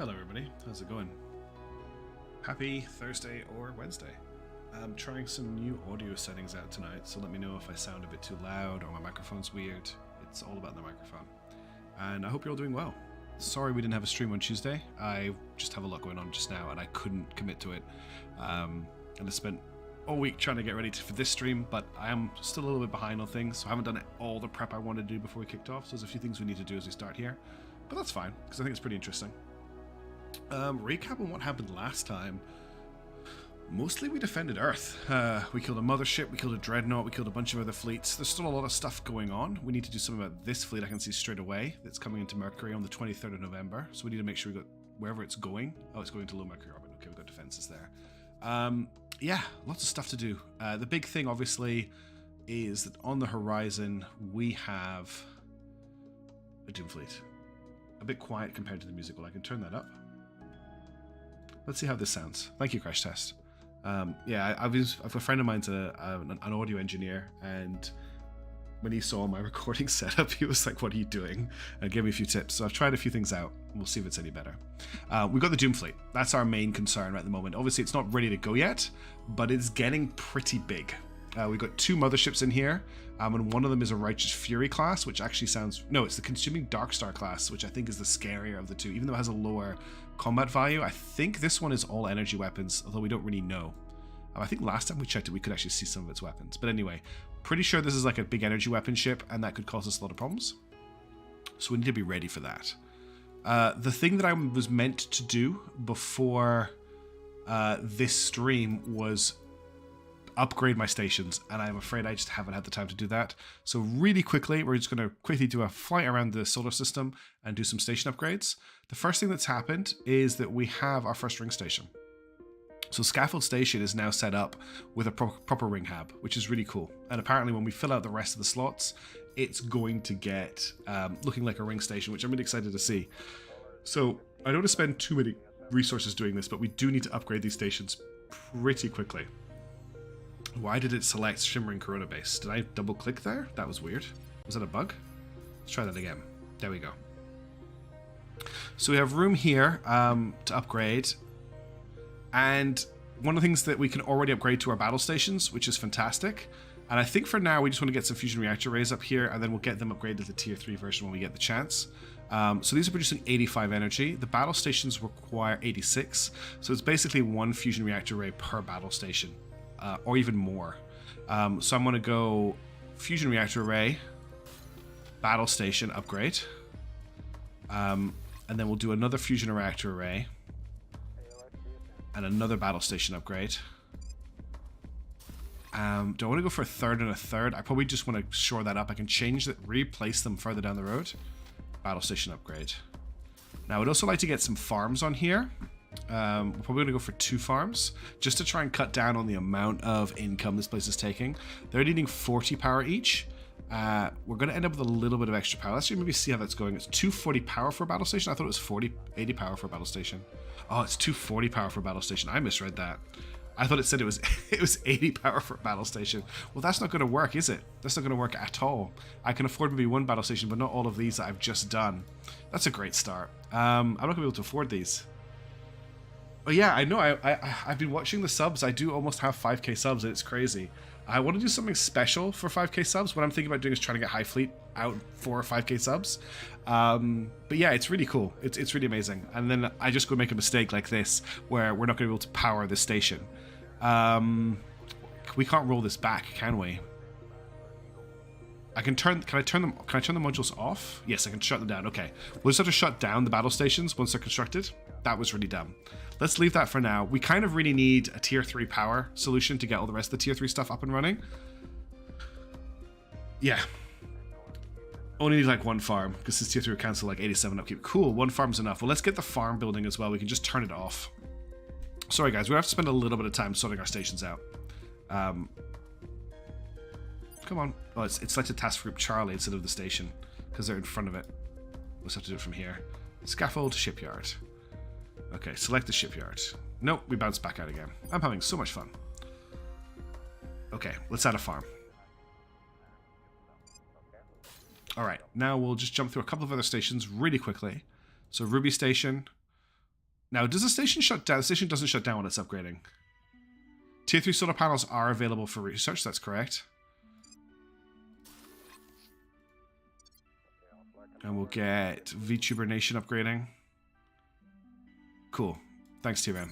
Hello everybody, how's it going? Happy Thursday or Wednesday. I'm trying some new audio settings out tonight, so let me know if I sound a bit too loud or my microphone's weird. It's all about the microphone. And I hope you're all doing well. Sorry we didn't have a stream on Tuesday. I just have a lot going on just now and I couldn't commit to it. And I spent all week trying to get ready for this stream, but I am still a little bit behind on things, so I haven't done all the prep I wanted to do before we kicked off, so there's a few things we need to do as we start here. But that's fine, because I think it's pretty interesting. Recap on what happened last time. Mostly we defended Earth. We killed a Mothership, we killed a dreadnaught, we killed a bunch of other fleets. There's still a lot of stuff going on. We need to do something about this fleet I can see straight away that's coming into Mercury on the 23rd of November. So we need to make sure we got wherever it's going. Oh, it's going to low Mercury orbit. Okay, we've got defenses there. Yeah, lots of stuff to do. The big thing, obviously, is that on the horizon we have a Doomfleet. A bit quiet compared to the musical. I can turn that up. Let's see how this sounds. Thank you, Crash Test. Yeah, I've a friend of mine's an audio engineer, and when he saw my recording setup, he was like, "What are you doing?" And gave me a few tips. So I've tried a few things out. We'll see if it's any better. We've got the Doomfleet. That's our main concern right at the moment. Obviously, it's not ready to go yet, but it's getting pretty big. We've got two motherships in here, and one of them is a Righteous Fury class, which actually sounds... No, it's the Consuming Darkstar class, which I think is the scarier of the two, even though it has a lower combat value. I think this one is all energy weapons, although we don't really know. I think last time we checked it, we could actually see some of its weapons. But anyway, pretty sure this is like a big energy weapon ship, and that could cause us a lot of problems. So we need to be ready for that. The thing that I was meant to do before this stream was upgrade my stations, and I'm afraid I just haven't had the time to do that. So really quickly, we're just going to quickly do a flight around the solar system and do some station upgrades. The first thing that's happened is that we have our first ring station. So Scaffold Station is now set up with a proper ring hab, which is really cool. And apparently when we fill out the rest of the slots, it's going to get looking like a ring station, which I'm really excited to see. So I don't want to spend too many resources doing this, but we do need to upgrade these stations pretty quickly. Why did it select Shimmering Corona Base? Did I double click there? That was weird. Was that a bug? Let's try that again. There we go. So we have room here to upgrade. And one of the things that we can already upgrade to our battle stations, which is fantastic. And I think for now we just want to get some fusion reactor arrays up here, and then we'll get them upgraded to the tier 3 version when we get the chance. So these are producing 85 energy. The battle stations require 86. So it's basically one fusion reactor array per battle station. Or even more. So I'm going to go fusion reactor array, battle station upgrade, and then we'll do another fusion reactor array and another battle station upgrade. Do I want to go for a third and a third? I probably just want to shore that up. I can change that, replace them further down the road. Battle station upgrade. Now I'd also like to get some farms on here. We're probably going to go for 2 farms just to try and cut down on the amount of income this place is taking. They're needing 40 power each. We're going to end up with a little bit of extra power. Let's maybe see how that's going. It's 240 power for a battle station. I thought it was 80 power for a battle station. Oh, it's 240 power for a battle station. I misread that. I thought it said it was 80 power for a battle station. Well, that's not going to work, is it? That's not going to work at all. I can afford maybe 1 battle station, but not all of these that I've just done. That's a great start. I'm not going to be able to afford these. Oh yeah, I know. I've been watching the subs. I do almost have 5k subs, and it's crazy. I want to do something special for 5k subs. What I'm thinking about doing is trying to get High Fleet out for 5k subs. But yeah, it's really cool. It's really amazing. And then I just go make a mistake like this, where we're not going to be able to power this station. We can't roll this back, can we? Can I turn the modules off? Yes, I can shut them down. Okay. We'll just have to shut down the battle stations once they're constructed. That was really dumb. Let's leave that for now. We kind of really need a tier 3 power solution to get all the rest of the tier 3 stuff up and running. Yeah. Only need like 1 farm, because this tier 3 will cancel like 87 upkeep. Cool, 1 farm's enough. Well, let's get the farm building as well. We can just turn it off. Sorry guys, we have to spend a little bit of time sorting our stations out. Come on. Oh, it's like the task group Charlie instead of the station, because they're in front of it. We'll just have to do it from here. Scaffold shipyard. Okay, select the shipyard. Nope, we bounce back out again. I'm having so much fun. Okay, let's add a farm. Alright, now we'll just jump through a couple of other stations really quickly. So Ruby Station, Now, does the station shut down? The station doesn't shut down when it's upgrading. Tier 3 solar panels are available for research, that's correct. And we'll get VTuber Nation upgrading. Cool. Thanks, T-Man.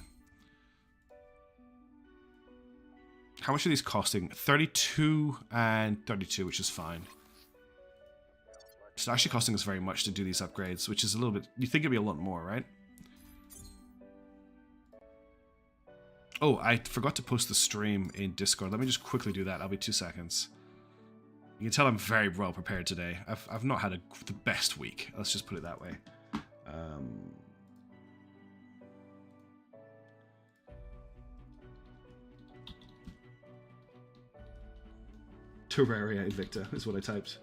How much are these costing? 32 and 32, which is fine. It's actually costing us very much to do these upgrades, which is a little bit... You think it'd be a lot more, right? Oh, I forgot to post the stream in Discord. Let me just quickly do that. I'll be 2 seconds. You can tell I'm very well prepared today. I've not had the best week. Let's just put it that way. Terraria Invicta is what I typed.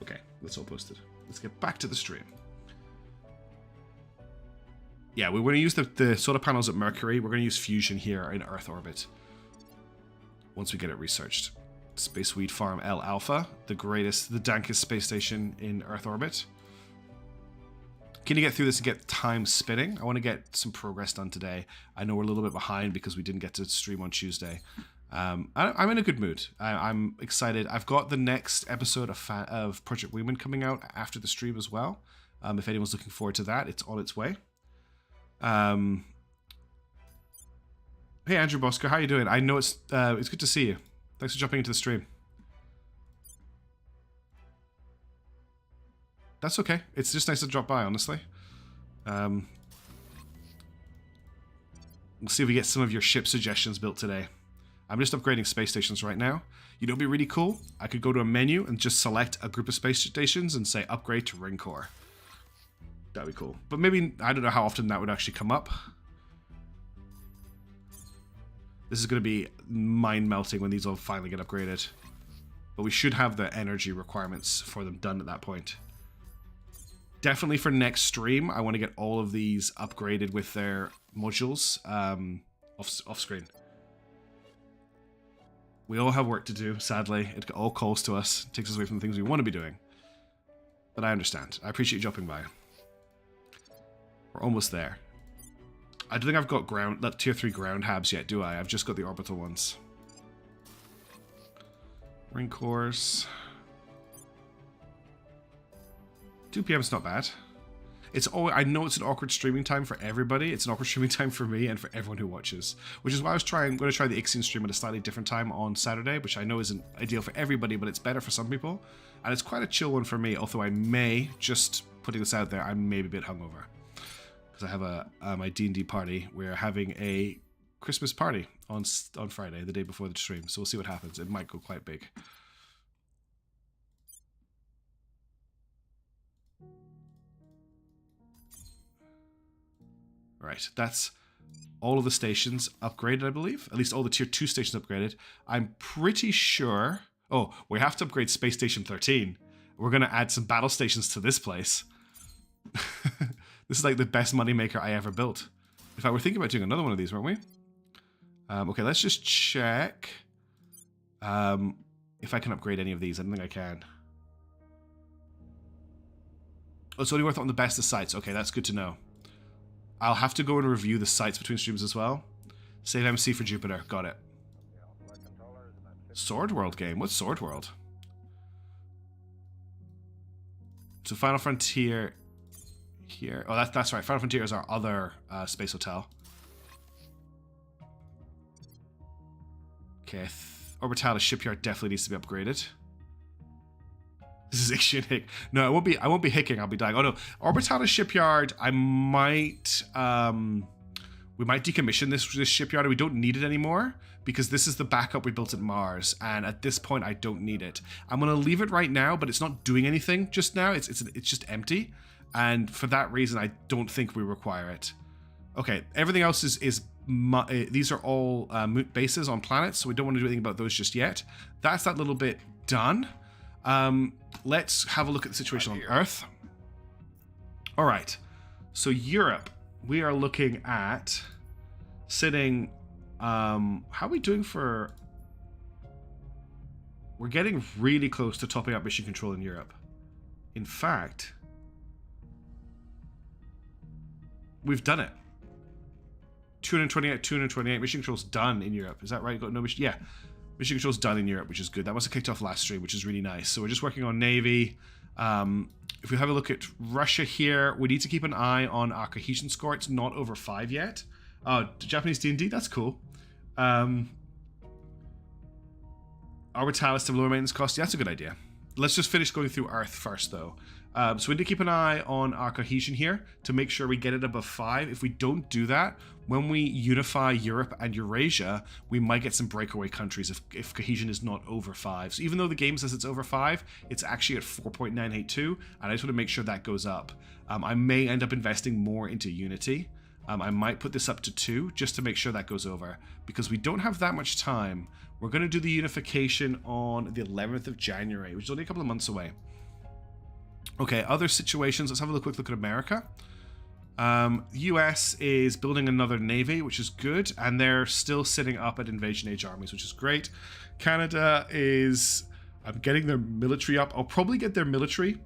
Okay, that's all posted. Let's get back to the stream. Yeah, we're going to use the solar panels at Mercury. We're going to use fusion here in Earth orbit. Once we get it researched. Space Weed Farm L Alpha, the dankest space station in Earth orbit. Can you get through this and get time spinning? I want to get some progress done today. I know we're a little bit behind because we didn't get to stream on Tuesday. I'm in a good mood. I'm excited. I've got the next episode of Project Wingman coming out after the stream as well. If anyone's looking forward to that, it's on its way. Hey Andrew Bosco, how you doing? I know it's good to see you. Thanks for jumping into the stream. That's okay. It's just nice to drop by, honestly. We'll see if we get some of your ship suggestions built today. I'm just upgrading space stations right now. You know, it'd be really cool. I could go to a menu and just select a group of space stations and say upgrade to ring core. That'd be cool. But maybe, I don't know how often that would actually come up. This is going to be mind-melting when these all finally get upgraded. But we should have the energy requirements for them done at that point. Definitely for next stream, I want to get all of these upgraded with their modules off screen. We all have work to do, sadly. It all calls to us. It takes us away from the things we want to be doing. But I understand. I appreciate you jumping by. We're almost there. I don't think I've got tier 3 ground habs yet, do I? I've just got the orbital ones. Ring cores. 2 p.m. is not bad. I know it's an awkward streaming time for everybody. It's an awkward streaming time for me and for everyone who watches. Which is why I'm going to try the Ixion stream at a slightly different time on Saturday, which I know isn't ideal for everybody, but it's better for some people. And it's quite a chill one for me, although I may, just putting this out there, I may be a bit hungover. Because I have my D&D party. We're having a Christmas party on Friday, the day before the stream. So we'll see what happens. It might go quite big. Right, that's all of the stations upgraded, I believe. At least all the tier 2 stations upgraded. I'm pretty sure... Oh, we have to upgrade Space Station 13. We're going to add some battle stations to this place. This is like the best moneymaker I ever built. In fact, we're thinking about doing another one of these, weren't we? Okay, let's just check if I can upgrade any of these. I don't think I can. Oh, it's only worth it on the best of sites. Okay, that's good to know. I'll have to go and review the sites between streams as well. Save MC for Jupiter. Got it. Sword World game. What's Sword World? So Final Frontier here. Oh, that's right. Final Frontier is our other space hotel. Okay. Orbitalis Shipyard definitely needs to be upgraded. This is Ixion Hick. No, I won't be hicking, I'll be dying. Oh no, Orbitalis Shipyard, we might decommission this shipyard. We don't need it anymore because this is the backup we built at Mars, and at this point I don't need it. I'm gonna leave it right now, but it's not doing anything just now. It's just empty. And for that reason, I don't think we require it. Okay, everything else is these are all moot bases on planets, so we don't want to do anything about those just yet. That's that little bit done. Let's have a look at the situation on Earth. All right, so Europe, we are looking at sitting. How are we doing for? We're getting really close to topping up mission control in Europe. In fact, we've done it. 228, 228. Mission control's done in Europe. Is that right? Got no mission? Yeah. Mission control's done in Europe, which is good. That must have kicked off last stream, which is really nice. So we're just working on Navy. If we have a look at Russia here, we need to keep an eye on our cohesion score. It's not over 5 yet. Japanese D&D, that's cool. Orbitalis to lower maintenance cost. Yeah, that's a good idea. Let's just finish going through Earth first, though. So we need to keep an eye on our cohesion here to make sure we get it above 5. If we don't do that, when we unify Europe and Eurasia, we might get some breakaway countries if cohesion is not over 5. So even though the game says it's over 5, it's actually at 4.982, and I just want to make sure that goes up. I may end up investing more into Unity. I might put this up to 2 just to make sure that goes over, because we don't have that much time. We're going to do the unification on the 11th of January, which is only a couple of months away. Okay, other situations. Let's have a quick look at America. US is building another navy, which is good, and they're still sitting up at invasion age armies, which is great. Canada is... I'm getting their military up. I'll probably get their military.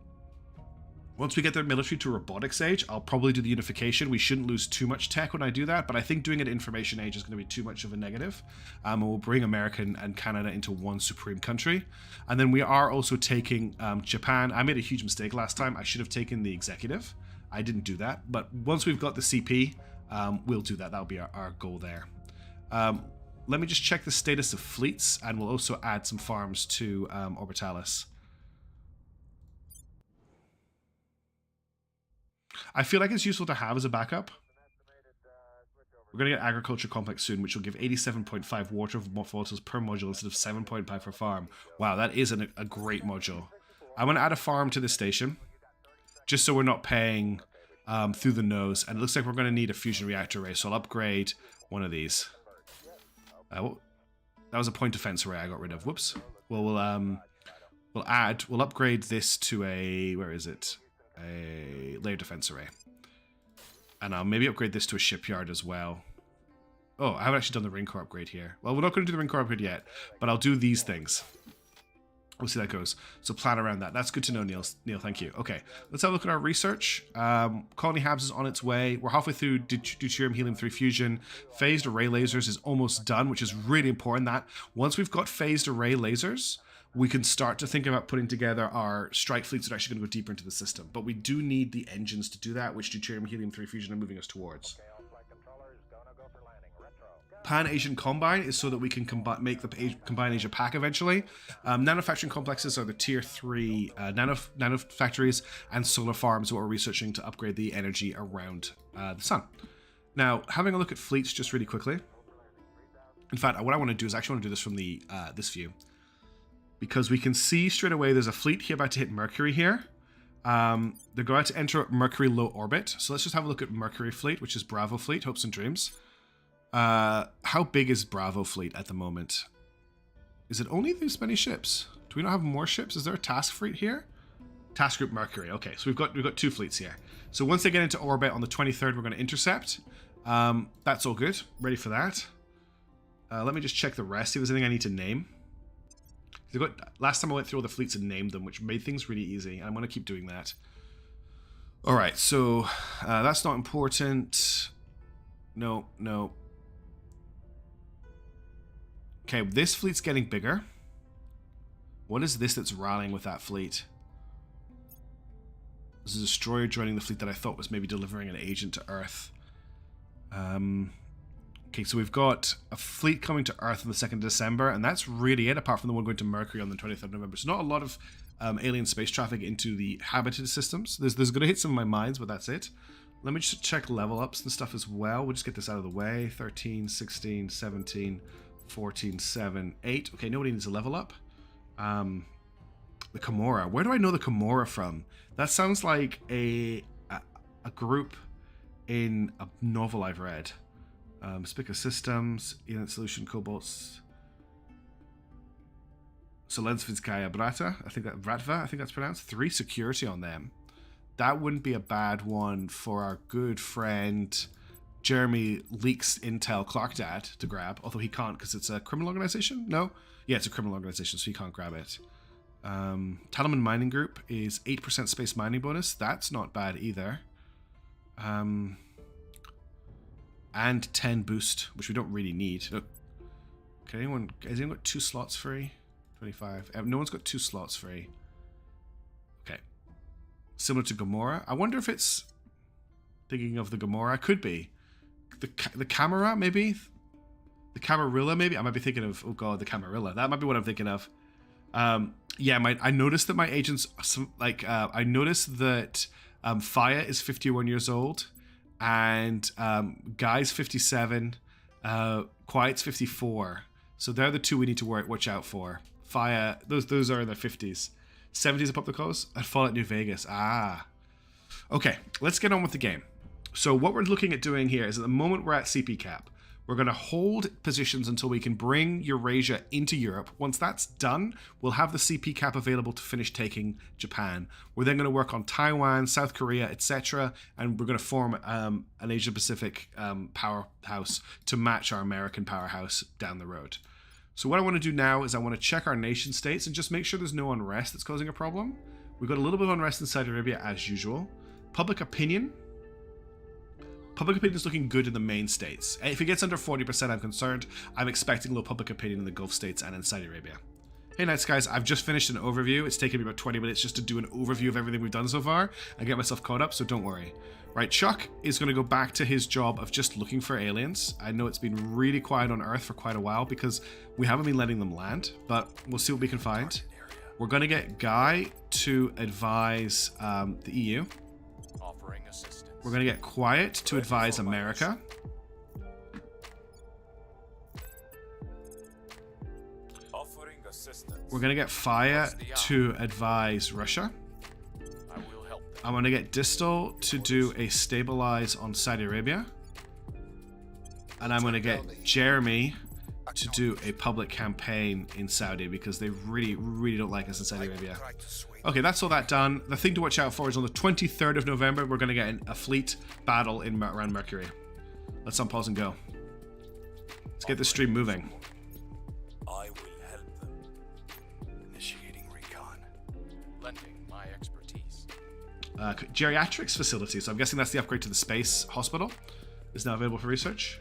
Once we get their military to robotics age, I'll probably do the unification. We shouldn't lose too much tech when I do that, but I think doing it information age is going to be too much of a negative. And we'll bring America and Canada into one supreme country. And then we are also taking Japan. I made a huge mistake last time. I should have taken the executive. I didn't do that. But once we've got the CP, we'll do that. That'll be our goal there. Let me just check the status of fleets, and we'll also add some farms to Orbitalis. I feel like it's useful to have as a backup. We're going to get agriculture complex soon, which will give 87.5 water fossils per module instead of 7.5 per farm. Wow, that is a great module. I'm going to add a farm to this station, just so we're not paying through the nose. And it looks like we're going to need a fusion reactor array, so I'll upgrade one of these. That was a point defense array I got rid of. Whoops. Well, we'll upgrade this to a... Where is it? A layer defense array. And I'll maybe upgrade this to a shipyard as well. Oh, I haven't actually done the ring core upgrade here. Well, we're not going to do the ring core upgrade yet, but I'll do these things. We'll see how that goes. So plan around that. That's good to know, Neil. Neil, thank you. Okay, let's have a look at our research. Colony Habs is on its way. We're halfway through deuterium helium-3 fusion. Phased array lasers is almost done, which is really important. That once we've got phased array lasers, we can start to think about putting together our strike fleets that are actually going to go deeper into the system. But we do need the engines to do that, which deuterium helium-3 fusion are moving us towards. Pan-Asian Combine is so that we can make the Combine Asia pack eventually. Nanofacturing complexes are the tier 3 nanofactories, and solar farms what we're researching to upgrade the energy around the sun. Now, having a look at fleets just really quickly. In fact, what I want to do is actually want to do this from the this view. Because we can see straight away there's a fleet here about to hit Mercury here. They're going to enter Mercury low orbit. So let's just have a look at Mercury fleet, which is Bravo fleet, Hopes and Dreams. How big is Bravo fleet at the moment? Is it only these many ships? Do we not have more ships? Is there a task fleet here? Task group Mercury. Okay, so we've got 2 fleets here. So once they get into orbit on the 23rd, we're going to intercept. That's all good. Ready for that. Let me just check the rest. See if there's anything I need to name. Last time I went through all the fleets and named them, which made things really easy, and I'm going to keep doing that. All right, so that's not important. No. Okay, this fleet's getting bigger. What is this that's rallying with that fleet? There's a destroyer joining the fleet that I thought was maybe delivering an agent to Earth. Okay, so we've got a fleet coming to Earth on the 2nd of December, and that's really it, apart from the one going to Mercury on the 23rd of November. So not a lot of alien space traffic into the habited systems. There's going to hit some of my mines, but that's it. Let me just check level ups and stuff as well. We'll just get this out of the way. 13, 16, 17, 14, 7, 8. Okay, nobody needs a level up. The Kimura. Where do I know the Kimura from? That sounds like a a group in a novel I've read. Spica Systems, Unit Solution, Cobalts. So Lensvinskaya Brata, I think that's pronounced. 3 security on them. That wouldn't be a bad one for our good friend Jeremy Leaks Intel Clarkdad to grab, although he can't because it's a criminal organization? No? Yeah, it's a criminal organization, so he can't grab it. Talaman Mining Group is 8% space mining bonus. That's not bad either. And 10 boost, which we don't really need. Look, has anyone got 2 slots free? 25. No one's got 2 slots free. Okay. Similar to Gamora. I wonder if it's thinking of the Gamora. Could be. The Camera, maybe? The Camarilla, maybe? I might be thinking of, oh god, the Camarilla. That might be what I'm thinking of. Yeah, I noticed that my agents, I noticed that Fire is 51 years old, and Guy's 57, Quiet's 54. So they're the 2 we need to watch out for. Fire, those are in their 50s. 70s at Public House, and Fallout New Vegas. Ah. Okay, let's get on with the game. So what we're looking at doing here is at the moment we're at CP cap. We're going to hold positions until we can bring Eurasia into Europe. Once that's done, we'll have the CP cap available to finish taking Japan. We're then going to work on Taiwan, South Korea, etc. And we're going to form an Asia-Pacific powerhouse to match our American powerhouse down the road. So what I want to do now is I want to check our nation states and just make sure there's no unrest that's causing a problem. We've got a little bit of unrest in Saudi Arabia as usual. Public opinion. Public opinion is looking good in the main states. If it gets under 40%, I'm concerned. I'm expecting low public opinion in the Gulf states and in Saudi Arabia. Hey nice guys, I've just finished an overview. It's taken me about 20 minutes just to do an overview of everything we've done so far and get myself caught up, so don't worry. Right, Chuck is going to go back to his job of just looking for aliens. I know it's been really quiet on Earth for quite a while because we haven't been letting them land, but we'll see what we can find. We're going to get Guy to advise the EU. Offering assistance. We're going to get Quiet to advise America. Offering assistance. We're going to get Fire to advise Russia. I will help. I'm going to get Distal to do a stabilize on Saudi Arabia. And I'm going to get Jeremy to do a public campaign in Saudi because they really, really don't like us in Saudi Arabia. Okay, that's all that done. The thing to watch out for is on the 23rd of November, we're going to get a fleet battle around Mercury. Let's unpause and go. Let's get this stream moving. I will help them. Initiating recon. Lending my expertise. Geriatrics facility, so I'm guessing that's the upgrade to the space hospital, is now available for research.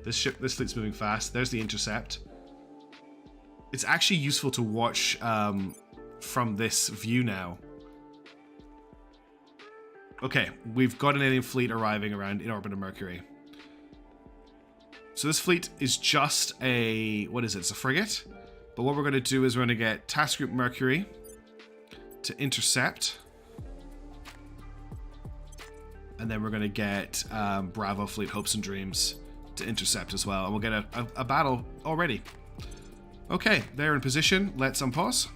This fleet's moving fast. There's the intercept. It's actually useful to watch from this view now. Okay, we've got an alien fleet arriving around in orbit of Mercury. So this fleet is just a, what is it? It's a frigate. But what we're going to do is we're going to get Task Group Mercury to intercept. And then we're going to get Bravo Fleet Hopes and Dreams to intercept as well, and we'll get a battle already. Okay, they're in position. Let's unpause.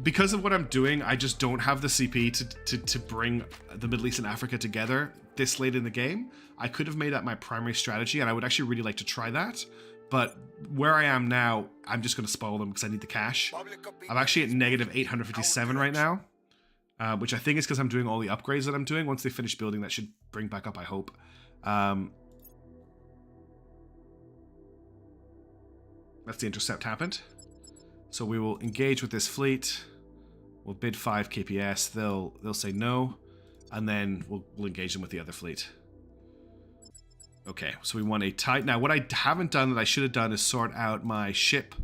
Because of what I'm doing, I just don't have the CP to bring the Middle East and Africa together this late in the game. I could have made that my primary strategy, and I would actually really like to try that. But where I am now, I'm just going to spoil them because I need the cash. I'm actually at negative 857 right now. Which I think is because I'm doing all the upgrades that I'm doing. Once they finish building, that should bring back up, I hope. That's the intercept happened. So we will engage with this fleet. We'll bid 5 KPS. They'll say no, and then we'll engage them with the other fleet. Okay, so we want a tight. Now, what I haven't done that I should have done is sort out my ship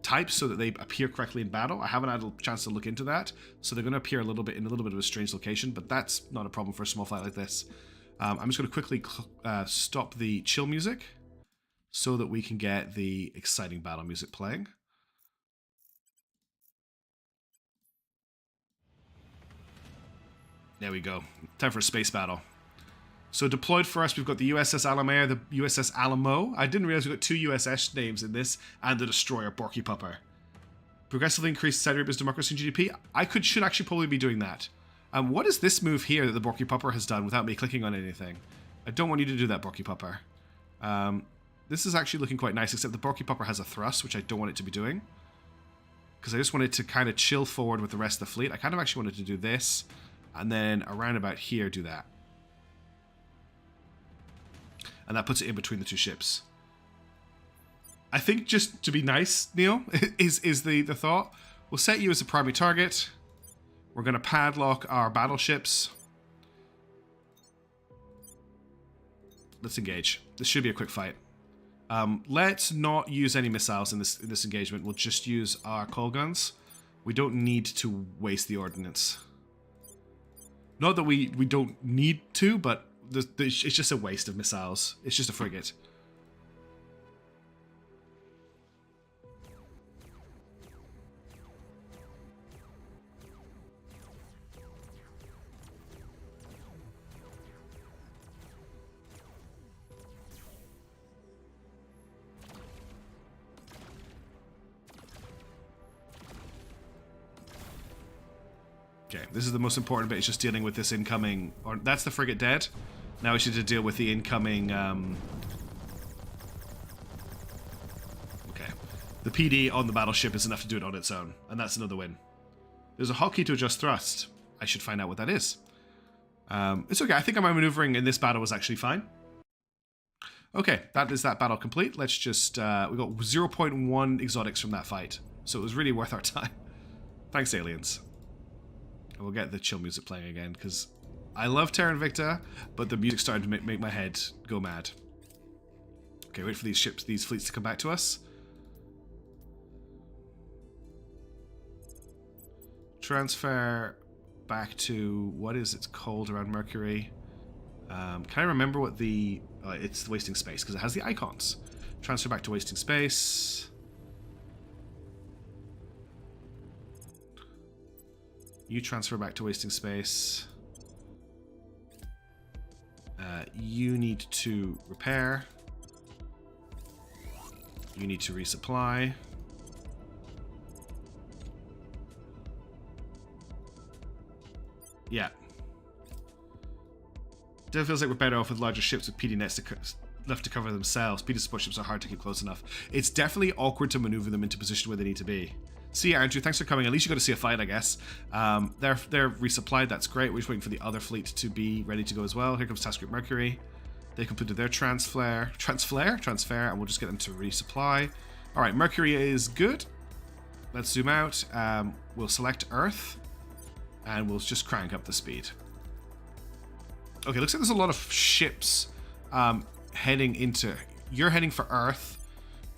types so that they appear correctly in battle. I haven't had a chance to look into that, so they're going to appear in a little bit of a strange location, but that's not a problem for a small flight like this. I'm just going to quickly stop the chill music so that we can get the exciting battle music playing. There we go. Time for a space battle. So deployed for us, we've got the USS Alamea, the USS Alamo. I didn't realize we got 2 USS names in this, and the destroyer Borky Pupper. Progressively increase Saudi Arabia's democracy and GDP. I should actually probably be doing that. What is this move here that the Borky Popper has done without me clicking on anything? I don't want you to do that, Borky Popper. This is actually looking quite nice, except the Borky Popper has a thrust, which I don't want it to be doing. Because I just wanted to kind of chill forward with the rest of the fleet. I kind of actually wanted to do this, and then around about here do that. And that puts it in between the two ships. I think just to be nice, Neil, is the thought. We'll set you as a primary target. We're going to padlock our battleships. Let's engage. This should be a quick fight. Let's not use any missiles in this engagement. We'll just use our coal guns. We don't need to waste the ordnance. Not that we don't need to, but it's just a waste of missiles. It's just a frigate. Okay, this is the most important bit. It's just dealing with this incoming... Or that's the frigate dead. Now we should deal with the incoming... Okay. The PD on the battleship is enough to do it on its own. And that's another win. There's a hotkey to adjust thrust. I should find out what that is. It's okay. I think my maneuvering in this battle was actually fine. Okay, that is that battle complete. Let's just... we got 0.1 exotics from that fight. So it was really worth our time. Thanks, aliens. We'll get the chill music playing again, because I love Terra Invicta, but the music's starting to make my head go mad. Okay, wait for these fleets to come back to us. Transfer back to, what is it's called around Mercury? Can I remember what the... it's the wasting space, because it has the icons. Transfer back to wasting space... You transfer back to wasting space. You need to repair. You need to resupply. Yeah. Definitely feels like we're better off with larger ships with PD nets left to cover themselves. PD support ships are hard to keep close enough. It's definitely awkward to maneuver them into position where they need to be. See you, Andrew. Thanks for coming. At least you got to see a fight, I guess. They're resupplied. That's great. We're just waiting for the other fleet to be ready to go as well. Here comes Task Group Mercury. They completed their transfer, and we'll just get them to resupply. All right, Mercury is good. Let's zoom out. We'll select Earth, and we'll just crank up the speed. Okay, looks like there's a lot of ships heading into... You're heading for Earth.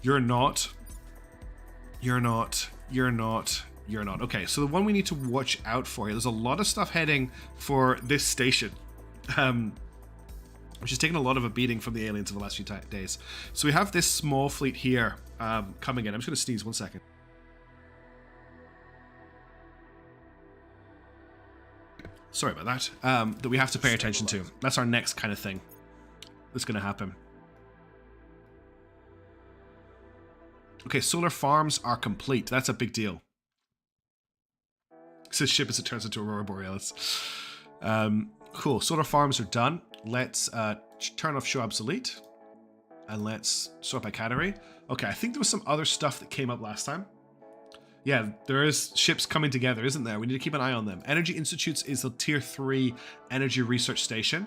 You're not. You're not. You're not. You're not. Okay, so the one we need to watch out for here, there's a lot of stuff heading for this station, which is taking a lot of a beating from the aliens of the last few days. So we have this small fleet here coming in. I'm just going to sneeze 1 second. Sorry about that. That we have to pay attention to. That's our next kind of thing that's going to happen. Okay, solar farms are complete. That's a big deal. It says ship as it turns into Aurora Borealis. Cool, solar farms are done. Let's turn off show obsolete. And let's sort by category. Okay, I think there was some other stuff that came up last time. Yeah, there is ships coming together, isn't there? We need to keep an eye on them. Energy Institutes is the tier 3 energy research station.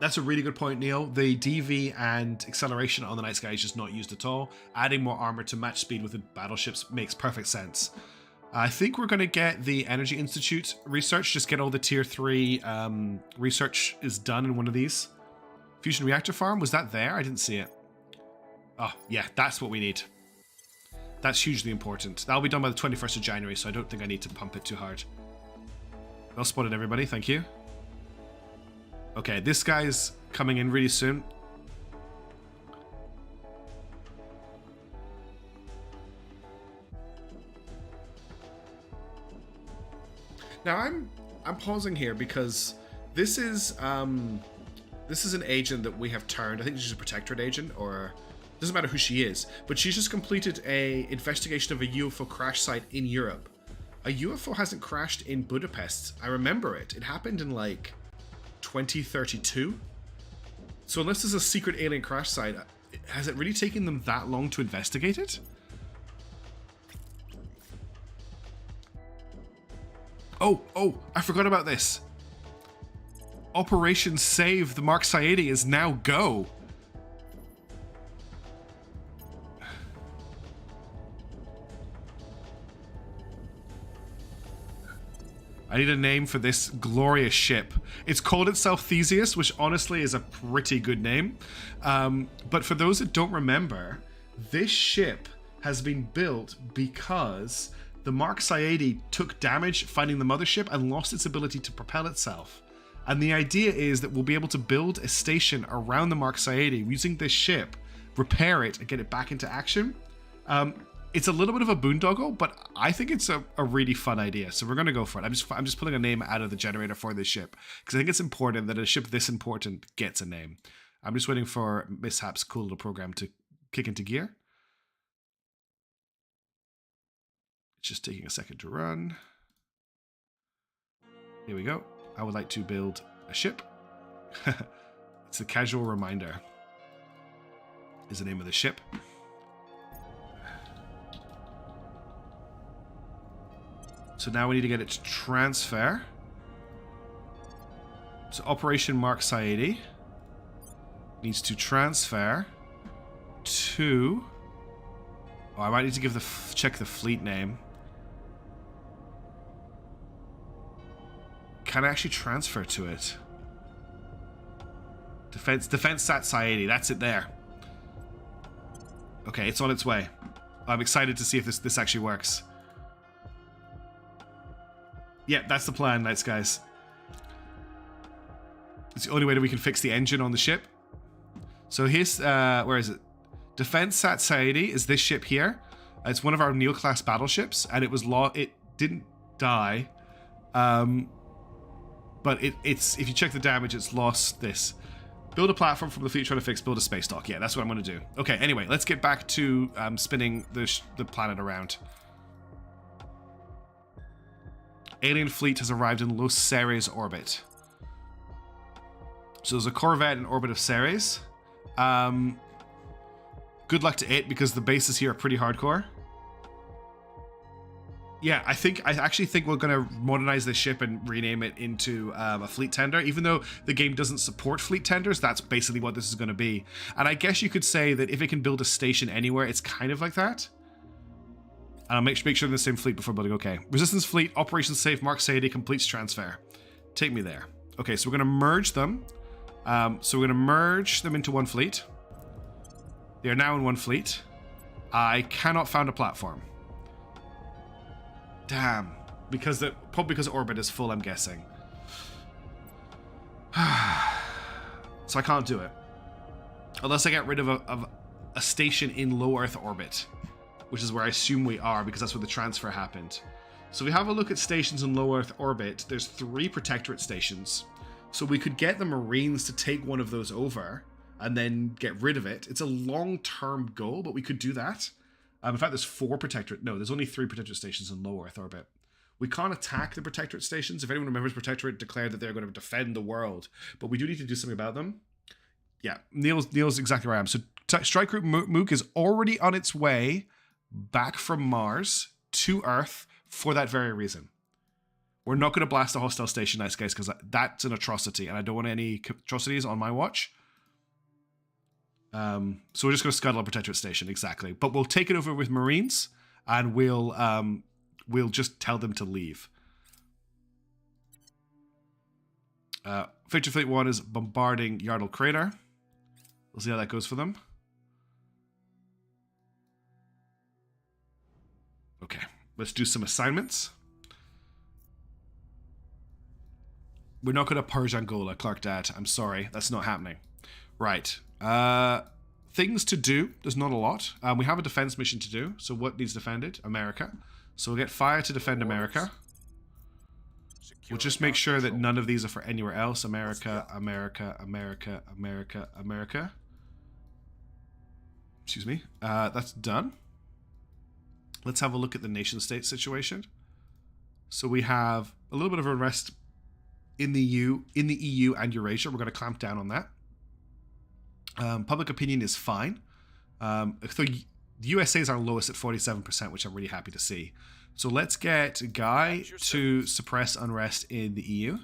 That's a really good point, Neil. The DV and acceleration on the Night Sky is just not used at all. Adding more armor to match speed with the battleships makes perfect sense. I think we're going to get the Energy Institute research, just get all the tier 3 research is done in one of these. Fusion reactor farm, was that there? I didn't see it. Oh, yeah, that's what we need. That's hugely important. That'll be done by the 21st of January, so I don't think I need to pump it too hard. Well spotted, everybody. Thank you. Okay, this guy's coming in really soon. Now I'm pausing here because this is This is an agent that we have turned. I think she's a protectorate agent, or doesn't matter who she is. But she's just completed a investigation of a UFO crash site in Europe. A UFO hasn't crashed in Budapest. I remember it. It happened in like 2032. So unless there's a secret alien crash site, has it really taken them that long to investigate it? Oh, I forgot about this. Operation Save the Mark Saidi is now go. I need a name for this glorious ship. It's called itself Theseus, which honestly is a pretty good name. But for those that don't remember, this ship has been built because the Mark Saidi took damage fighting the Mothership and lost its ability to propel itself. And the idea is that we'll be able to build a station around the Mark Saidi using this ship, repair it, and get it back into action. It's a little bit of a boondoggle, but I think it's a really fun idea. So we're going to go for it. I'm just pulling a name out of the generator for this ship because I think it's important that a ship this important gets a name. I'm just waiting for Mishap's cool little program to kick into gear. It's just taking a second to run. Here we go. I would like to build a ship. It's the Casual Reminder is the name of the ship. So now we need to get it to transfer. So Operation Mark Saidi needs to transfer to... Oh, I might need to give check the fleet name. Can I actually transfer to it? Defense Sat Saidi. That's it there. Okay, it's on its way. I'm excited to see if this actually works. Yeah, that's the plan, Night Skies. It's the only way that we can fix the engine on the ship. So here's, where is it? Defense Sat Saidi is this ship here. It's one of our Neo-class battleships, and it didn't die. But it's if you check the damage, it's lost this. Build a platform from the fleet trying to fix, build a space dock. Yeah, that's what I'm going to do. Okay, anyway, let's get back to spinning the planet around. Alien fleet has arrived in Los Ceres orbit. So there's a Corvette in orbit of Ceres. Good luck to it because the bases here are pretty hardcore. Yeah, I actually think we're going to modernize this ship and rename it into a fleet tender. Even though the game doesn't support fleet tenders, that's basically what this is going to be. And I guess you could say that if it can build a station anywhere, it's kind of like that. And I'll make sure they're in the same fleet before building. Okay. Resistance fleet, Operation Safe, Mark Saidi, completes transfer. Take me there. Okay, so we're going to merge them. So we're going to merge them into one fleet. They are now in one fleet. I cannot find a platform. Damn. Probably because orbit is full, I'm guessing. So I can't do it. Unless I get rid of a station in low Earth orbit. Which is where I assume we are, because that's where the transfer happened. So if we have a look at stations in low Earth orbit, there's 3 protectorate stations. So we could get the Marines to take one of those over and then get rid of it. It's a long-term goal, but we could do that. In fact, there's 4 protectorate... No, there's only 3 protectorate stations in low Earth orbit. We can't attack the protectorate stations. If anyone remembers, protectorate declared that they're going to defend the world. But we do need to do something about them. Yeah, Neil's exactly where I am. So Strike Group Mook is already on its way back from Mars to Earth for that very reason. We're not going to blast a hostile station, nice guys, because that's an atrocity, and I don't want any atrocities on my watch. So we're just going to scuttle a protectorate station, exactly. But we'll take it over with Marines, and we'll just tell them to leave. Victory Fleet 1 is bombarding Yardle Crater. We'll see how that goes for them. Okay, let's do some assignments. We're not going to purge Angola, Clark Dad. I'm sorry, that's not happening. Right. Things to do. There's not a lot. We have a defense mission to do. So what needs defended? America. So we'll get fire to defend America. We'll just make sure that none of these are for anywhere else. America, America, America, America, America. Excuse me. That's done. Let's have a look at the nation-state situation. So we have a little bit of unrest in the EU and Eurasia. We're going to clamp down on that. Public opinion is fine. So the USA is our lowest at 47%, which I'm really happy to see. So let's get Guy to suppress unrest in the EU.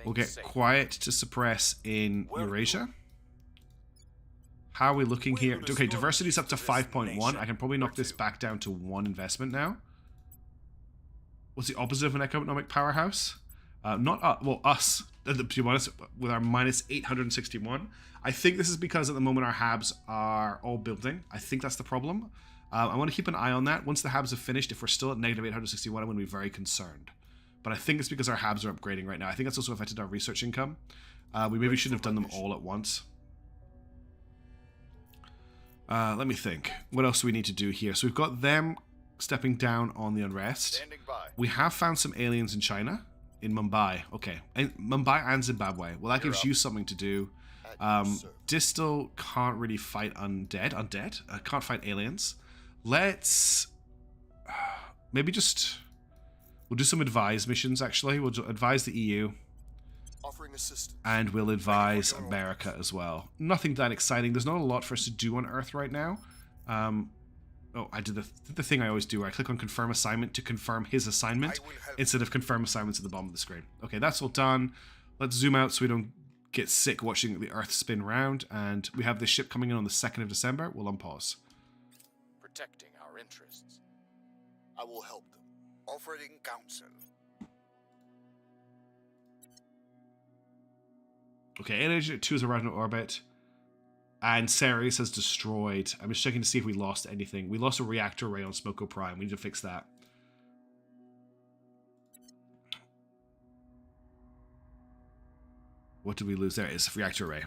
We'll get Quiet to suppress in Eurasia. How are we looking here? Okay, diversity is up to 5.1. I can probably knock this back down to 1 investment now. What's the opposite of an economic powerhouse? Not us. Well, us, to be honest, with our minus 861. I think this is because at the moment our Habs are all building. I think that's the problem. I want to keep an eye on that. Once the Habs have finished, if we're still at negative 861, I'm going to be very concerned. But I think it's because our Habs are upgrading right now. I think that's also affected our research income. We maybe shouldn't have done them all at once. Let me think. What else do we need to do here? So we've got them stepping down on the unrest. We have found some aliens in China. In Mumbai. Okay. And Mumbai and Zimbabwe. Well, that gives you something to do. Distal can't really fight undead. Can't fight aliens. Let's... maybe just... we'll do some advise missions, actually. We'll advise the EU. Offering assistance. And we'll advise America as well. Nothing that exciting. There's not a lot for us to do on Earth right now. Oh, I did the thing I always do, where I click on confirm assignment to confirm his assignment instead of confirm assignments at the bottom of the screen. Okay, that's all done. Let's zoom out so we don't get sick watching the Earth spin round. And we have this ship coming in on the 2nd of December. We'll unpause. Protecting our interests. I will help them. Offering counsel. Okay, Agent 2 is arriving in orbit. And Ceres has destroyed. I'm just checking to see if we lost anything. We lost a reactor array on Smoko Prime. We need to fix that. What did we lose there? It's a reactor array.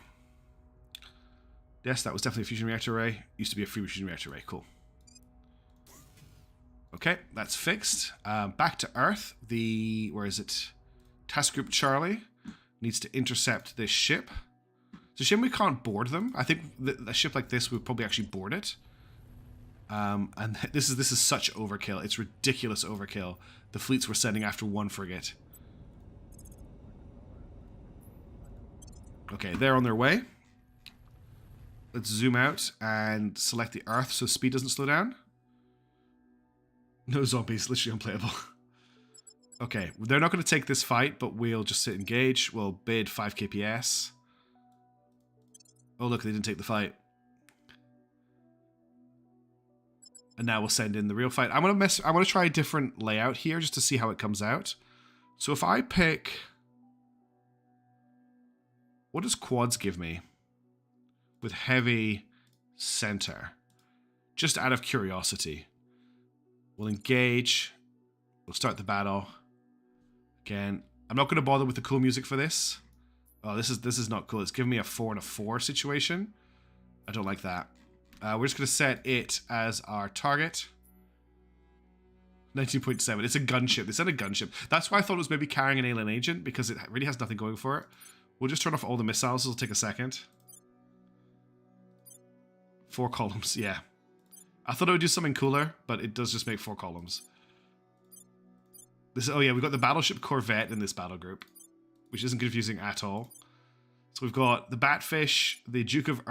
Yes, that was definitely a fusion reactor array. Used to be a fusion reactor array. Cool. Okay, that's fixed. Back to Earth. Where is it? Task Group Charlie needs to intercept this ship. It's a shame we can't board them. I think a ship like this would probably actually board it. And this is such overkill. It's ridiculous overkill. The fleets we're sending after 1 frigate. Okay, they're on their way. Let's zoom out and select the Earth so speed doesn't slow down. No zombies, literally unplayable. Okay, they're not going to take this fight, but we'll just sit engage. We'll bid 5 KPS. Oh look, they didn't take the fight. And now we'll send in the real fight. I want to try a different layout here just to see how it comes out. So if I pick... what does quads give me? With heavy center. Just out of curiosity. We'll engage. We'll start the battle. Again, I'm not going to bother with the cool music for this. Oh, this is not cool. It's giving me a 4 and a 4 situation. I don't like that. We're just going to set it as our target. 19.7. It's a gunship. They said a gunship. That's why I thought it was maybe carrying an alien agent, because it really has nothing going for it. We'll just turn off all the missiles. It'll take a second. 4 columns. Yeah. I thought it would do something cooler, but it does just make 4 columns. Oh yeah, we've got the battleship Corvette in this battle group, which isn't confusing at all. So we've got the Batfish, the Duke of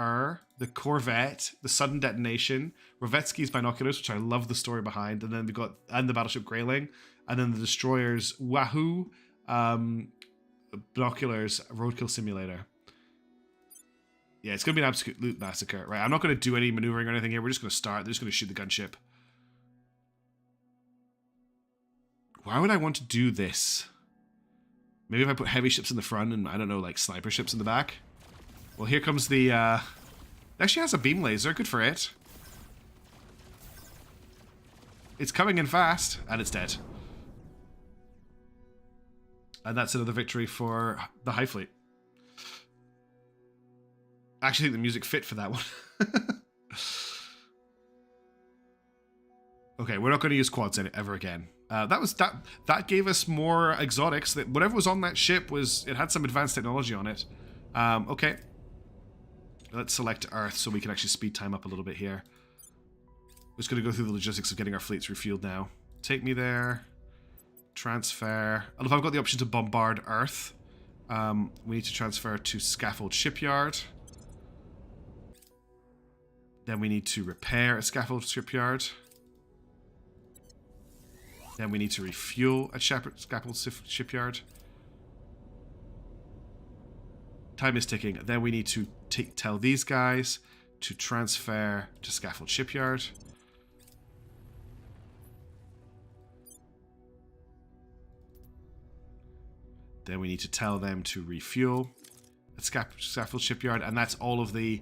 the Corvette, the Sudden Detonation, Rovetsky's binoculars, which I love the story behind, and then we've got the battleship Grayling, and then the destroyers Wahoo, binoculars, roadkill simulator. Yeah, it's gonna be an absolute massacre, right? I'm not gonna do any maneuvering or anything here. We're just gonna start. They're just gonna shoot the gunship. Why would I want to do this? Maybe if I put heavy ships in the front and, I don't know, like sniper ships in the back. Well, here comes the, it actually has a beam laser. Good for it. It's coming in fast. And it's dead. And that's another victory for the High Fleet. I actually think the music fit for that one. Okay, we're not going to use quads in it ever again. That gave us more exotics. That whatever was on that ship it had some advanced technology on it. Okay. Let's select Earth so we can actually speed time up a little bit here. We're just going to go through the logistics of getting our fleets refueled now. Take me there. Transfer. And if I've got the option to bombard Earth, we need to transfer to Scaffold Shipyard. Then we need to repair a Scaffold Shipyard. Then we need to refuel at Scaffold Shipyard. Time is ticking. Then we need to tell these guys to transfer to Scaffold Shipyard. Then we need to tell them to refuel at Scaffold Shipyard. And that's all of the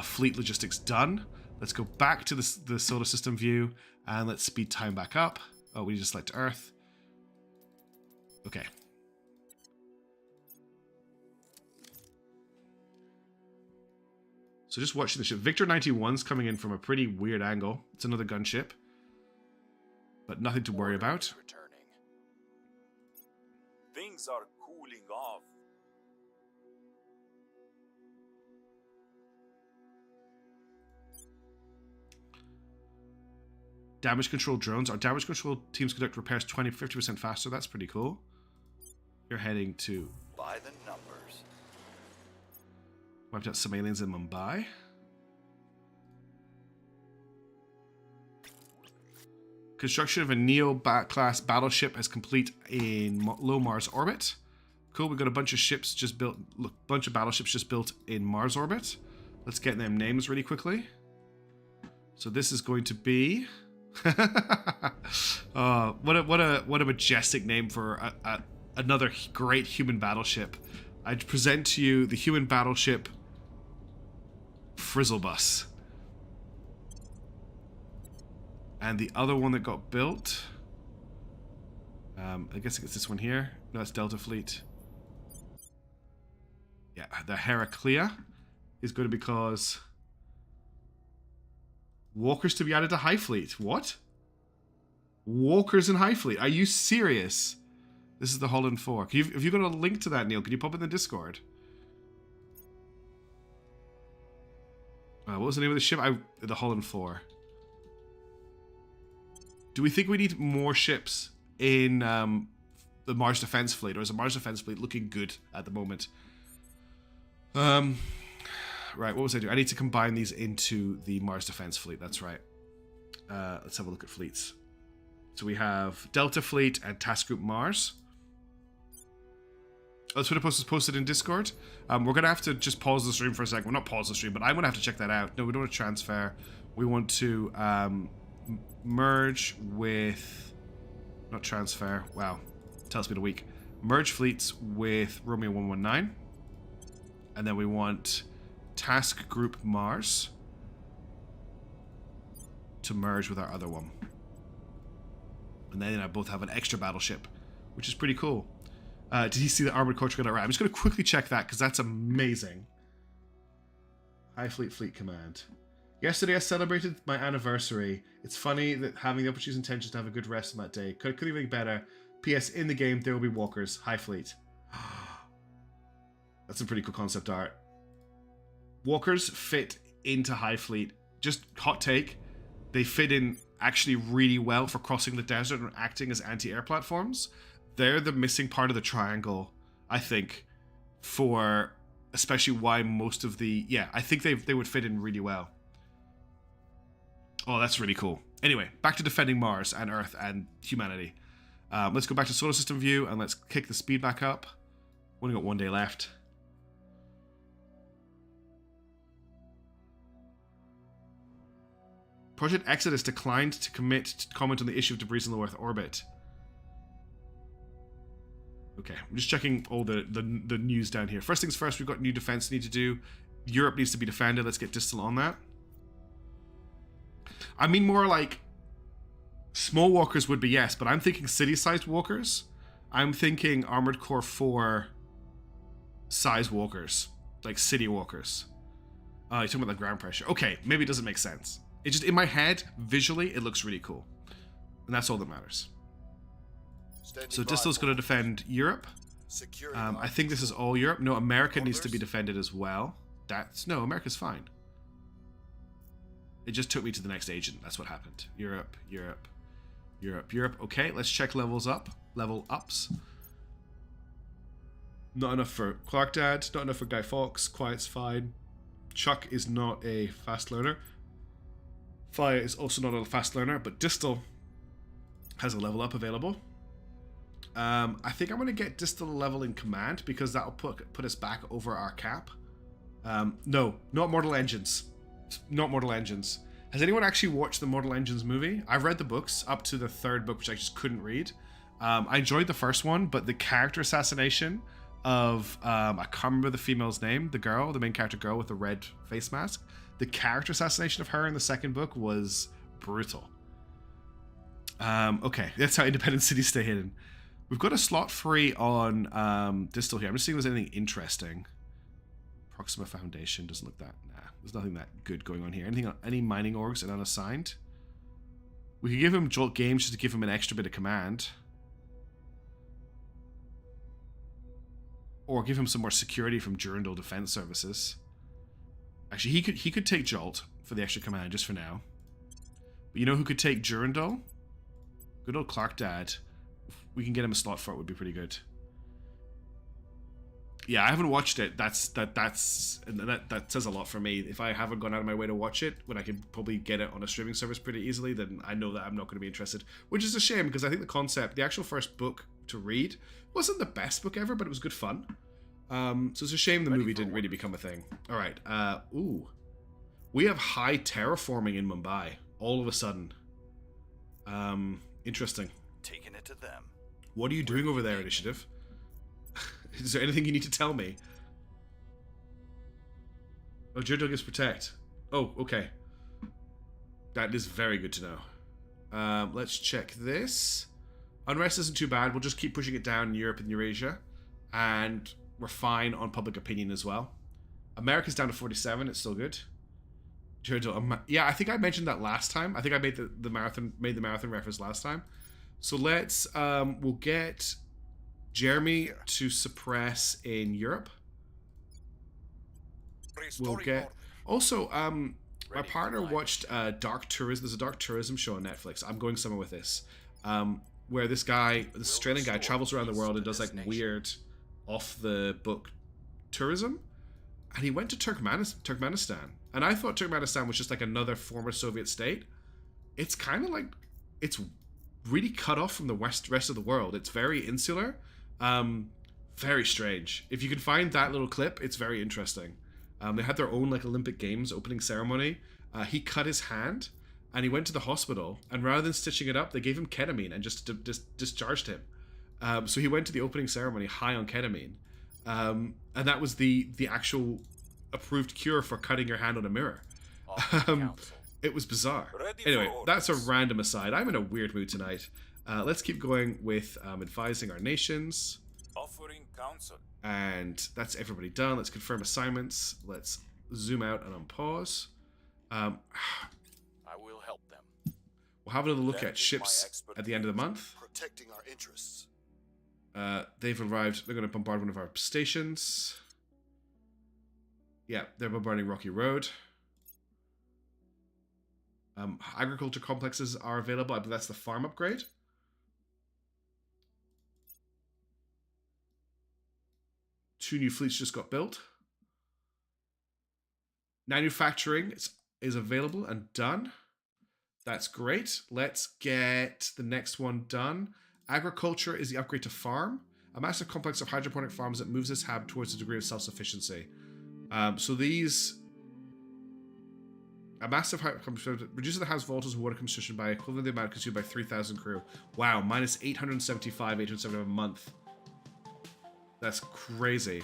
fleet logistics done. Let's go back to the solar system view and let's speed time back up. Oh, we just select Earth. Okay. So just watching the ship. Victor 91's coming in from a pretty weird angle. It's another gunship. But nothing to worry about. Things are cooling off. Damage control drones. Our damage control teams conduct repairs 50% faster. That's pretty cool. You're heading to... By the numbers. Wiped out some aliens in Mumbai. Construction of a Neo-class battleship is complete in low Mars orbit. Cool, we've got a bunch of ships just built... Look, bunch of battleships just built in Mars orbit. Let's get them names really quickly. So this is going to be... what a majestic name for another great human battleship. I present to you the human battleship Frizzlebus. And the other one that got built, I guess it's this one here. No, it's Delta Fleet. Yeah, the Heraclea is going to be cause walkers to be added to High Fleet. What? Walkers in High Fleet? Are you serious? This is the Holland 4. Have you got a link to that, Neil? Can you pop it in the Discord? What was the name of the ship? The Holland 4. Do we think we need more ships in the Mars Defense Fleet? Or is the Mars Defense Fleet looking good at the moment? Right, what was I doing? I need to combine these into the Mars Defense Fleet. That's right. Let's have a look at fleets. So we have Delta Fleet and Task Group Mars. Oh, that's what it was posted in Discord. We're going to have to just pause the stream for a second. Well, not pause the stream, but I'm going to have to check that out. No, we don't want to transfer. We want to merge with... Not transfer. Wow. Tells me the week. Merge fleets with Romeo 119. And then we want Task Group Mars to merge with our other one. And then I both have an extra battleship, which is pretty cool. Did you see the Armored Corps trailer? Right, I'm just going to quickly check that because that's amazing. High Fleet Command. Yesterday I celebrated my anniversary. It's funny that having the opportunities and intentions to have a good rest on that day. Could even be better. P.S. In the game, there will be walkers. High Fleet. That's a pretty cool concept art. Walkers fit into High Fleet. Just hot take. They fit in actually really well for crossing the desert and acting as anti-air platforms. They're the missing part of the triangle, I think, for especially why most of the... Yeah, I think they would fit in really well. Oh, that's really cool. Anyway, back to defending Mars and Earth and humanity. Let's go back to solar system view and let's kick the speed back up. Only got one day left. Project Exodus declined to commit to comment on the issue of debris in low Earth orbit. Okay, I'm just checking all the news down here. First things first, we've got new defense we need to do. Europe needs to be defended. Let's get Distal on that. I mean, more like small walkers would be yes, but I'm thinking city-sized walkers. I'm thinking Armored Core 4 size walkers, like city walkers. You're talking about the ground pressure. Okay, maybe it doesn't make sense. It just, in my head, visually, it looks really cool. And that's all that matters. Standing So by Distel's going to defend Europe. securing I think this is all Europe. No, America needs to be defended as well. No, America's fine. It just took me to the next agent. That's what happened. Europe, Europe, Europe, Europe. Okay, let's check levels up. Level ups. Not enough for Clark Dad. Not enough for Guy Fawkes. Quiet's fine. Chuck is not a fast learner. Fire is also not a fast learner, but Distel has a level up available. I think I'm going to get Distel a level in command because that'll put us back over our cap. No, not Mortal Engines. Not Mortal Engines. Has anyone actually watched the Mortal Engines movie? I've read the books up to the third book, which I just couldn't read. I enjoyed the first one, but the character assassination of I can't remember the female's name, the main character girl with the red face mask. The character assassination of her in the second book was brutal. Okay, that's how independent cities stay hidden. We've got a slot free on Distel here. I'm just seeing if there's anything interesting. Proxima Foundation doesn't look that. Nah, there's nothing that good going on here. Any mining orgs and unassigned? We could give him Jolt Games just to give him an extra bit of command. Or give him some more security from Durandal Defense Services. Actually, he could take Jolt for the extra command just for now. But you know who could take Durandal? Good old Clark Dad. If we can get him a slot for it, would be pretty good. Yeah, I haven't watched it. That says a lot for me. If I haven't gone out of my way to watch it, when I can probably get it on a streaming service pretty easily, then I know that I'm not going to be interested. Which is a shame because I think the concept, the actual first book to read, wasn't the best book ever, but it was good fun. So it's a shame the movie didn't really become a thing. All right. Ooh, we have high terraforming in Mumbai all of a sudden. Interesting. Taking it to them. What are you doing over there, Initiative? Is there anything you need to tell me? Oh, Jojo gives protect. Oh, okay. That is very good to know. Let's check this. Unrest isn't too bad. We'll just keep pushing it down in Europe and Eurasia. And we're fine on public opinion as well. America's down to 47. It's still good. Jojo, yeah, I think I mentioned that last time. I think I made the marathon reference last time. So let's we'll get Jeremy to suppress in Europe. We'll get also my partner watched Dark Tourism. There's a Dark Tourism show on Netflix. I'm going somewhere with this, where this Australian guy travels around the world and does like weird, off the book tourism, and he went to Turkmenistan, and I thought Turkmenistan was just like another former Soviet state. It's kind of like it's really cut off from the rest of the world. It's very insular. Very strange. If you can find that little clip, it's very interesting. They had their own like Olympic Games opening ceremony. He cut his hand and he went to the hospital, and rather than stitching it up, they gave him ketamine and just discharged him. So he went to the opening ceremony high on ketamine. And that was the actual approved cure for cutting your hand on a mirror. It was bizarre. Anyway, that's a random aside. I'm in a weird mood tonight. Let's keep going with advising our nations. Offering counsel. And that's everybody done. Let's confirm assignments. Let's zoom out and unpause. I will help them. We'll have another look at ships at the end of the month. Protecting our interests. They've arrived. They're going to bombard one of our stations. Yeah, they're bombarding Rocky Road. Agriculture complexes are available. I believe that's the farm upgrade. Two new fleets just got built. Manufacturing is available and done. That's great. Let's get the next one done. Agriculture is the upgrade to farm. A massive complex of hydroponic farms that moves its hab towards a degree of self-sufficiency. So these... A massive reduces the house voltage water consumption by equivalent to the amount consumed by 3,000 crew. Wow, minus 875 a month. That's crazy.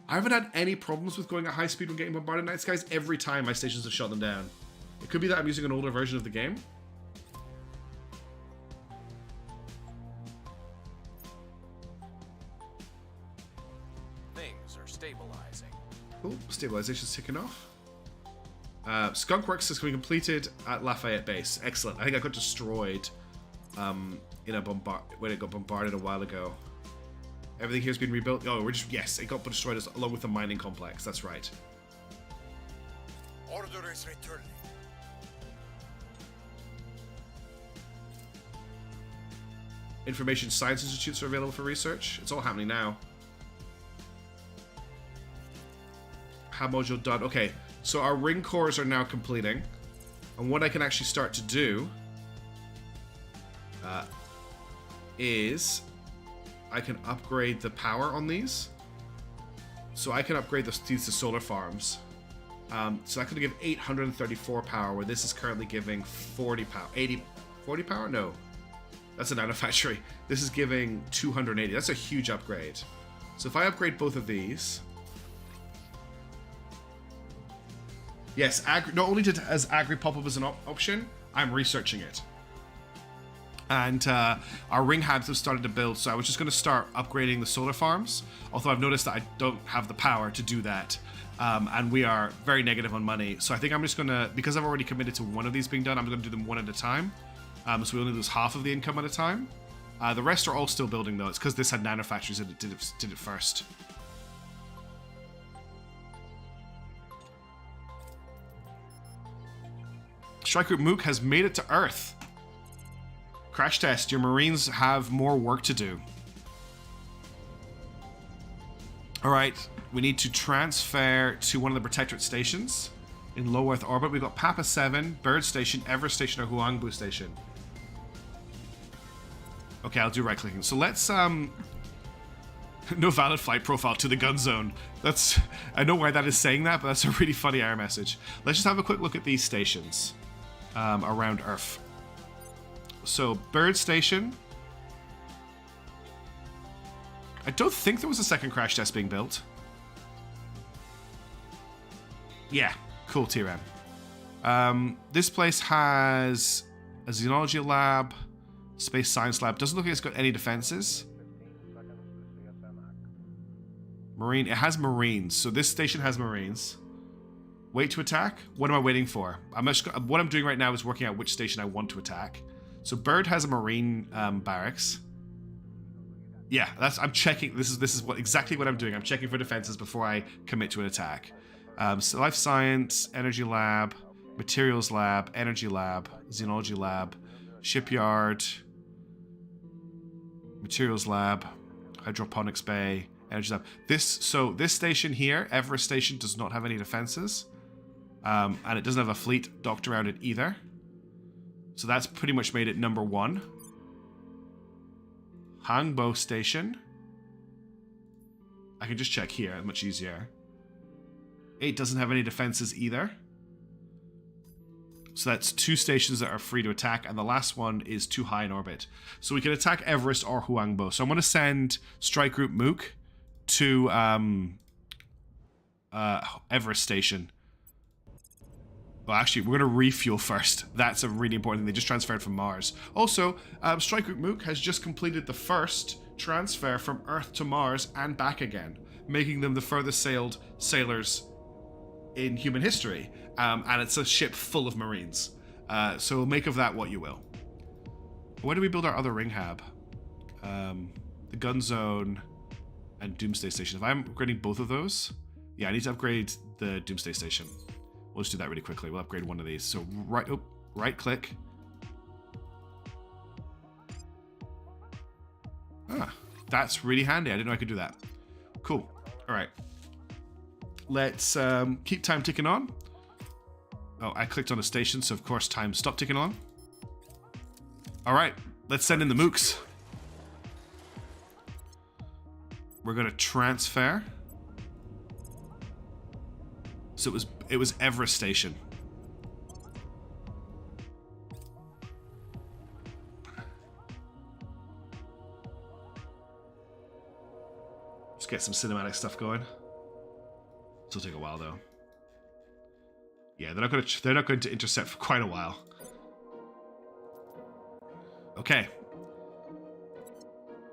I haven't had any problems with going at high speed when getting bombarded night skies. Every time my stations have shut them down. It could be that I'm using an older version of the game. Things are stabilizing. Cool, stabilization's ticking off. Skunk Works is going to be completed at Lafayette Base. Excellent. I think I got destroyed in a when it got bombarded a while ago. Everything here's been rebuilt. Oh, yes, it got destroyed along with the mining complex. That's right. Order is returning. Information Science Institutes are available for research. It's all happening now. Hab module done. Okay, so our ring cores are now completing. And what I can actually start to do is I can upgrade the power on these. So I can upgrade these to solar farms. So I could give 834 power, where this is currently giving 40 power. 40 power? No. That's a nanofactory. This is giving 280. That's a huge upgrade. So if I upgrade both of these... Yes, not only as Agri pop up as an option, I'm researching it. And our ring habs have started to build, so I was just going to start upgrading the solar farms. Although I've noticed that I don't have the power to do that. And we are very negative on money. So I think I'm just going to, because I've already committed to one of these being done, I'm going to do them one at a time. So we only lose half of the income at a time. The rest are all still building, though. It's because this had nanofactories that did it first. Strike Group Mook has made it to Earth. Crash test. Your Marines have more work to do. Alright. We need to transfer to one of the Protectorate stations in low Earth orbit. We've got Papa 7, Bird Station, Everest Station, or Huangbu Station. Okay, I'll do right-clicking. So let's, no valid flight profile to the gun zone. That's, I know why that is saying that, but that's a really funny error message. Let's just have a quick look at these stations around Earth. So, Bird Station. I don't think there was a second crash test being built. Yeah, cool, TRM. This place has a Xenology lab, Space Science lab. Doesn't look like it's got any defenses. Marine, it has Marines. So this station has Marines. Wait to attack? What am I waiting for? What I'm doing right now is working out which station I want to attack. So Bird has a Marine barracks. Yeah, I'm checking. This is exactly what I'm doing. I'm checking for defenses before I commit to an attack. So Life Science, Energy Lab, Materials Lab, Energy Lab, Xenology Lab, Shipyard, Materials Lab, Hydroponics Bay, Energy Lab. This station here, Everest Station, does not have any defenses. And it doesn't have a fleet docked around it either. So that's pretty much made it number 1. Hangbo Station. I can just check here, much easier. It doesn't have any defenses either. So that's 2 stations that are free to attack, and the last one is too high in orbit. So we can attack Everest or Huangbo. So I'm going to send Strike Group Mook to Everest Station. Well, actually, we're going to refuel first. That's a really important thing. They just transferred from Mars. Also, Strike Group Mook has just completed the first transfer from Earth to Mars and back again, making them the furthest sailed sailors in human history. And it's a ship full of Marines. So make of that what you will. Where do we build our other ring hab? The Gun Zone and Doomsday Station. If I'm upgrading both of those, yeah, I need to upgrade the Doomsday Station. We'll just do that really quickly. We'll upgrade one of these. So right click. Ah, that's really handy. I didn't know I could do that. Cool. All right. Let's keep time ticking on. Oh, I clicked on a station, so of course time stopped ticking on. All right, let's send in the mooks. We're gonna transfer. So it was Everest Station. Just get some cinematic stuff going. It'll take a while though. Yeah, they're not going to intercept for quite a while. Okay.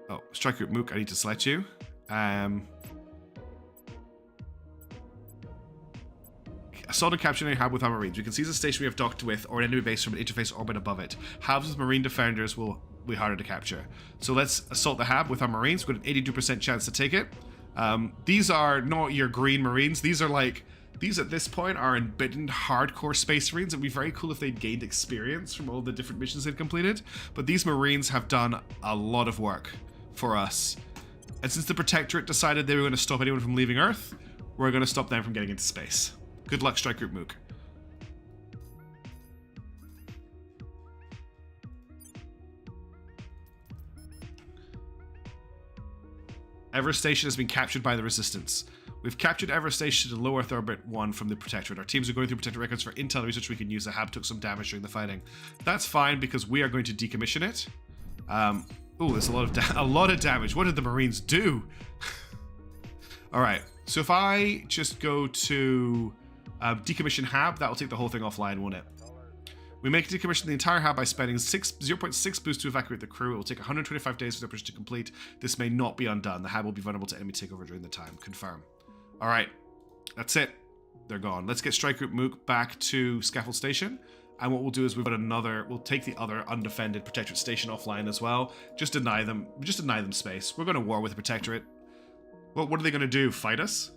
Oh, Strike Group Mook, I need to select you. assaulted capturing a hab with our marines. We can seize a station we have docked with or an enemy base from an interface orbit above it. Habs with marine defenders will be harder to capture. So let's assault the hab with our marines. We've got an 82% chance to take it. These are not your green marines. These are like... These at this point are embittered hardcore space marines. It would be very cool if they'd gained experience from all the different missions they'd completed. But these marines have done a lot of work for us. And since the Protectorate decided they were going to stop anyone from leaving Earth, we're going to stop them from getting into space. Good luck, Strike Group Mook. Everest Station has been captured by the Resistance. We've captured Everest Station in low Earth orbit 1 from the Protectorate. Our teams are going through Protectorate records for intel research we can use. The hab took some damage during the fighting. That's fine because we are going to decommission it. Oh, there's a lot of damage. What did the Marines do? All right. So if I just go to decommission hab, that will take the whole thing offline, won't it? We make decommission the entire hab by spending 0.6 boost to evacuate the crew. It will take 125 days for the operation to complete. This may not be undone. The hab will be vulnerable to enemy takeover during the time. Confirm. All right, that's it. They're gone. Let's get Strike Group Mook back to Scaffold Station. And what we'll do is we'll take the other undefended Protectorate Station offline as well. Just deny them space. We're going to war with the Protectorate. Well, what are they going to do? Fight us?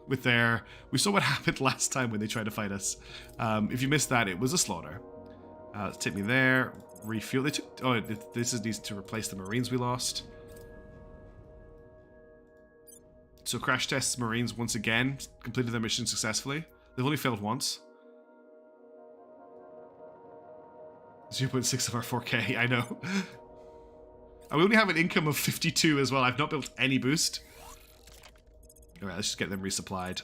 We saw what happened last time when they tried to fight us. If you missed that, it was a slaughter. Let's take me there. Refuel. This needs to replace the Marines we lost. So crash tests Marines once again completed their mission successfully. They've only failed once. 0.6 of our 4K, I know. And we only have an income of 52 as well. I've not built any boost. Alright, let's just get them resupplied.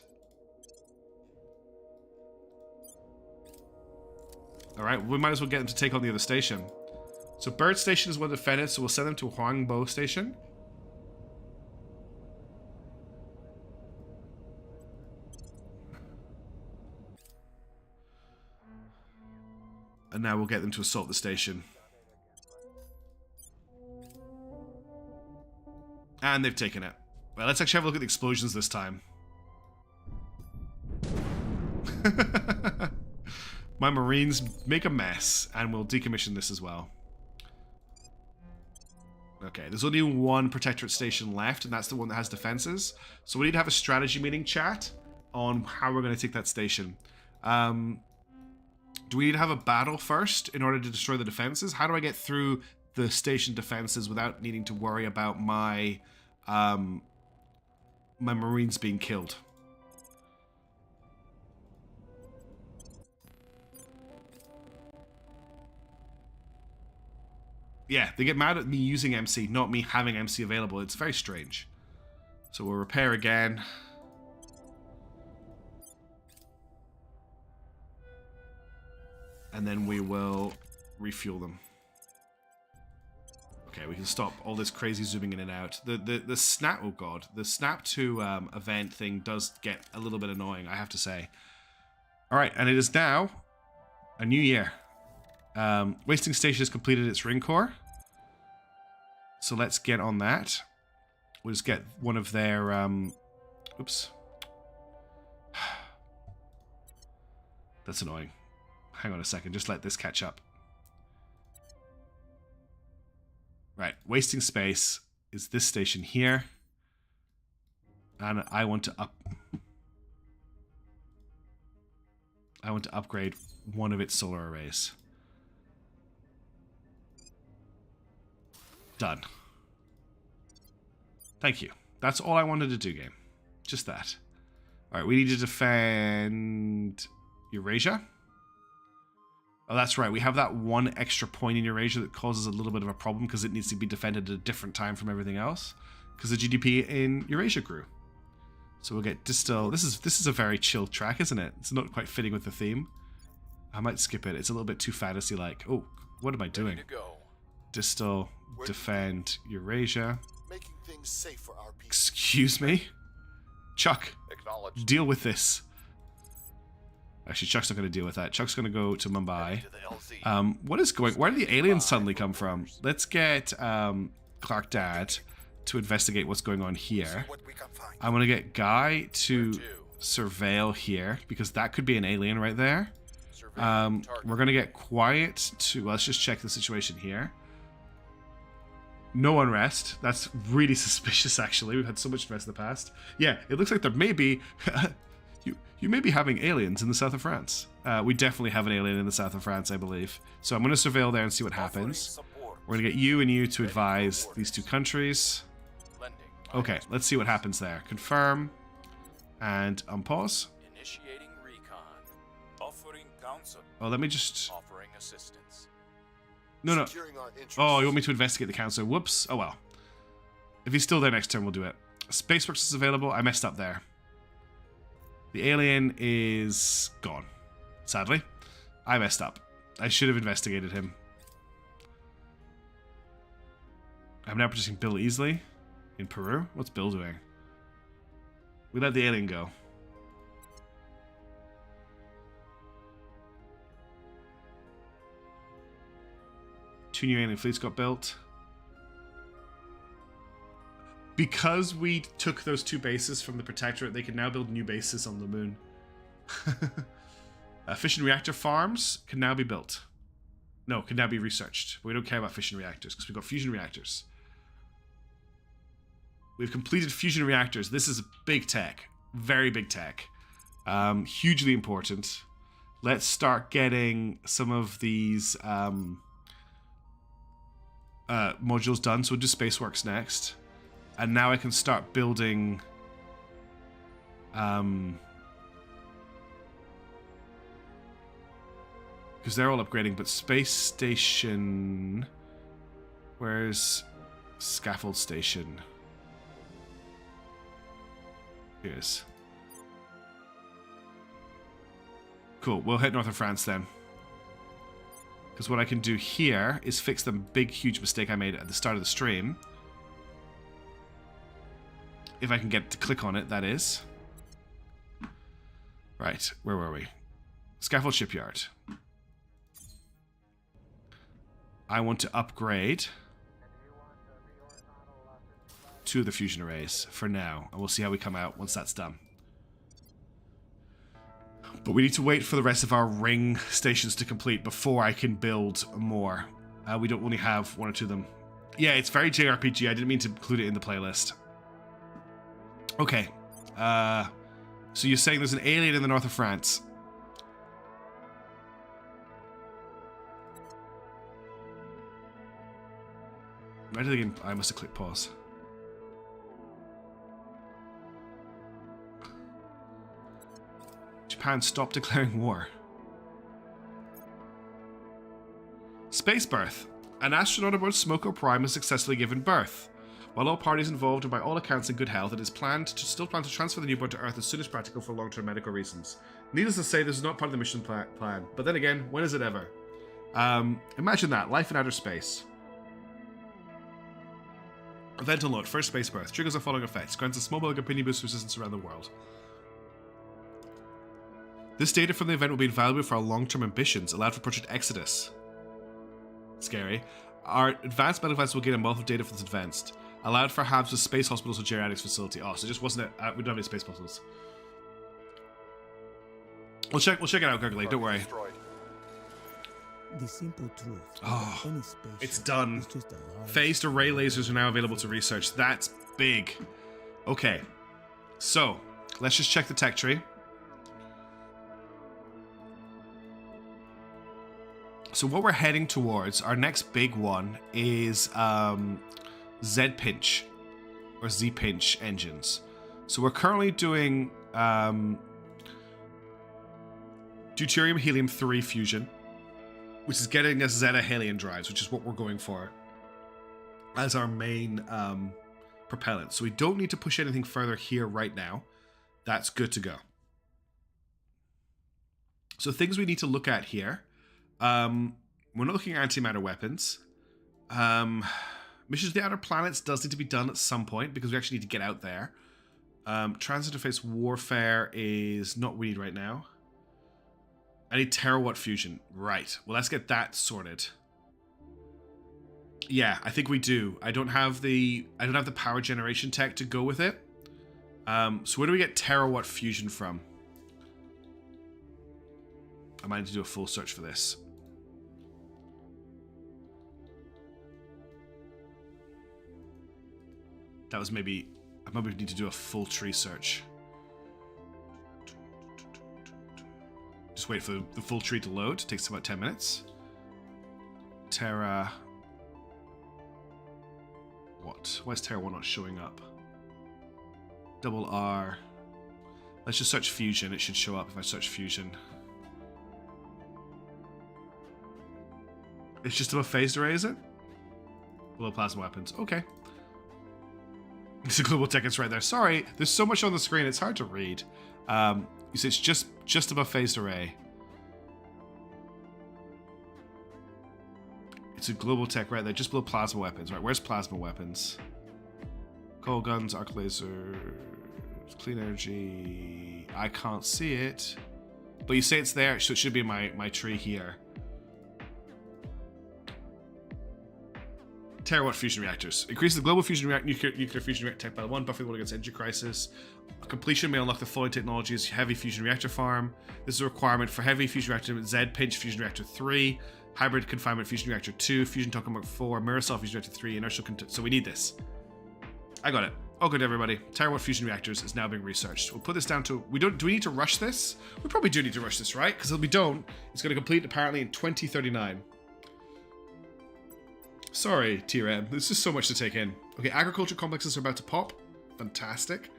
Alright, we might as well get them to take on the other station. So Bird Station is well defended, so we'll send them to Huangbo Station. And now we'll get them to assault the station. And they've taken it. Well, let's actually have a look at the explosions this time. My Marines make a mess, and we'll decommission this as well. Okay, there's only one Protectorate station left, and that's the one that has defenses. So we need to have a strategy meeting, chat, on how we're going to take that station. Do we need to have a battle first in order to destroy the defenses? How do I get through the station defenses without needing to worry about my my Marines being killed? Yeah, they get mad at me using MC, not me having MC available. It's very strange. So we'll repair again. And then we will refuel them. Okay, we can stop all this crazy zooming in and out. The snap, oh god, the snap to event thing does get a little bit annoying, I have to say. All right, and it is now a new year. Wasting Station has completed its ring core. So let's get on that. We'll just get one of their, oops. That's annoying. Hang on a second, just let this catch up. Right, wasting space is this station here. And I want to upgrade one of its solar arrays. Done. Thank you. That's all I wanted to do, game. Just that. Alright, we need to defend Eurasia. Oh, that's right. We have that one extra point in Eurasia that causes a little bit of a problem because it needs to be defended at a different time from everything else. Because the GDP in Eurasia grew. So we'll get Distill. This is a very chill track, isn't it? It's not quite fitting with the theme. I might skip it. It's a little bit too fantasy-like. Oh, what am I doing? Distill, defend Eurasia. Making things safe for our people. Excuse me? Chuck, deal with this. Actually, Chuck's not going to deal with that. Chuck's going to go to Mumbai. What is going... Where did the aliens suddenly come from? Let's get Clark Dad to investigate what's going on here. I'm going to get Guy to surveil here because that could be an alien right there. Surveying target. We're going to get quiet to... Let's just check the situation here. No unrest. That's really suspicious, actually. We've had so much unrest in the past. Yeah, it looks like there may be... you may be having aliens in the south of France. We definitely have an alien in the south of France, I believe. So I'm going to surveil there and see what happens. We're going to get you and you to advise these two countries. Okay, let's see what happens there. Confirm. And unpause. Initiating recon. Offering counsel. Oh, let me just... Offering assistance. No. Securing our interests. Oh, you want me to investigate the council? Whoops. Oh, well. If he's still there next turn, we'll do it. Spaceworks is available. I messed up there. The alien is gone. Sadly. I messed up. I should have investigated him. I'm now producing Bill Easley in Peru. What's Bill doing? We let the alien go. Two new alien fleets got built. Because we took those two bases from the Protectorate, they can now build new bases on the moon. Fission reactor farms can now be built. No, can now be researched. But we don't care about fission reactors because we've got fusion reactors. We've completed fusion reactors. This is big tech. Very big tech. Hugely important. Let's start getting some of these modules done. So we'll do Spaceworks next. And now I can start building... because they're all upgrading, but Space Station... Where's Scaffold Station? Here's. Cool, we'll hit north of France then. Because what I can do here is fix the big, huge mistake I made at the start of the stream. If I can get to click on it, that is. Right, where were we? Scaffold Shipyard. I want to upgrade two of the fusion arrays for now, and we'll see how we come out once that's done. But we need to wait for the rest of our ring stations to complete before I can build more. We don't only have one or two of them. Yeah, it's very JRPG. I didn't mean to include it in the playlist. Okay. So you're saying there's an alien in the north of France. Right again. I must have clicked pause. Japan, stop declaring war. Space birth. An astronaut aboard Smoko Prime has successfully given birth. While all parties involved are by all accounts in good health, it is still planned to transfer the newborn to Earth as soon as practical for long-term medical reasons. Needless to say, this is not part of the mission plan. But then again, when is it ever? Imagine that. Life in outer space. Event unlocked. First space birth. Triggers the following effects. Grants a small bug opinion boost resistance around the world. This data from the event will be invaluable for our long-term ambitions, allowed for Project Exodus. Scary. Our advanced medical device will gain a wealth of data for this advanced. Allowed for hubs with space hospitals or geriatrics facility. Oh, so it just wasn't it? We don't have any space hospitals. We'll check it out, Gurgley. Don't worry. The simple truth. Oh, Any spaceship it's done. is just a large Phased array lasers are now available to research. That's big. Okay. So, let's just check the tech tree. So what we're heading towards, our next big one is Z-Pinch or Z-Pinch engines. So we're currently doing deuterium helium-3 fusion, which is getting us Zeta Helium drives, which is what we're going for as our main propellant. So we don't need to push anything further here right now. That's good to go. So things we need to look at here. We're not looking at antimatter weapons. Missions to the outer planets does need to be done at some point because we actually need to get out there. Trans-interface warfare is not what we need right now. I need terawatt fusion. Right. Well, let's get that sorted. Yeah, I think we do. I don't have the power generation tech to go with it. So where do we get terawatt fusion from? I might need to do a full search for this. That was maybe... I maybe need to do a full tree search. Just wait for the full tree to load. It takes about 10 minutes. Terra... What? Why is Terra 1 not showing up? Double R. Let's just search fusion. It should show up if I search fusion. It's just above phased array, is it? Below plasma weapons. Okay. It's a global tech. It's right there. Sorry, there's so much on the screen. It's hard to read. You say it's just above phased array. It's a global tech right there, just below plasma weapons. Right, where's plasma weapons? Cold guns, arc lasers, clean energy. I can't see it. But you say it's there, so it should be my tree here. Terawatt fusion reactors. Increase the global fusion nuclear fusion reactor tech by 1, buffering the one against energy crisis. Completion may unlock the following technologies: heavy fusion reactor farm. This is a requirement for heavy fusion reactor Z, pinch fusion reactor 3, hybrid confinement fusion reactor 2, fusion token mark 4, mirror cell fusion reactor 3, inertial so we need this. I got it. All good, everybody. Terawatt fusion reactors is now being researched. We'll put this down to... Do we need to rush this? We probably do need to rush this, right? Because if we don't, it's going to complete apparently in 2039. Sorry, TRM. There's just so much to take in. Okay, agriculture complexes are about to pop. Fantastic.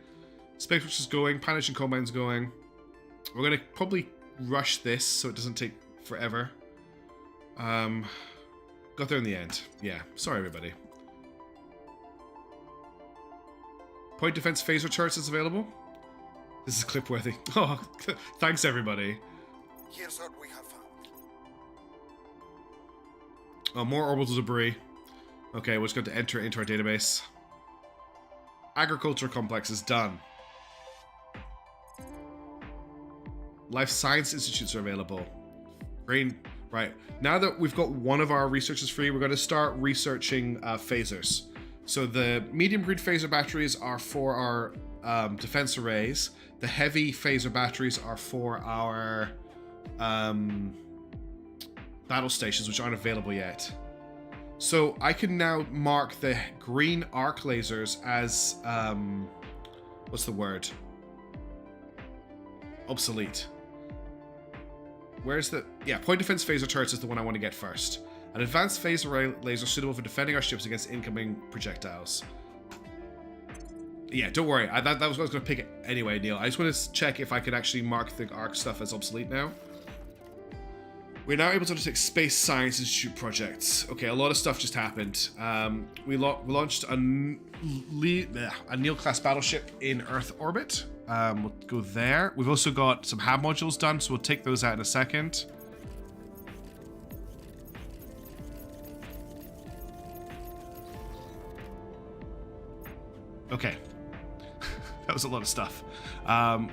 Space Force is going. Planetary Combine's going. We're going to probably rush this so it doesn't take forever. Got there in the end. Yeah. Sorry, everybody. Point defense phaser charts is available. This is clip-worthy. Oh, thanks, everybody. Here's what we have found. Oh, more orbital debris. Okay, we're just going to enter it into our database. Agriculture complex is done. Life science institutes are available. Brain, right. Now that we've got one of our researchers free, we're going to start researching phasers. So the medium green phaser batteries are for our defense arrays. The heavy phaser batteries are for our battle stations, which aren't available yet. So I can now mark the green arc lasers as what's the word? Obsolete. Where's the... Yeah, point defense phaser turrets is the one I want to get first. An advanced phaser array laser suitable for defending our ships against incoming projectiles. Yeah, don't worry. That was what I was going to pick it anyway, Neil. I just want to check if I could actually mark the arc stuff as obsolete now. We're now able to undertake Space Science Institute projects. Okay, a lot of stuff just happened. We launched a Neil-class battleship in Earth orbit. We'll go there. We've also got some HAB modules done, so we'll take those out in a second. Okay. That was a lot of stuff.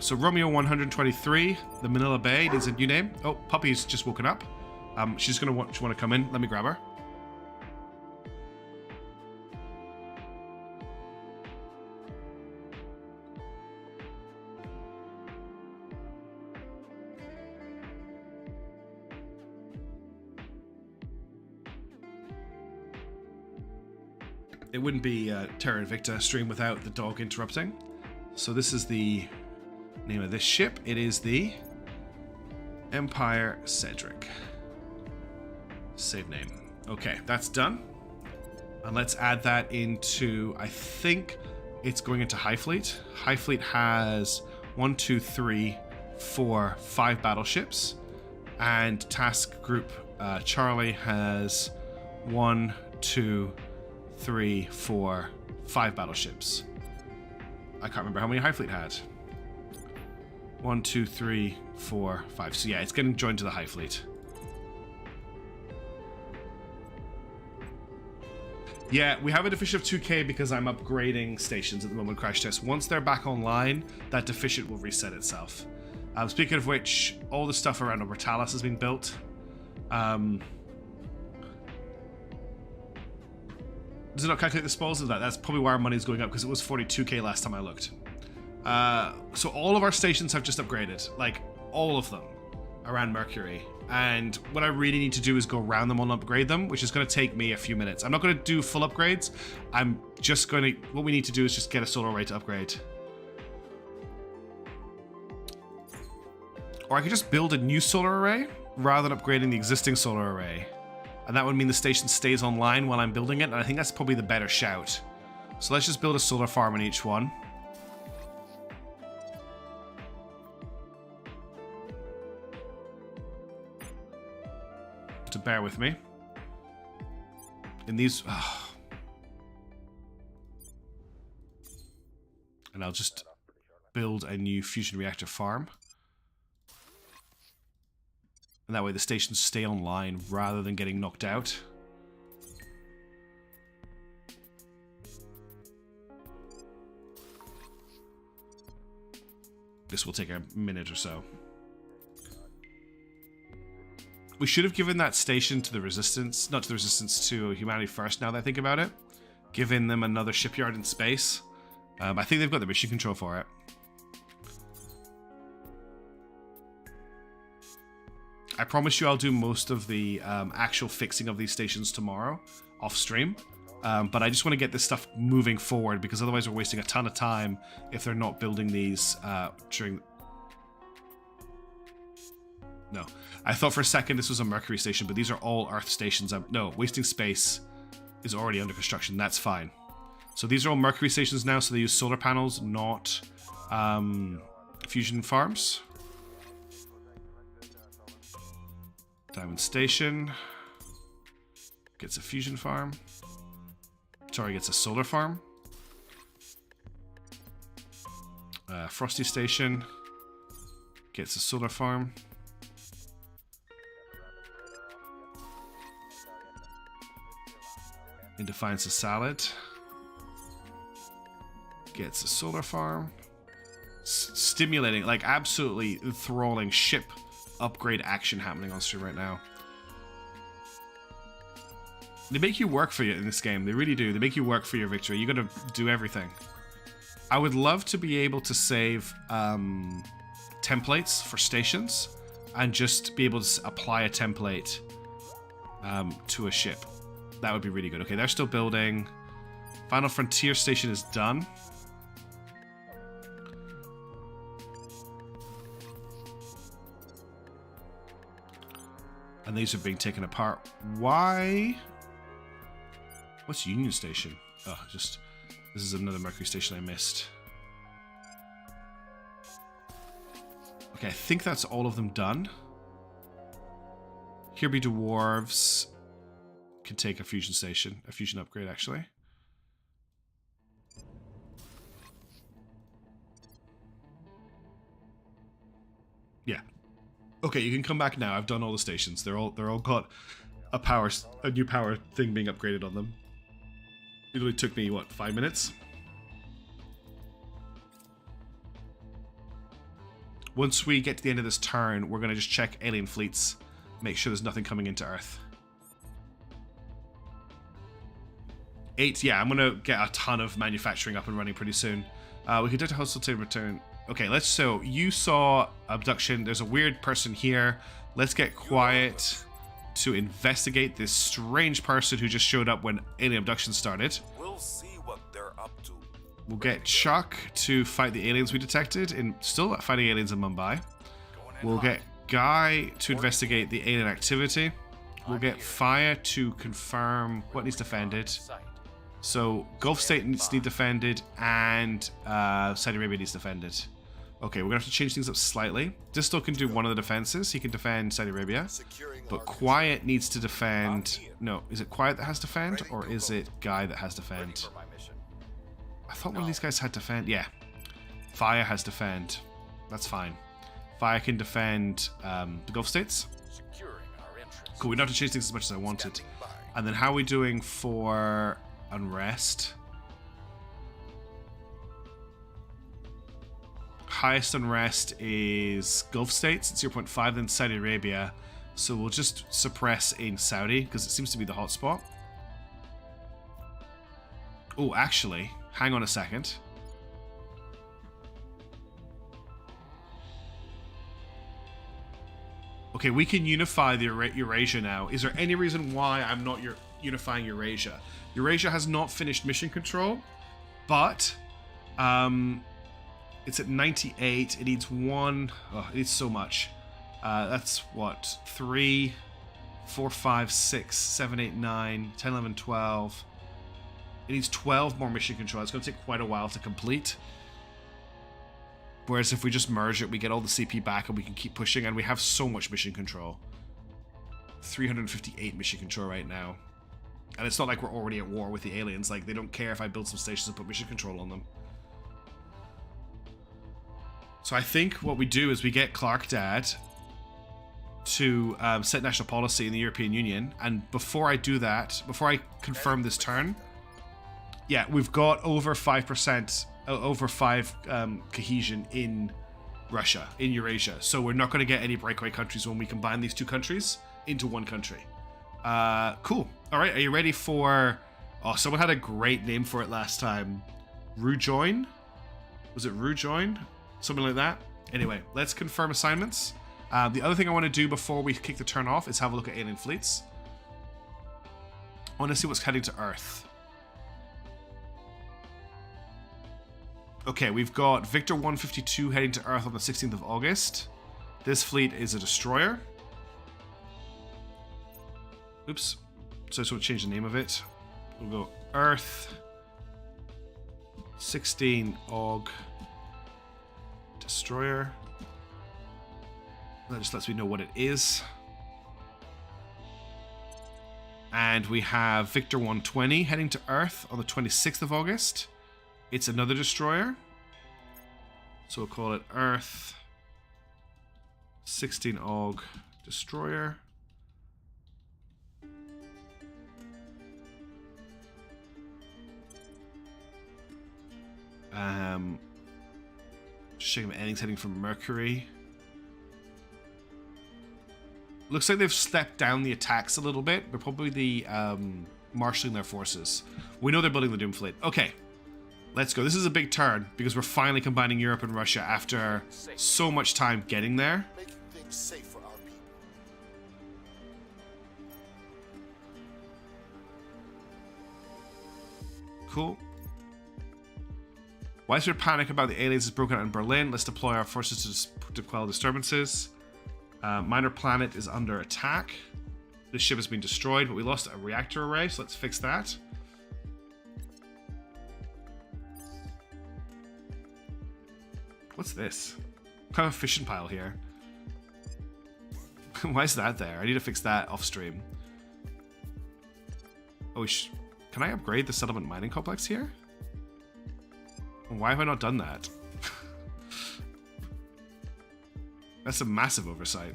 So Romeo 123, the Manila Bay, needs a new name. Oh, Puppy's just woken up. She's gonna want to come in. Let me grab her. It wouldn't be Terra Invicta stream without the dog interrupting. So this is the name of this ship. It is the Empire Cedric. Save name. Okay, that's done. And let's add that into, I think it's going into High Fleet. High Fleet has 1, 2, 3, 4, 5 battleships. And Task Group Charlie has 1, 2, 3, 4, 5 battleships. I can't remember how many High Fleet had. 1, 2, 3, 4, 5. So yeah, it's getting joined to the High Fleet. Yeah, we have a deficient of 2k because I'm upgrading stations at the moment, crash test. Once they're back online, that deficient will reset itself. Speaking of which, all the stuff around Orbitalis has been built. Does it not calculate the spoils of that? That's probably why our money's going up, because it was 42k last time I looked. So all of our stations have just upgraded, like all of them around Mercury. And what I really need to do is go around them and upgrade them, which is going to take me a few minutes. I'm not going to do full upgrades. I'm just going to, what we need to do is just get a solar array to upgrade. Or I could just build a new solar array rather than upgrading the existing solar array. And that would mean the station stays online while I'm building it, and I think that's probably the better shout. So let's just build a solar farm on each one. To bear with me. In these... And I'll just build a new fusion reactor farm. And that way the stations stay online rather than getting knocked out. This will take a minute or so. We should have given that station to the Resistance, not to the Resistance, to Humanity First, now that I think about it. Giving them another shipyard in space. I think they've got the mission control for it. I promise you I'll do most of the actual fixing of these stations tomorrow, off stream. But I just want to get this stuff moving forward, because otherwise we're wasting a ton of time if they're not building these during... No. I thought for a second this was a Mercury station, but these are all Earth stations. No, wasting space is already under construction. That's fine. So these are all Mercury stations now, so they use solar panels, not fusion farms. Diamond Station gets a fusion farm. Sorry, gets a solar farm. Frosty Station gets a solar farm. In Defiance of Salad gets a solar farm. Stimulating, like absolutely enthralling ship upgrade action happening on stream right now. They make you work for you in this game. They really do. They make you work for your victory. You gotta do everything. I would love to be able to save templates for stations and just be able to apply a template to a ship. That would be really good. Okay, they're still building. Final Frontier Station is done. And these are being taken apart. Why? What's Union Station? Oh, just... This is another Mercury station I missed. Okay, I think that's all of them done. Here be Dwarves. Can take a fusion station. A fusion upgrade, actually. Yeah. Okay, you can come back now. I've done all the stations. They're all got a new power thing being upgraded on them. It only took me, what, 5 minutes? Once we get to the end of this turn, we're going to just check alien fleets. Make sure there's nothing coming into Earth. 8, yeah, I'm going to get a ton of manufacturing up and running pretty soon. We can detect a hostile to return. Okay, so you saw abduction. There's a weird person here. Let's get quiet to investigate this strange person who just showed up when alien abduction started. We'll see what they're up to. We'll get Chuck to fight the aliens we detected, still fighting aliens in Mumbai. We'll get Guy to investigate the alien activity. We'll get Fire to confirm what needs defended. So Gulf State needs to be defended, and Saudi Arabia needs defended. Okay, we're gonna have to change things up slightly. Distal can do one of the defenses. He can defend Saudi Arabia, but Quiet needs to defend. No, is it Quiet that has defend, or is it Guy that has defend? I thought one of these guys had defend. Yeah, Fire has defend. That's fine. Fire can defend the Gulf States. Cool. We don't have to change things as much as I wanted. And then how are we doing for unrest? Highest unrest is Gulf States at 0.5, then Saudi Arabia. So we'll just suppress in Saudi because it seems to be the hotspot. Oh, actually, hang on a second. Okay, we can unify the Eurasia now. Is there any reason why I'm not unifying Eurasia? Eurasia has not finished mission control, but it's at 98. It needs one. Oh, it needs so much. That's what? 3, 4, 5, 6, 7, 8, 9, 10, 11, 12. It needs 12 more mission control. It's going to take quite a while to complete. Whereas if we just merge it, we get all the CP back and we can keep pushing, and we have so much mission control. 358 mission control right now. And it's not like we're already at war with the aliens. Like, they don't care if I build some stations and put mission control on them. So I think what we do is we get Clark Dad to set national policy in the European Union. And before I do that, before I confirm this turn, yeah, we've got over 5%, over 5 cohesion in Russia, in Eurasia. So we're not going to get any breakaway countries when we combine these two countries into one country. Cool. All right, are you ready for... Oh, someone had a great name for it last time. Rujoin? Was it Rujoin? Something like that. Anyway, let's confirm assignments. The other thing I want to do before we kick the turn off is have a look at alien fleets. I want to see what's heading to Earth. Okay, we've got Victor 152 heading to Earth on the 16th of August. This fleet is a destroyer. Oops. So I just want to change the name of it. We'll go Earth 16 Aug Destroyer. That just lets me know what it is. And we have Victor 120 heading to Earth on the 26th of August. It's another destroyer. So we'll call it Earth 16 Aug Destroyer. Just checking if anything's heading from Mercury. Looks like they've stepped down the attacks a little bit. They're probably marshalling their forces. We know they're building the Doomfleet. Okay, let's go. This is a big turn because we're finally combining Europe and Russia after so much time getting there. Making things safe for our people. Cool. Widespread panic about the aliens has broken out in Berlin. Let's deploy our forces to quell disturbances. Minor planet is under attack. This ship has been destroyed, but we lost a reactor array, so let's fix that. What's this? Kind of a fishing pile here. Why is that there? I need to fix that off stream. Oh, can I upgrade the settlement mining complex here? Why have I not done that? That's a massive oversight.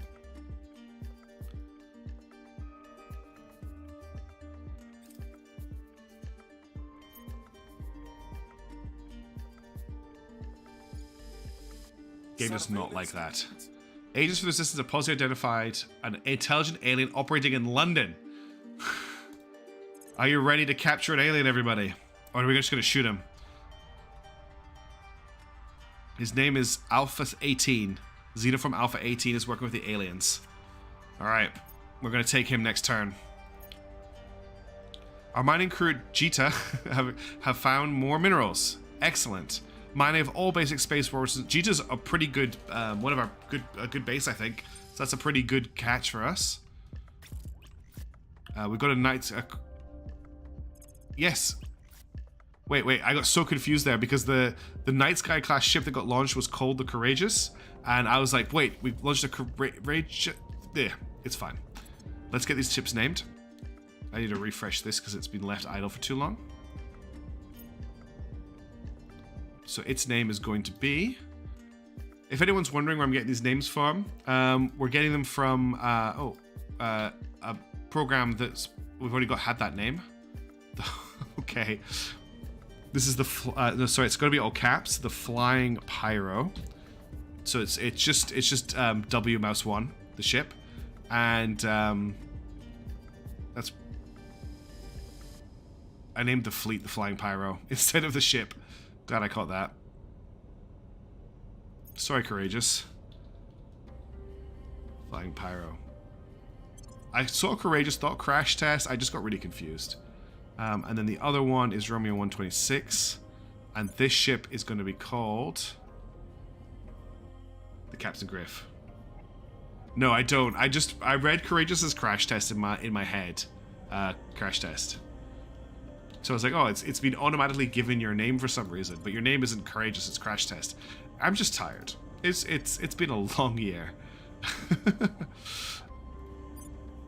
Game does not like that. Agents for the Resistance have positively identified an intelligent alien operating in London. Are you ready to capture an alien, everybody? Or are we just going to shoot him? His name is Alpha 18. Xenoform Alpha 18 is working with the aliens. Alright, we're going to take him next turn. Our mining crew at Jita have found more minerals. Excellent. Mining of all basic space resources. Jita's a pretty good, one of our good base, I think. So that's a pretty good catch for us. We've got a night... yes. Wait, I got so confused there because the Night Sky class ship that got launched was called the Courageous, and I was like, wait, we launched a Courageous... There, it's fine. Let's get these ships named. I need to refresh this because it's been left idle for too long. So its name is going to be... If anyone's wondering where I'm getting these names from, we're getting them from a program that's... We've already had that name. Okay. This is the no, sorry, it's going to be all caps. The Flying Pyro. So it's just W Mouse 1, the ship, and that's... I named the fleet the Flying Pyro instead of the ship. Glad I caught that. Sorry, Courageous. Flying Pyro. I saw Courageous, thought Crash Test. I just got really confused. And then the other one is Romeo 126. And this ship is going to be called... the Captain Griff. No, I don't. I read Courageous as Crash Test in my head. Crash Test. So I was like, oh, it's been automatically given your name for some reason, but your name isn't Courageous, it's Crash Test. I'm just tired. It's been a long year.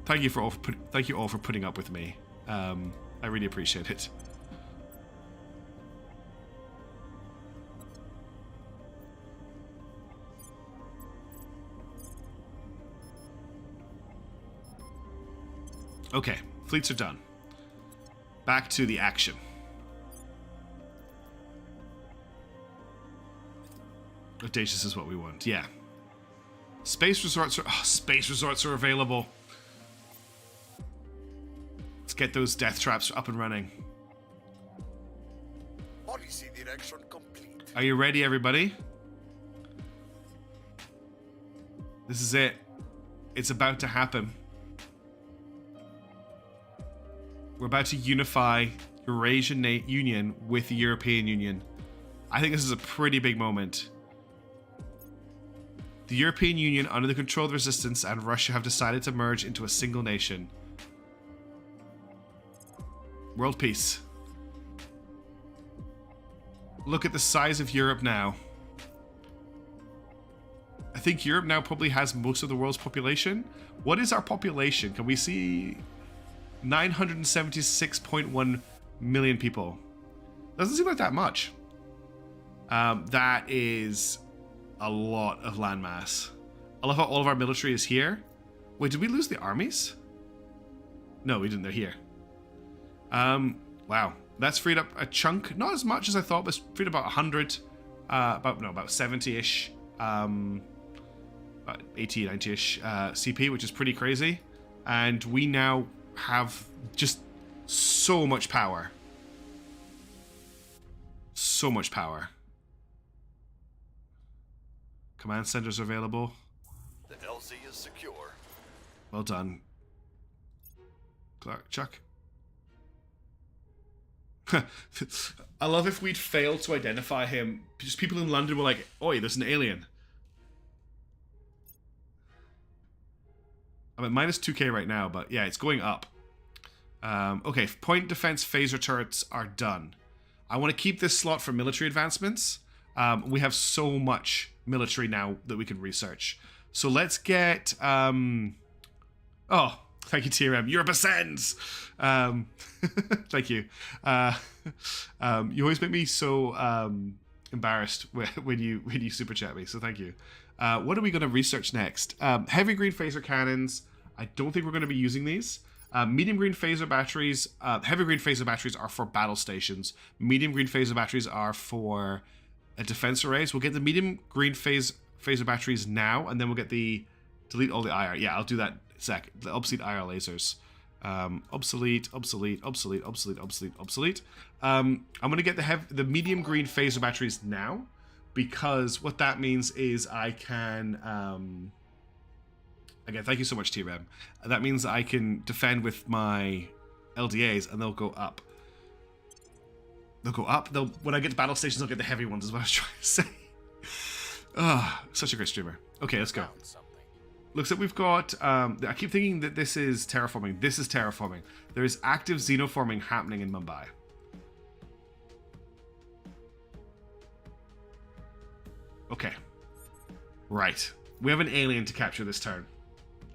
Thank you all for putting up with me. I really appreciate it. Okay, fleets are done. Back to the action. Audacious is what we want, yeah. Space resorts are available. Let's get those death traps up and running. Policy direction complete. Are you ready, everybody? This is it. It's about to happen. We're about to unify Eurasian Union with the European Union. I think this is a pretty big moment. The European Union, under the control of the Resistance and Russia, have decided to merge into a single nation. World peace. Look at the size of Europe now. I think Europe now probably has most of the world's population. What is our population? Can we see... 976.1 million people. Doesn't seem like that much. That is a lot of landmass. I love how all of our military is here. Wait, did we lose the armies? No, we didn't. They're here. Wow. That's freed up a chunk. Not as much as I thought, but freed about 100. About 70-ish. About 80, 90-ish CP, which is pretty crazy. And we now have just so much power. So much power. Command centers are available. The LZ is secure. Well done. Chuck. I love if we'd failed to identify him. Just people in London were like, oi, there's an alien. I'm at minus 2k right now, but yeah, it's going up. Okay, point defense phaser turrets are done. I want to keep this slot for military advancements. We have so much military now that we can research. So let's get... oh, thank you, TRM. Europe ascends! Thank you. You always make me so embarrassed when you super chat me, so thank you. What are we going to research next? Heavy green phaser cannons. I don't think we're going to be using these. Medium green phaser batteries. Heavy green phaser batteries are for battle stations. Medium green phaser batteries are for defense arrays. We'll get the medium green phaser batteries now, and then we'll get the delete all the IR. Yeah, I'll do that in a sec. The obsolete IR lasers. Obsolete. I'm gonna get the medium green phaser batteries now, because what that means is I can again, thank you so much, T-Rem. That means I can defend with my LDAs, and they'll go up. They'll go up. When I get to battle stations, I'll get the heavy ones, is what I was trying to say. Ah, such a great streamer. Okay, let's go. Looks like we've got... I keep thinking that this is terraforming. This is terraforming. There is active xenoforming happening in Mumbai. Okay. Right. We have an alien to capture this turn.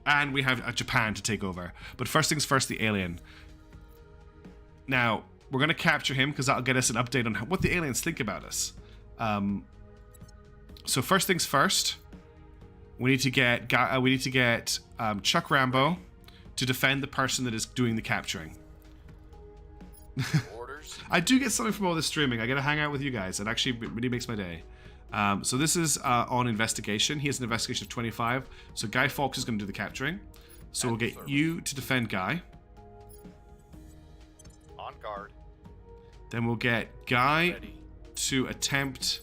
And we have Japan to take over. But first things first, the alien. Now, we're going to capture him because that'll get us an update on what the aliens think about us. So first things first, we need to get Chuck Rambo to defend the person that is doing the capturing. Orders. I do get something from all this streaming. I get to hang out with you guys. It actually really makes my day. So this is on investigation. He has an investigation of 25. So Guy Fawkes is going to do the capturing. So we'll get you to defend Guy. On guard. Then we'll get Guy to attempt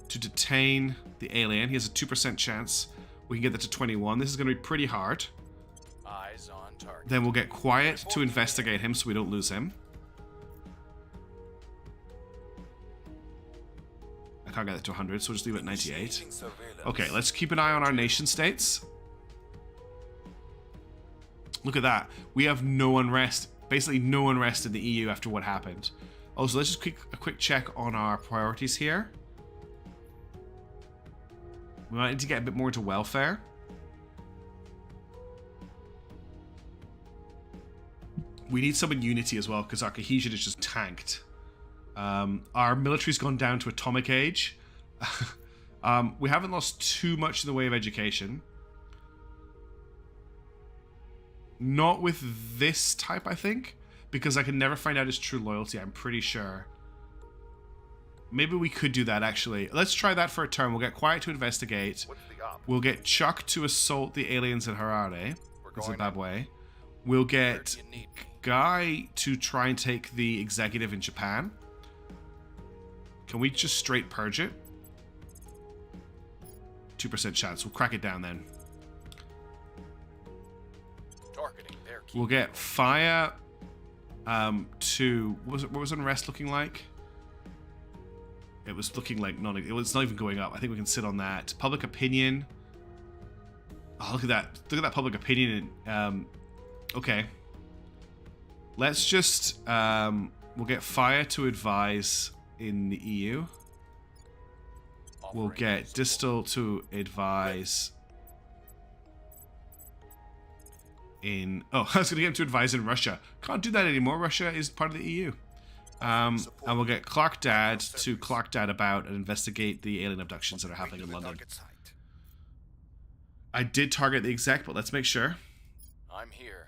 to detain the alien. He has a 2% chance. We can get that to 21. This is going to be pretty hard. Eyes on target. Then we'll get quiet to investigate him so we don't lose him. I can't get that to 100, so we'll just leave it at 98. Okay, let's keep an eye on our nation states. Look at that. We have no unrest. Basically no unrest in the EU after what happened. Also, let's just a quick check on our priorities here. We might need to get a bit more into welfare. We need some in unity as well, because our cohesion is just tanked. Our military's gone down to atomic age. We haven't lost too much in the way of education. Not with this type, I think. Because I can never find out his true loyalty, I'm pretty sure. Maybe we could do that, actually. Let's try that for a turn. We'll get quiet to investigate. We'll get Chuck to assault the aliens in Harare, Zimbabwe. We'll get Guy to try and take the executive in Japan. Can we just straight purge it? 2% chance. We'll crack it down then. We'll get fire to... What was unrest looking like? It was looking like it's not even going up. I think we can sit on that. Public opinion. Oh, look at that. Look at that public opinion. Okay. Let's just... we'll get fire to advise in the EU. We'll get Distal to advise in... Oh, I was going to get him to advise in Russia. Can't do that anymore. Russia is part of the EU. And we'll get Clark Dad to Clark Dad about and investigate the alien abductions that are happening in London. I did target the exec, but let's make sure. I'm here.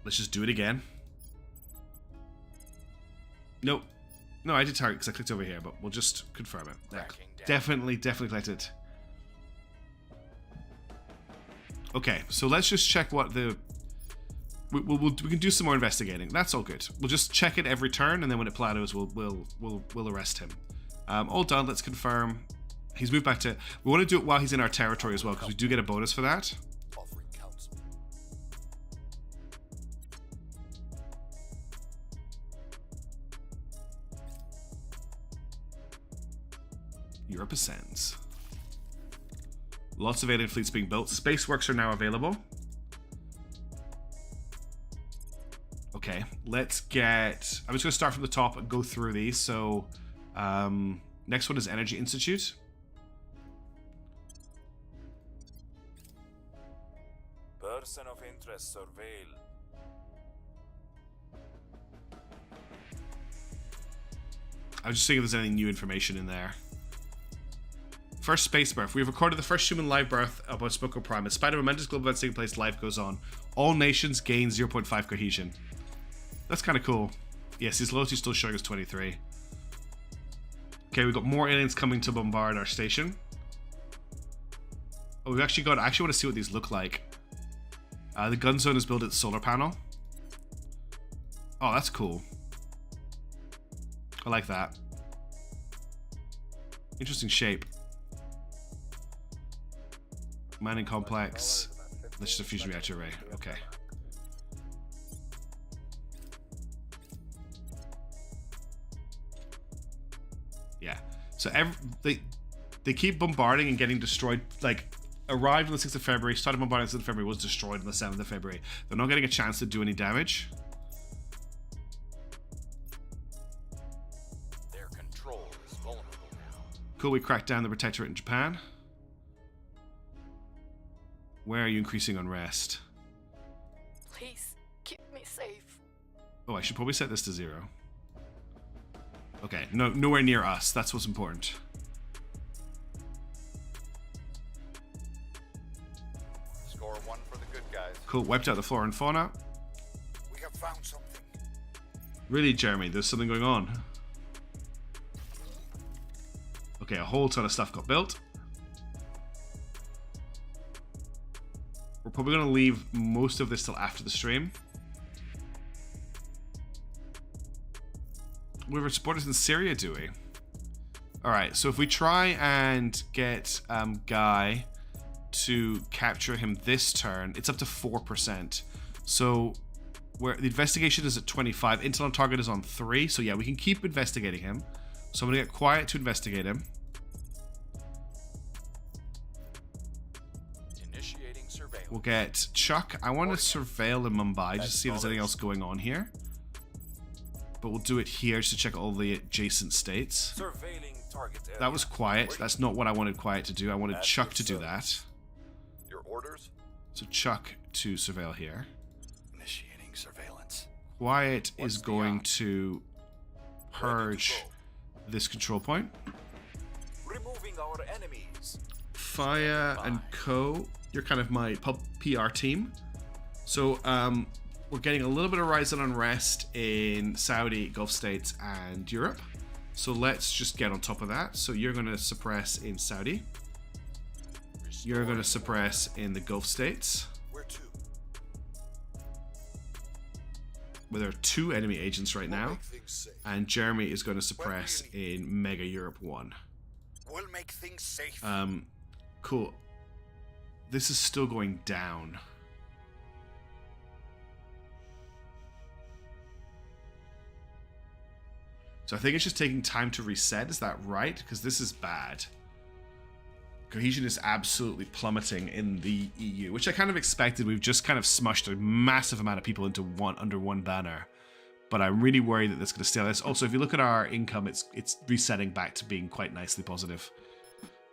Let's just do it again. Nope. No, I did target because I clicked over here, but we'll just confirm it. Yeah. Definitely collected. Okay, so let's just check what the... We can do some more investigating. That's all good. We'll just check it every turn, and then when it plateaus, we'll arrest him. All done. Let's confirm. He's moved back to... We want to do it while he's in our territory as well, because we do get a bonus for that. Europe ascends. Lots of alien fleets being built. Spaceworks are now available. Okay, let's get... I'm just going to start from the top and go through these. So, next one is Energy Institute. Person of interest surveil. I was just seeing if there's any new information in there. First space birth. We have recorded the first human live birth about Spoko Prime. In spite of momentous global events taking place, life goes on. All nations gain 0.5 cohesion. That's kind of cool. Yes, his loyalty is still showing us 23. Okay, we've got more aliens coming to bombard our station. Oh, we've actually got... I actually want to see what these look like. The gun zone is built at the solar panel. Oh, that's cool. I like that. Interesting shape. Mining complex. That's just a fusion reactor array. Okay. Yeah. So they keep bombarding and getting destroyed. Like, arrived on the 6th of February, started bombarding on the 6th of February, was destroyed on the 7th of February. They're not getting a chance to do any damage. Their control is vulnerable now. Cool, we cracked down the protectorate in Japan. Where are you increasing unrest? Please, keep me safe. Oh, I should probably set this to 0. Okay, nowhere near us. That's what's important. Score 1 for the good guys. Cool, wiped out the flora and fauna. We have found something. Really, Jeremy, there's something going on. Okay, a whole ton of stuff got built. We're probably going to leave most of this till after the stream. We have supporters in Syria, do we? Alright, so if we try and get Guy to capture him this turn, it's up to 4%. So where the investigation is at 25, intel on target is on 3. So yeah, we can keep investigating him. So I'm gonna get Quiet to investigate him. Initiating surveillance. We'll get Chuck. I want to surveil in Mumbai just to see if there's anything else going on here. But we'll do it here just to check all the adjacent states. Surveilling target area. That was Quiet. That's not what I wanted Quiet to do. I wanted Chuck to do that. Your orders? So Chuck to surveil here. Initiating surveillance. Quiet is going to purge this control point. Removing our enemies. Fire and Co. You're kind of my PR team. So we're getting a little bit of rise and unrest in Saudi, Gulf states, and Europe. So let's just get on top of that. So you're going to suppress in Saudi. You're going to suppress in the Gulf states. Where to? Where there are 2 enemy agents right now. Make things safe. And Jeremy is going to suppress in Mega Europe 1. We'll make things safe. Cool. This is still going down. So I think it's just taking time to reset. Is that right? Because this is bad. Cohesion is absolutely plummeting in the EU, which I kind of expected. We've just kind of smushed a massive amount of people into under one banner. But I'm really worried that that's going to stay on this. Also, if you look at our income, it's resetting back to being quite nicely positive.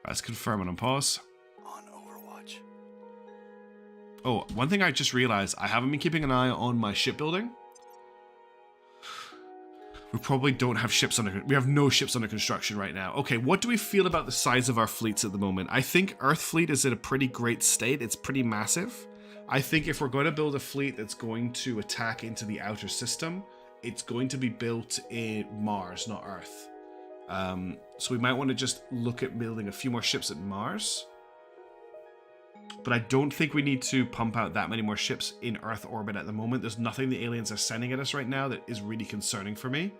Let's confirm and unpause. On Overwatch. Oh, one thing I just realized, I haven't been keeping an eye on my shipbuilding. We probably don't have ships under... We have no ships under construction right now. Okay, what do we feel about the size of our fleets at the moment? I think Earth Fleet is in a pretty great state. It's pretty massive. I think if we're going to build a fleet that's going to attack into the outer system, it's going to be built in Mars, not Earth. So we might want to just look at building a few more ships at Mars. But I don't think we need to pump out that many more ships in Earth orbit at the moment. There's nothing the aliens are sending at us right now that is really concerning for me.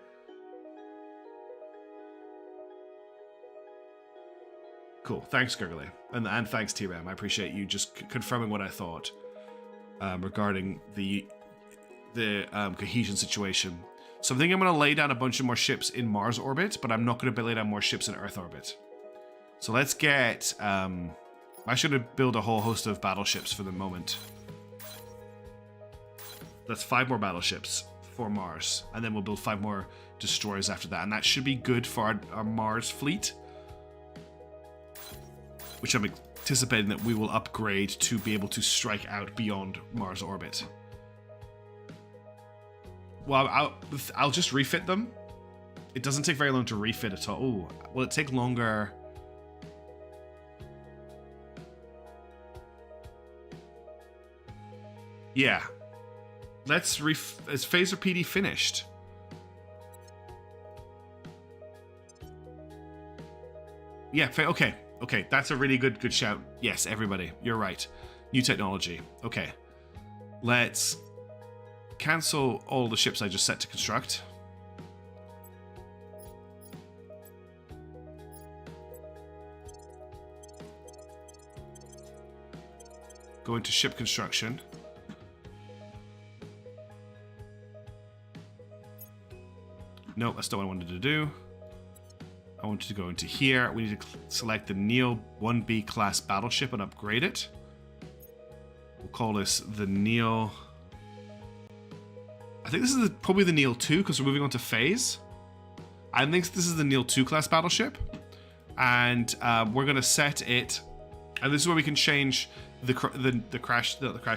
Cool. Thanks, Gurgley. And thanks, T-Ram. I appreciate you just confirming what I thought regarding the cohesion situation. So I'm thinking I'm going to lay down a bunch of more ships in Mars orbit, but I'm not going to lay down more ships in Earth orbit. So let's get... I should build a whole host of battleships for the moment. That's 5 more battleships for Mars. And then we'll build 5 more destroyers after that. And that should be good for our Mars fleet. Which I'm anticipating that we will upgrade to be able to strike out beyond Mars orbit. Well, I'll just refit them. It doesn't take very long to refit at all. Ooh, will it take longer... Yeah. Is Phaser PD finished? Yeah, okay. Okay, that's a really good shout. Yes, everybody, you're right. New technology. Okay. Let's cancel all the ships I just set to construct. Go into ship construction. No, that's not what I wanted to do. I wanted to go into here. We need to select the Neo 1B class battleship and upgrade it. We'll call this the Neo... I think this is probably the Neo 2 because we're moving on to phase. I think this is the Neo 2 class battleship. And we're going to set it... And this is where we can change the crash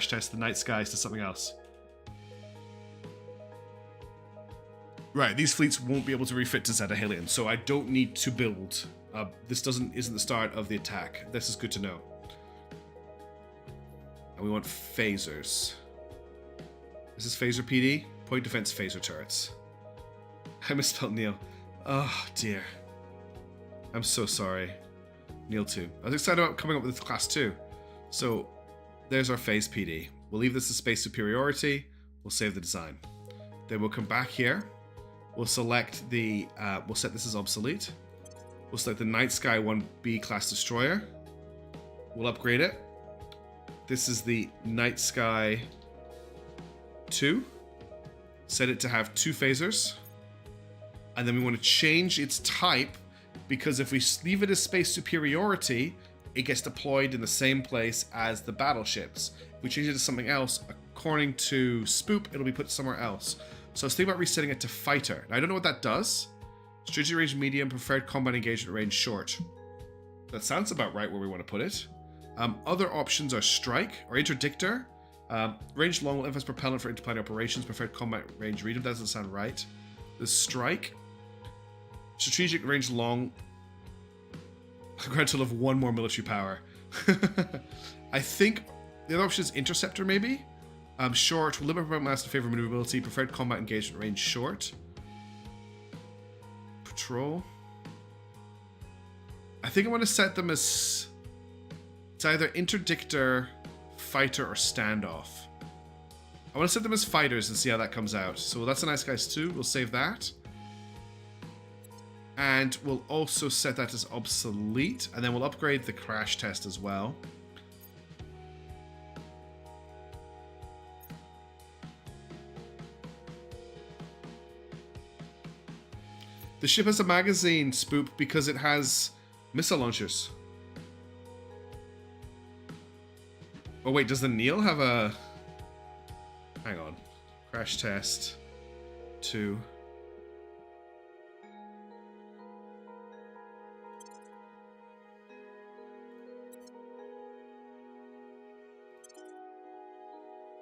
test, the night skies, to something else. Right, these fleets won't be able to refit to Zeta Halion, so I don't need to build. This isn't the start of the attack. This is good to know. And we want phasers. This is phaser PD. Point defense phaser turrets. I misspelled Neil. Oh dear. I'm so sorry. Neil 2. I was excited about coming up with class 2. So there's our phase PD. We'll leave this as space superiority. We'll save the design. Then we'll come back here. We'll select the, we'll set this as obsolete. We'll select the Night Sky 1B class destroyer. We'll upgrade it. This is the Night Sky 2. Set it to have 2 phasers. And then we want to change its type, because if we leave it as space superiority, it gets deployed in the same place as the battleships. If we change it to something else, according to Spoop, it'll be put somewhere else. So I was thinking about resetting it to fighter. Now, I don't know what that does. Strategic range medium, preferred combat engagement range short. That sounds about right where we want to put it. Other options are strike or interdictor. Range long will emphasize propellant for interplanetary operations, preferred combat range medium. That doesn't sound right. The strike. Strategic range long. A grand total of 1 more military power. I think the other option is interceptor, maybe. Short, will limit propellant mass in favor of maneuverability, preferred combat engagement range short. Patrol. I think I want to set them as it's either interdictor, fighter, or standoff. I want to set them as fighters and see how that comes out. So that's a Nice Guys 2. We'll save that. And we'll also set that as obsolete. And then we'll upgrade the crash test as well. The ship has a magazine, Spoop, because it has missile launchers. Oh wait, does the Neil have a... Hang on. Crash test 2.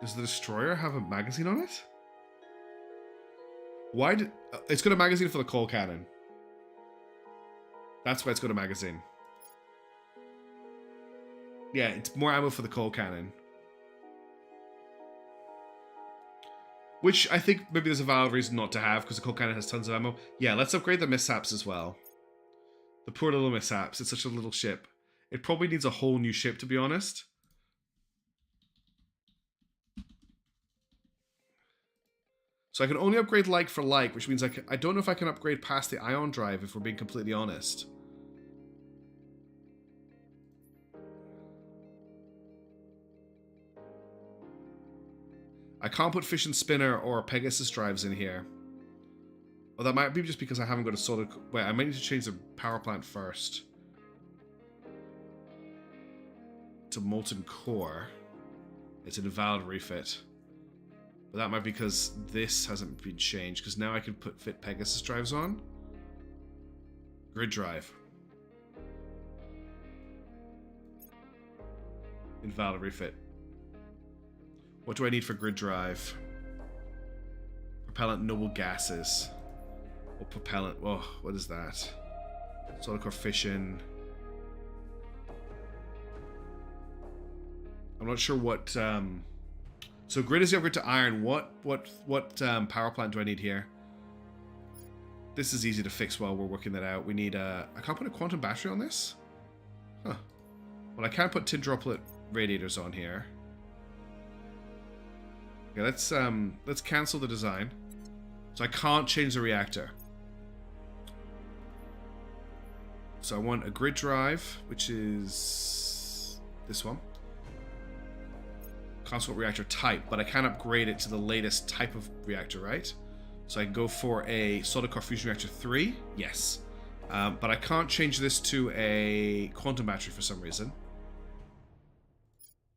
Does the destroyer have a magazine on it? Why did... it's got a magazine for the coal cannon. That's why it's got a magazine. Yeah, it's more ammo for the coal cannon. Which I think maybe there's a valid reason not to have, because the coal cannon has tons of ammo. Yeah, let's upgrade the mishaps as well. The poor little mishaps. It's such a little ship. It probably needs a whole new ship, to be honest. So I can only upgrade like for like, which means I don't know if I can upgrade past the ion drive, if we're being completely honest. I can't put fission spinner or Pegasus drives in here. Well, that might be just because I haven't got a solid... Wait, I might need to change the power plant first. To molten core. It's an invalid refit. But that might be because this hasn't been changed, because now I can fit Pegasus drives on. Grid drive. Invalid refit. What do I need for grid drive? Propellant noble gases. Or propellant... Oh, what is that? Solid core fission. I'm not sure what... So grid is the upgrade to iron. What power plant do I need here? This is easy to fix while we're working that out. We need a... I can't put a quantum battery on this? Huh. Well, I can put tin droplet radiators on here. Okay, let's cancel the design. So I can't change the reactor. So I want a grid drive, which is this one. Constant reactor type, but I can upgrade it to the latest type of reactor, right? So I can go for a solid core fusion reactor 3, yes. But I can't change this to a quantum battery for some reason.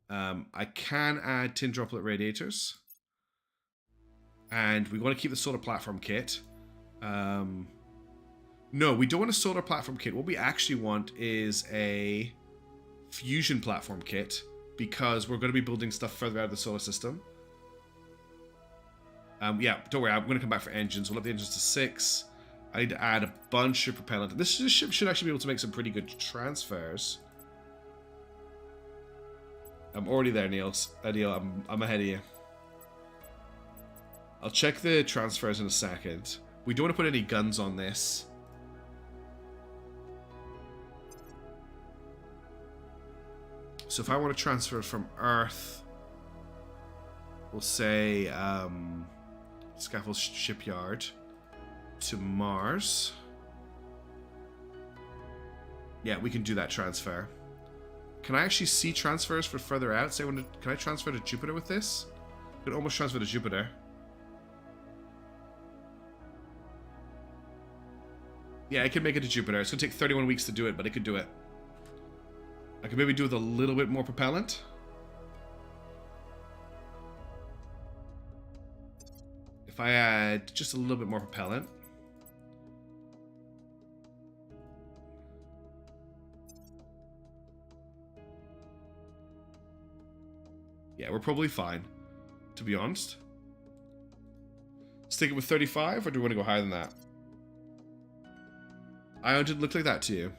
I can add tin droplet radiators. And we want to keep the solar platform kit. No, we don't want a solar platform kit. What we actually want is a fusion platform kit, because we're going to be building stuff further out of the solar system. Yeah, don't worry, I'm going to come back for engines. We'll up the engines to 6. I need to add a bunch of propellant. This ship should actually be able to make some pretty good transfers. I'm already there, Niels. Neil, I'm ahead of you. I'll check the transfers in a second. We don't want to put any guns on this. So if I want to transfer from Earth, we'll say Scaffold Shipyard to Mars. Yeah, we can do that transfer. Can I actually see transfers for further out? Say, can I transfer to Jupiter with this? I could almost transfer to Jupiter. Yeah, I can make it to Jupiter. It's going to take 31 weeks to do it, but I could do it. I could maybe do with a little bit more propellant. If I add just a little bit more propellant. Yeah, we're probably fine, to be honest. Stick it with 35, or do we want to go higher than that? Ion didn't look like that to you.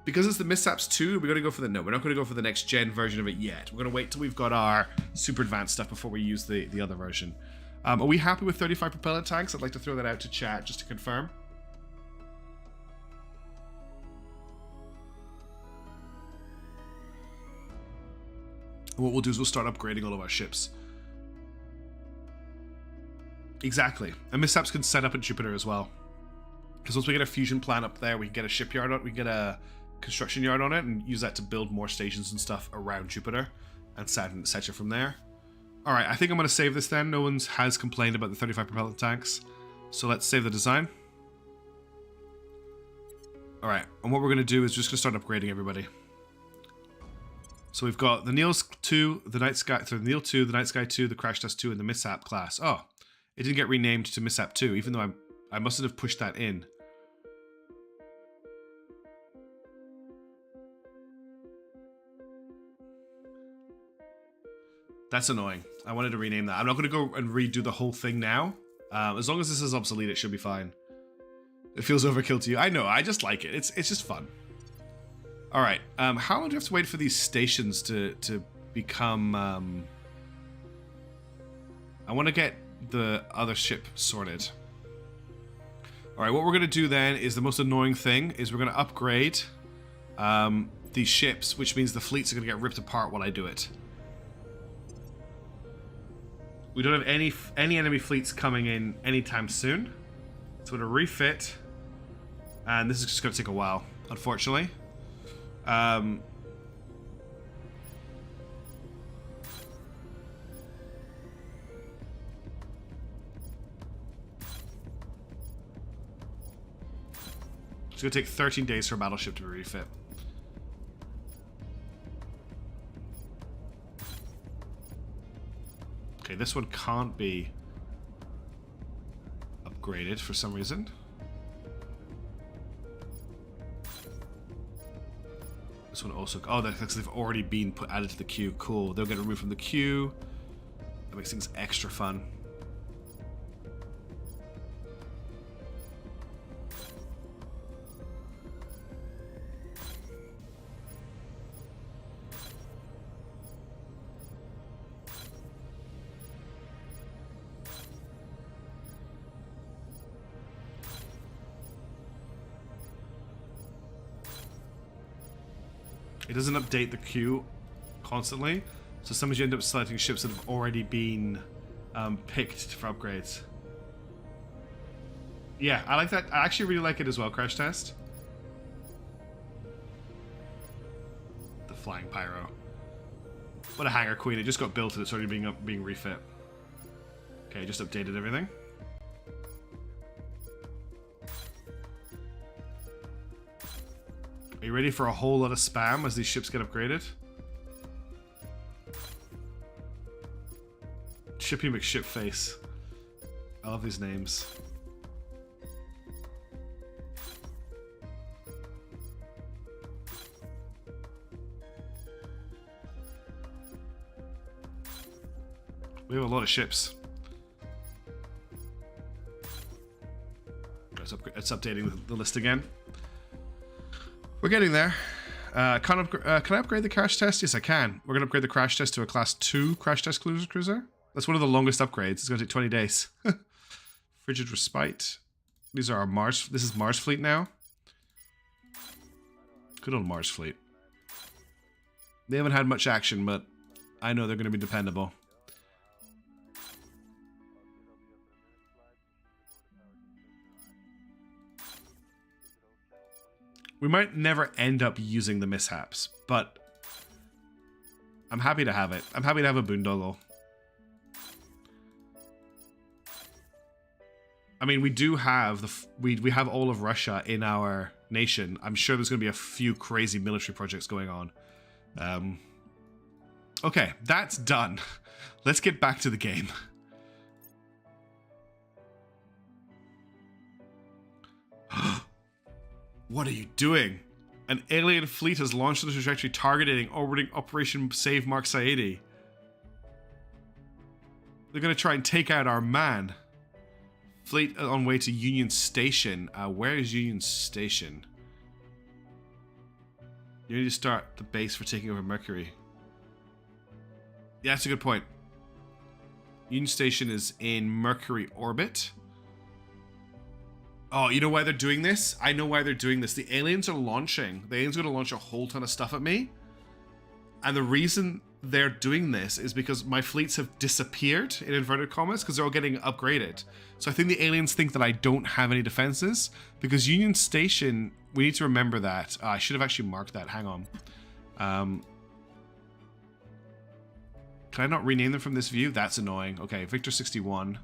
Because it's the Mishaps 2, we're going to go for the... No, we're not going to go for the next gen version of it yet. We're going to wait till we've got our super advanced stuff before we use the other version. Are we happy with 35 propellant tanks? I'd like to throw that out to chat just to confirm. And what we'll do is we'll start upgrading all of our ships. Exactly. And Mishaps can set up at Jupiter as well. Because once we get a fusion plant up there, we can get a shipyard on it, we can get a construction yard on it, and use that to build more stations and stuff around Jupiter, and set it from there. Alright, I think I'm going to save this then. No one has complained about the 35 propellant tanks. So let's save the design. Alright, and what we're going to do is just going to start upgrading everybody. So we've got the Niels 2, the Night Sky, so the Niel 2, the Night Sky 2, the Crash Test 2, and the Mishap class. Oh, it didn't get renamed to Mishap 2, even though I mustn't have pushed that in. That's annoying. I wanted to rename that. I'm not going to go and redo the whole thing now. As long as this is obsolete, it should be fine. It feels overkill to you. I know, I just like it. It's just fun. Alright, how long do we have to wait for these stations to become... I want to get the other ship sorted. Alright, what we're going to do then is the most annoying thing, is we're going to upgrade these ships, which means the fleets are going to get ripped apart while I do it. We don't have any enemy fleets coming in anytime soon. So we're going to refit. And this is just going to take a while, unfortunately. It's going to take 13 days for a battleship to be refit. Okay, this one can't be upgraded for some reason. This one also... Oh, that's because they've already been added to the queue. Cool. They'll get removed from the queue. That makes things extra fun. It doesn't update the queue constantly, so sometimes you end up selecting ships that have already been picked for upgrades. Yeah, I like that. I actually really like it as well, Crash Test. The Flying Pyro. What a hanger queen. It just got built and it's already being refit. Okay, just updated everything. Are you ready for a whole lot of spam as these ships get upgraded? Shippy McShipface. I love these names. We have a lot of ships. It's updating the list again. We're getting there. Can I upgrade the Crash Test? Yes, I can. We're going to upgrade the Crash Test to a Class 2 Crash Test Cruiser. That's one of the longest upgrades. It's going to take 20 days. Frigid Respite. These are our Mars... This is Mars Fleet now. Good old Mars Fleet. They haven't had much action, but I know they're going to be dependable. We might never end up using the mishaps, but I'm happy to have it. I'm happy to have a boondoggle. I mean, we do have we have all of Russia in our nation. I'm sure there's going to be a few crazy military projects going on. Okay, that's done. Let's get back to the game. What are you doing? An alien fleet has launched on the trajectory targeting orbiting Operation Save Mark Saidi. They're going to try and take out our man. Fleet on way to Union Station. Where is Union Station? You need to start the base for taking over Mercury. Yeah, that's a good point. Union Station is in Mercury orbit. Oh, you know why they're doing this? I know why they're doing this. The aliens are launching. The aliens are going to launch a whole ton of stuff at me. And the reason they're doing this is because my fleets have disappeared, in inverted commas, because they're all getting upgraded. So I think the aliens think that I don't have any defenses, because Union Station, we need to remember that. I should have actually marked that. Hang on. Can I not rename them from this view? That's annoying. Okay, Victor 61.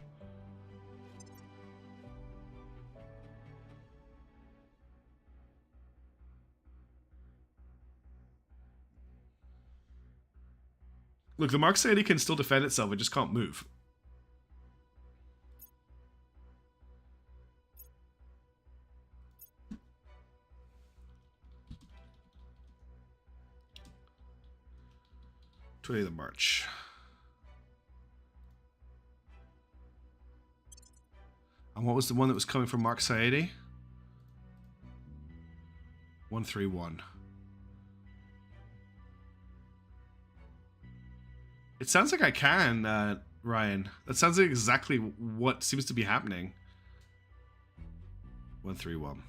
Look, the Mark Sadie can still defend itself, it just can't move. th of March. And what was the one that was coming from Mark Saidi? 131. It sounds like I can, Ryan. That sounds like exactly what seems to be happening. 131.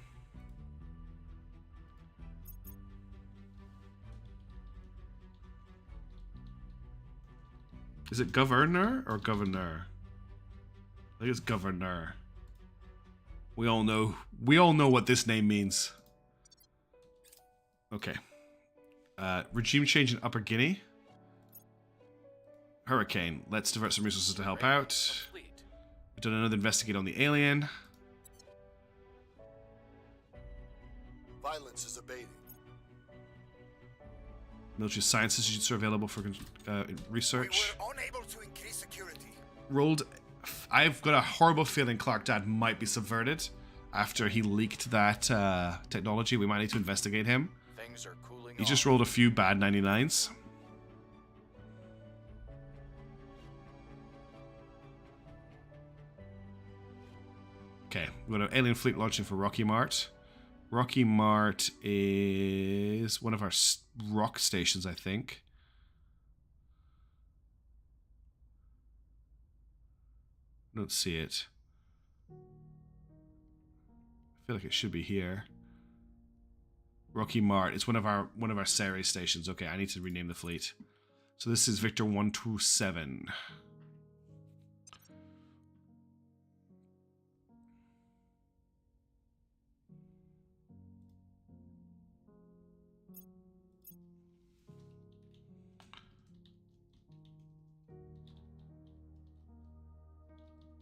Is it governor or governor? I think it's governor. We all know what this name means. Okay. Regime change in Upper Guinea. Hurricane. Let's divert some resources to help out. We've done another investigate on the alien. Violence is abating. Military sciences units are available for research. We were unable to increase security. Rolled. I've got a horrible feeling Clark Dad might be subverted after he leaked that technology. We might need to investigate him. Things are cooling He just rolled a few bad 99s. Okay, we've got an alien fleet launching for Rocky Mart. Rocky Mart is one of our rock stations, I think. Don't see it. I feel like it should be here. Rocky Mart. It's one of our Ceres stations. Okay, I need to rename the fleet. So this is Victor 127.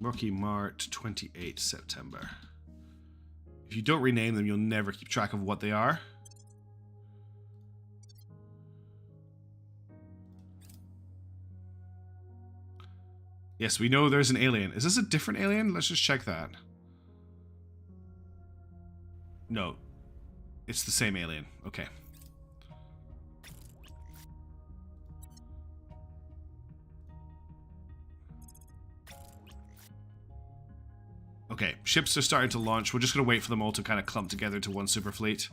Rocky Mart, 28 September. If you don't rename them, you'll never keep track of what they are. Yes, we know there's an alien. Is this a different alien? Let's just check that. No. It's the same alien. Okay. Okay, ships are starting to launch. We're just going to wait for them all to kind of clump together to one super fleet.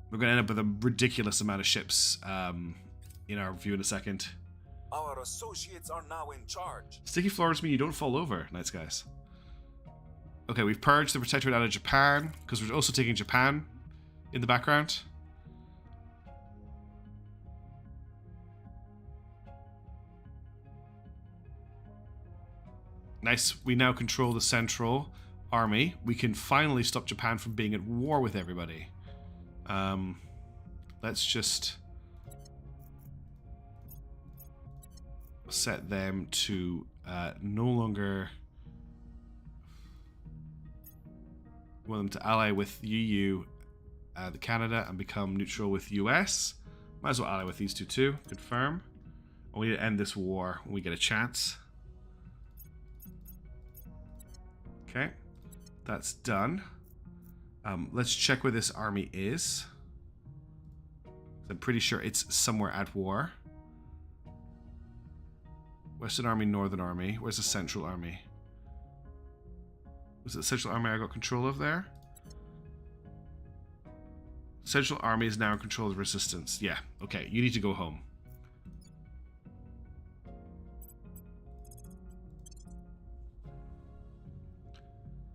We're going to end up with a ridiculous amount of ships in our view in a second. Our associates are now in charge. Sticky floors mean you don't fall over, nice guys. Okay, we've purged the Protectorate out of Japan, because we're also taking Japan in the background. Nice, we now control the central. army, we can finally stop Japan from being at war with everybody. Let's just set them to no longer... We want them to ally with EU, the Canada, and become neutral with US. Might as well ally with these two too. Confirm. We need to end this war when we get a chance. Okay, that's done. Let's check where this army is. I'm pretty sure it's somewhere at war. Western Army, Northern Army. Where's the Central Army? Was it the Central Army I got control of there? Central Army is now in control of the Resistance. Yeah, okay, you need to go home.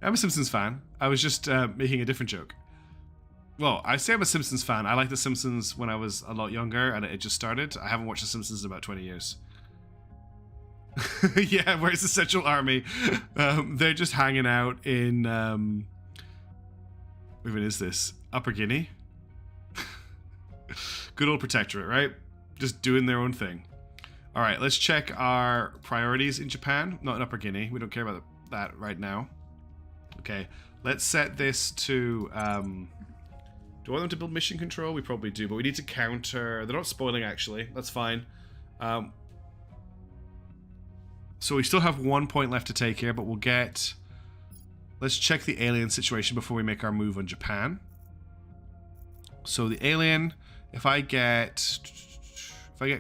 I'm a Simpsons fan. I was just making a different joke. Well, I say I'm a Simpsons fan. I liked The Simpsons when I was a lot younger and it just started. I haven't watched The Simpsons in about 20 years. Yeah, where's the Central Army? They're just hanging out in... Where even is this? Upper Guinea? Good old protectorate, right? Just doing their own thing. Alright, let's check our priorities in Japan. Not in Upper Guinea. We don't care about that right now. Okay, let's set this to... do I want them to build mission control? We probably do, but we need to counter... They're not spoiling, actually. That's fine. So we still have 1 point left to take here, but we'll get... Let's check the alien situation before we make our move on Japan. So the alien, if I get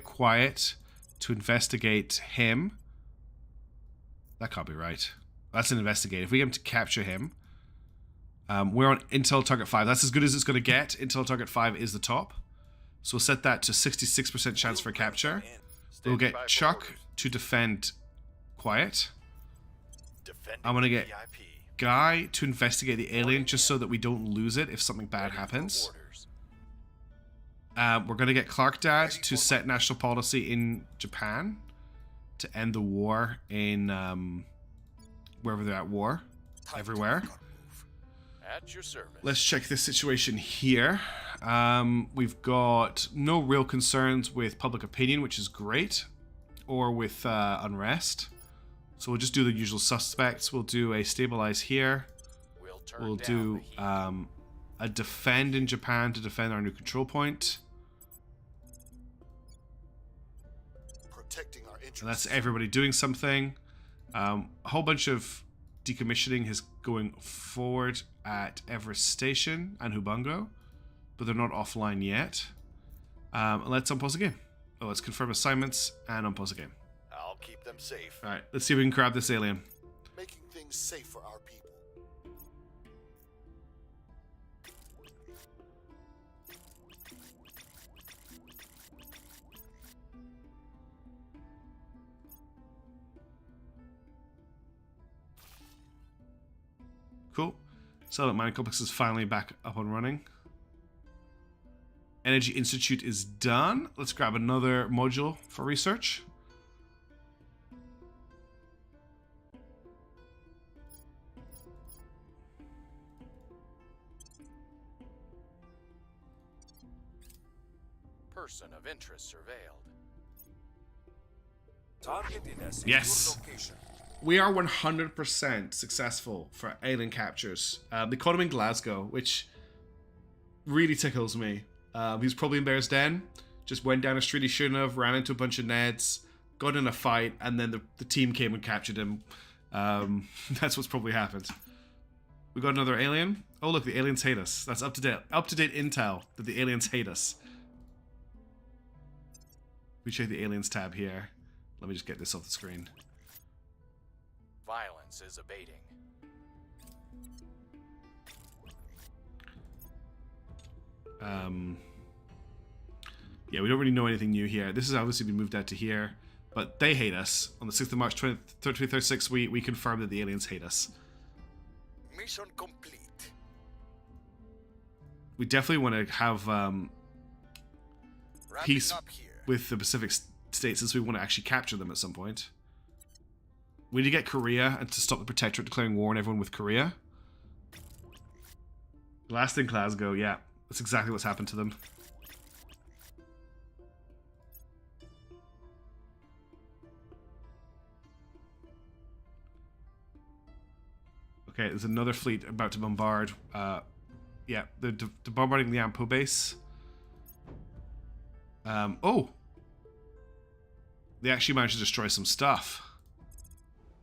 quiet to investigate him, that can't be right. That's an investigate. If we get him to capture him, we're on Intel Target 5. That's as good as it's going to get. Intel Target 5 is the top. So we'll set that to 66% chance for capture. We'll get Chuck to defend quiet. I'm going to get Guy to investigate the alien just so that we don't lose it if something bad happens. We're going to get Clark Dad to set national policy in Japan to end the war in wherever they're at war. Everywhere. At your service. Let's check this situation here. We've got no real concerns with public opinion, which is great, or with unrest. So we'll just do the usual suspects. We'll do a stabilize here. We'll do a defend in Japan to defend our new control point. Protecting our interests. And that's everybody doing something. A whole bunch of decommissioning is going forward at Everest Station and Hubungo, but they're not offline yet. Let's unpause the game. Oh, let's confirm assignments and unpause the game. I'll keep them safe. Alright, let's see if we can grab this alien. Making things safe for our people. Cool. Satellite mining complex is finally back up and running. Energy Institute is done. Let's grab another module for research. Person of interest surveilled. Target in a secure Yes. location. We are 100% successful for alien captures. They caught him in Glasgow, which really tickles me. He was probably in Bear's Den, just went down a street he shouldn't have, ran into a bunch of Neds, got in a fight, and then the team came and captured him. That's what's probably happened. We got another alien. Oh look, the aliens hate us. That's up to date intel that the aliens hate us. We check the aliens tab here. Let me just get this off the screen. Violence is abating. Yeah, we don't really know anything new here. This has obviously been moved out to here, but they hate us. On the 6th of March 2036, we confirmed that the aliens hate us. Mission complete. We definitely want to have peace Wrapping up here. with the Pacific states, since we want to actually capture them at some point. We need to get Korea and to stop the Protectorate declaring war on everyone with Korea. Last in Glasgow, yeah. That's exactly what's happened to them. Okay, there's another fleet about to bombard. Yeah, they're bombarding the Ampo base. Oh! They actually managed to destroy some stuff.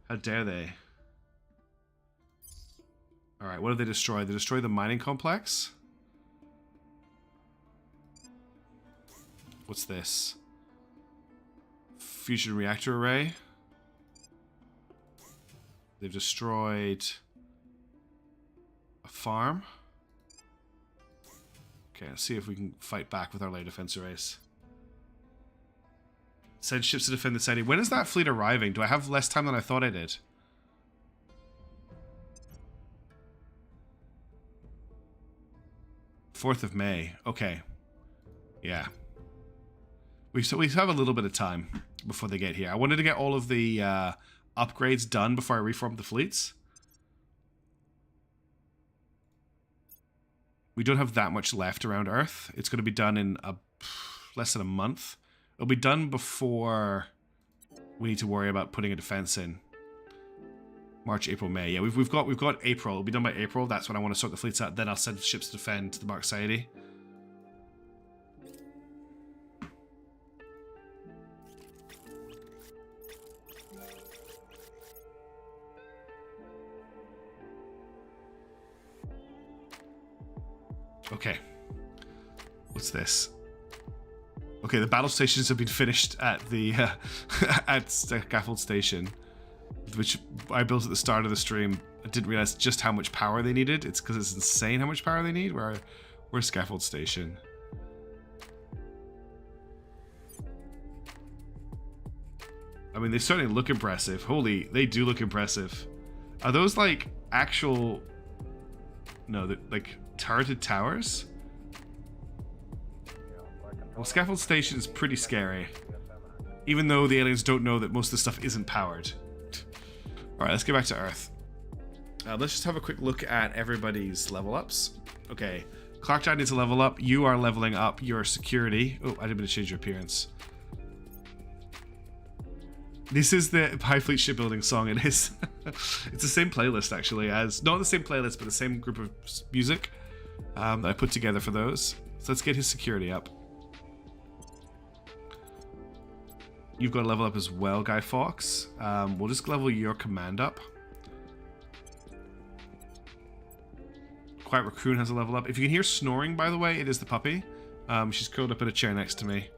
How dare they? Alright, what did they destroy? They destroyed the mining complex. What's this? Fusion reactor array. They've destroyed a farm. Okay, let's see if we can fight back with our layer defense arrays. Send ships to defend the city. When is that fleet arriving? Do I have less time than I thought I did? Fourth of May. Okay. Yeah. We have a little bit of time before they get here. I wanted to get all of the upgrades done before I reformed the fleets. We don't have that much left around Earth. It's going to be done in less than a month. It'll be done before we need to worry about putting a defense in. March, April, May. Yeah, we've got April. It'll be done by April. That's when I want to sort the fleets out. Then I'll send ships to defend the Mark Society. Okay. What's this? Okay, the battle stations have been finished at the at Scaffold Station, which I built at the start of the stream. I didn't realize just how much power they needed. It's because it's insane how much power they need. Where's Scaffold Station? I mean, they certainly look impressive. Holy, they do look impressive. Are those like actual? No, like turreted towers. Well, Scaffold Station is pretty scary. Even though the aliens don't know that most of the stuff isn't powered. Alright, let's get back to Earth. Let's just have a quick look at everybody's level ups. Okay, Clarkdad needs to level up. You are leveling up your security. Oh, I didn't mean to change your appearance. This is the High Fleet Shipbuilding song. It is. It's the same playlist, actually, as... Not the same playlist, but the same group of music that I put together for those. So let's get his security up. You've got to level up as well, Guy Fawkes. We'll just level your command up. Quiet Raccoon has a level up. If you can hear snoring, by the way, it is the puppy. She's curled up in a chair next to me.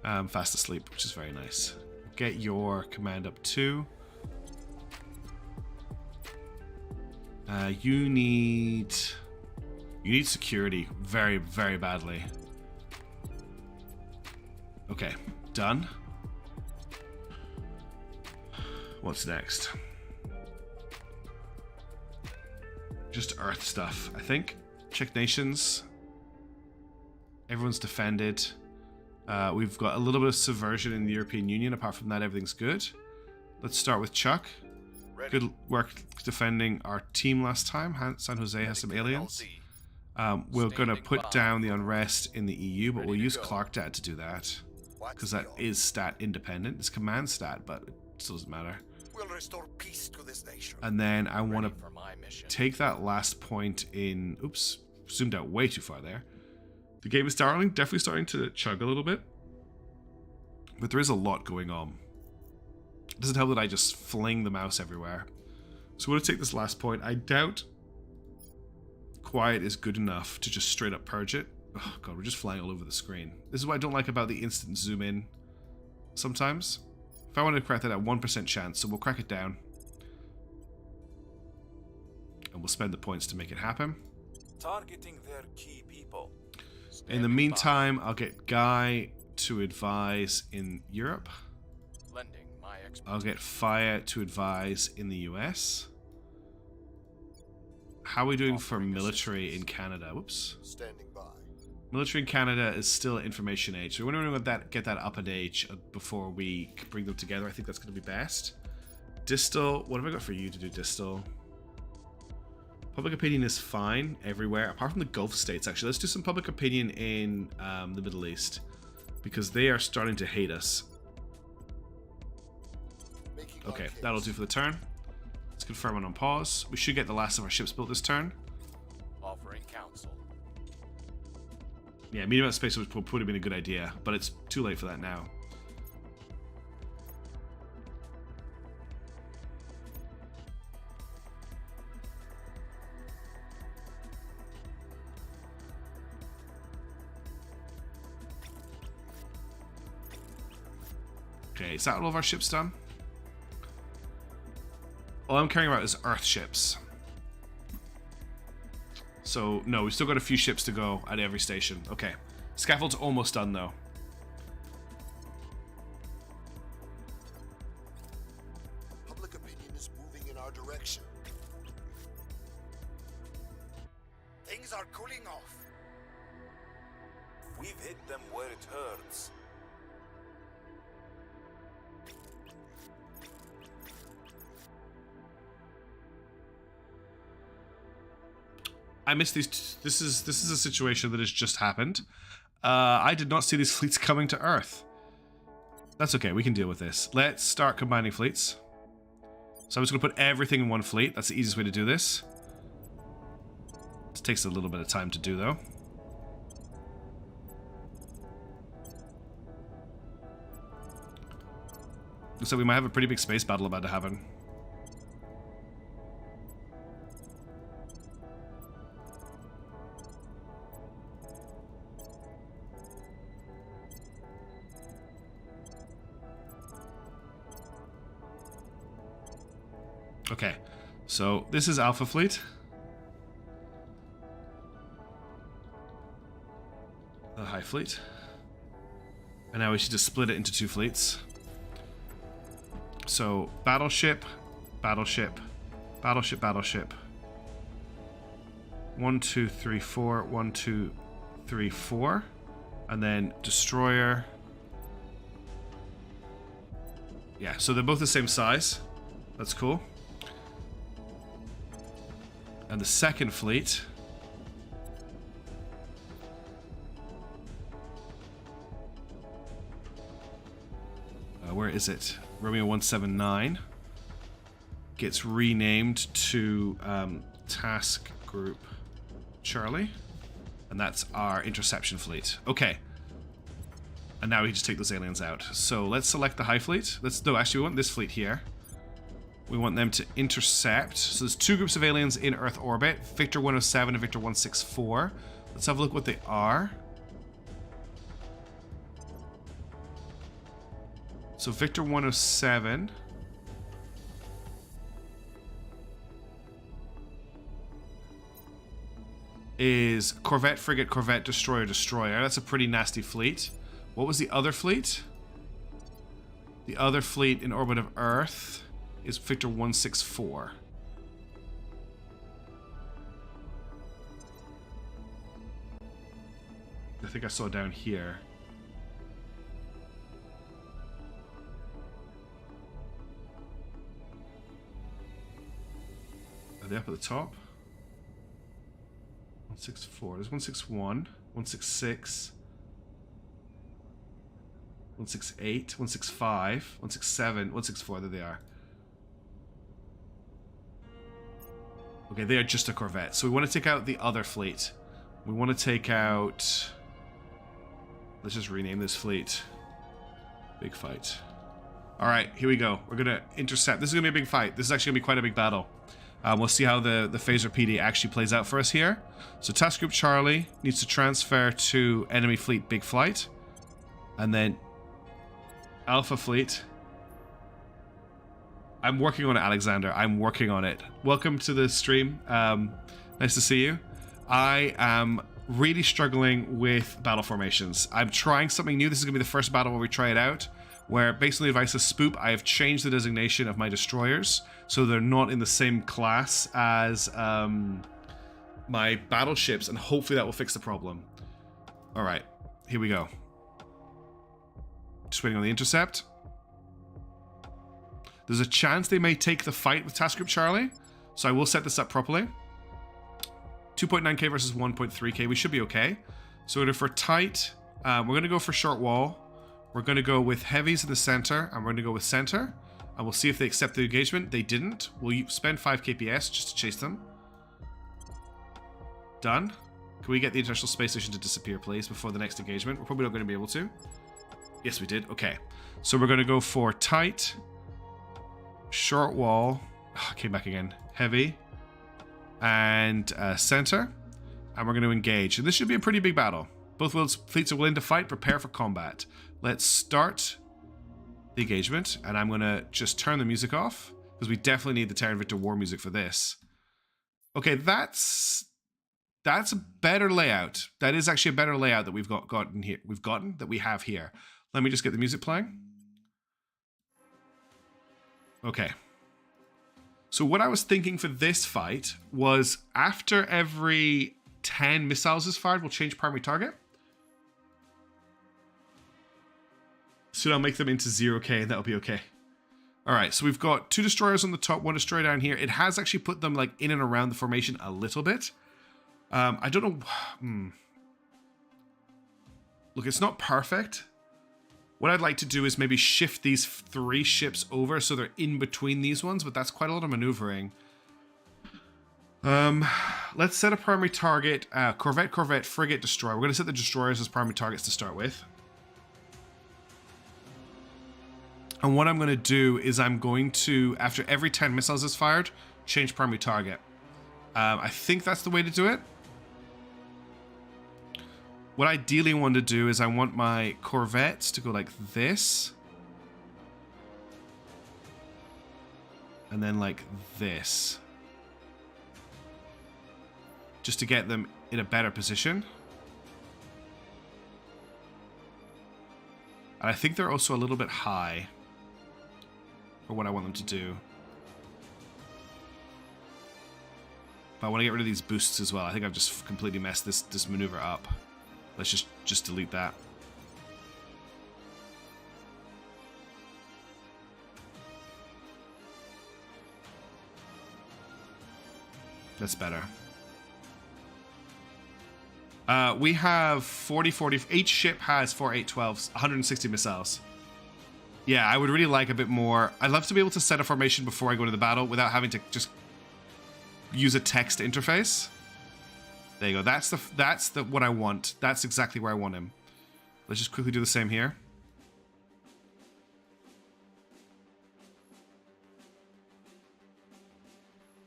Fast asleep, which is very nice. Get your command up too. You need security very, very badly. Okay, done. What's next? Just Earth stuff, I think. Check nations. Everyone's defended. We've got a little bit of subversion in the European Union. Apart from that, everything's good. Let's start with Chuck. Ready. Good work defending our team last time. San Jose has some aliens. We're going to put down the unrest in the EU, but we'll use Clarkdad to do that. Because that is stat independent. It's command stat, but it still doesn't matter. We'll restore peace to this nation. And then I want to For my mission. take that last point in... Oops, zoomed out way too far there. The game is definitely starting to chug a little bit. But there is a lot going on. It doesn't help that I just fling the mouse everywhere. So we're going to take this last point. I doubt quiet is good enough to just straight up purge it. Oh god, we're just flying all over the screen. This is what I don't like about the instant zoom in sometimes. If I wanted to crack that at 1% chance, so we'll crack it down. And we'll spend the points to make it happen. Targeting their key people. In the meantime, I'll get Guy to advise in Europe. Lending my expertise. I'll get Fire to advise in the US. How are we doing for military in Canada? Whoops. Standing by. Military in Canada is still information age. So we're wondering about get that up an age before we bring them together. I think that's going to be best. Distal. What have I got for you to do, Distal? Public opinion is fine everywhere, apart from the Gulf states, actually. Let's do some public opinion in the Middle East, because they are starting to hate us. Okay, that'll do for the turn. Let's confirm it on pause. We should get the last of our ships built this turn. Offering counsel. Yeah, medium amount of space would have been a good idea, but it's too late for that now. Okay, is that all of our ships done? All I'm caring about is Earth ships. So, no, we've still got a few ships to go at every station. Okay. Scaffold's almost done, though. Public opinion is moving in our direction. Things are cooling off. We've hit them where it hurts. I missed these. This is a situation that has just happened. I did not see these fleets coming to Earth. That's okay. We can deal with this. Let's start combining fleets. So I'm just going to put everything in one fleet. That's the easiest way to do this. It takes a little bit of time to do, though. Looks like we might have a pretty big space battle about to happen. Okay, so this is Alpha Fleet. The High Fleet. And now we should just split it into two fleets. So, Battleship, Battleship, Battleship, Battleship. 1, 2, 3, 4, 1, 2, 3, 4. And then Destroyer. Yeah, so they're both the same size. That's cool. And the second fleet where is it? Romeo 179 gets renamed to Task Group Charlie, and that's our interception fleet. Okay, and now we just take those aliens out. So let's select the High Fleet. Actually we want this fleet here. We want them to intercept. So there's two groups of aliens in Earth orbit, Victor 107 and Victor 164. Let's have a look what they are. So Victor 107 is Corvette, Frigate, Corvette, Destroyer, Destroyer. That's a pretty nasty fleet. What was the other fleet? The other fleet in orbit of Earth is Victor 164. I think I saw down here. Are they up at the top? 164. There's 161, 166, 168, 165, 167, 164. There they are. Okay, they are just a Corvette. So we want to take out the other fleet. We want to take out... Let's just rename this fleet. Big fight. Alright, here we go. We're going to intercept. This is going to be a big fight. This is actually going to be quite a big battle. We'll see how the phaser PD actually plays out for us here. So Task Group Charlie needs to transfer to enemy fleet Big Flight. And then Alpha Fleet... I'm working on it, Alexander. I'm working on it. Welcome to the stream. Nice to see you. I am really struggling with battle formations. I'm trying something new. This is going to be the first battle where we try it out, where based on the advice of Spoop, I have changed the designation of my destroyers so they're not in the same class as my battleships, and hopefully that will fix the problem. All right, here we go. Just waiting on the intercept. There's a chance they may take the fight with Task Group Charlie, so I will set this up properly. 2.9k versus 1.3k. We should be okay. So for tight, we're going to go for short wall. We're going to go with heavies in the center, and we're going to go with center. And we'll see if they accept the engagement. They didn't. We'll spend 5 KPS just to chase them. Done. Can we get the International Space Station to disappear, please, before the next engagement? We're probably not going to be able to. Yes, we did. Okay. So we're going to go for tight, short wall. Oh, came back again. Heavy. And center. And we're going to engage. And this should be a pretty big battle. Both fleets are willing to fight. Prepare for combat. Let's start the engagement. And I'm going to just turn the music off, because we definitely need the Terra Invicta war music for this. Okay, that's a better layout. That is actually a better layout that we've gotten here. That we have here. Let me just get the music playing. Okay. So what I was thinking for this fight was after every 10 missiles is fired, we'll change primary target. So I'll make them into 0k and that'll be okay. Alright, so we've got 2 destroyers on the top, 1 destroyer down here. It has actually put them like in and around the formation a little bit. I don't know. Look, it's not perfect. What I'd like to do is maybe shift these 3 ships over so they're in between these ones, but that's quite a lot of maneuvering. Let's set a primary target. Corvette, Corvette, Frigate, Destroyer. We're going to set the destroyers as primary targets to start with. And what I'm going to do is I'm going to, after every 10 missiles is fired, change primary target. I think that's the way to do it. What I ideally want to do is I want my Corvettes to go like this. And then like this. Just to get them in a better position. And I think they're also a little bit high for what I want them to do. But I want to get rid of these boosts as well. I think I've just completely messed this maneuver up. Let's just delete that. That's better. We have 40. Each ship has 4 812s, 160 missiles. Yeah, I would really like a bit more. I'd love to be able to set a formation before I go to the battle without having to just use a text interface. There you go. That's the what I want. That's exactly where I want him. Let's just quickly do the same here.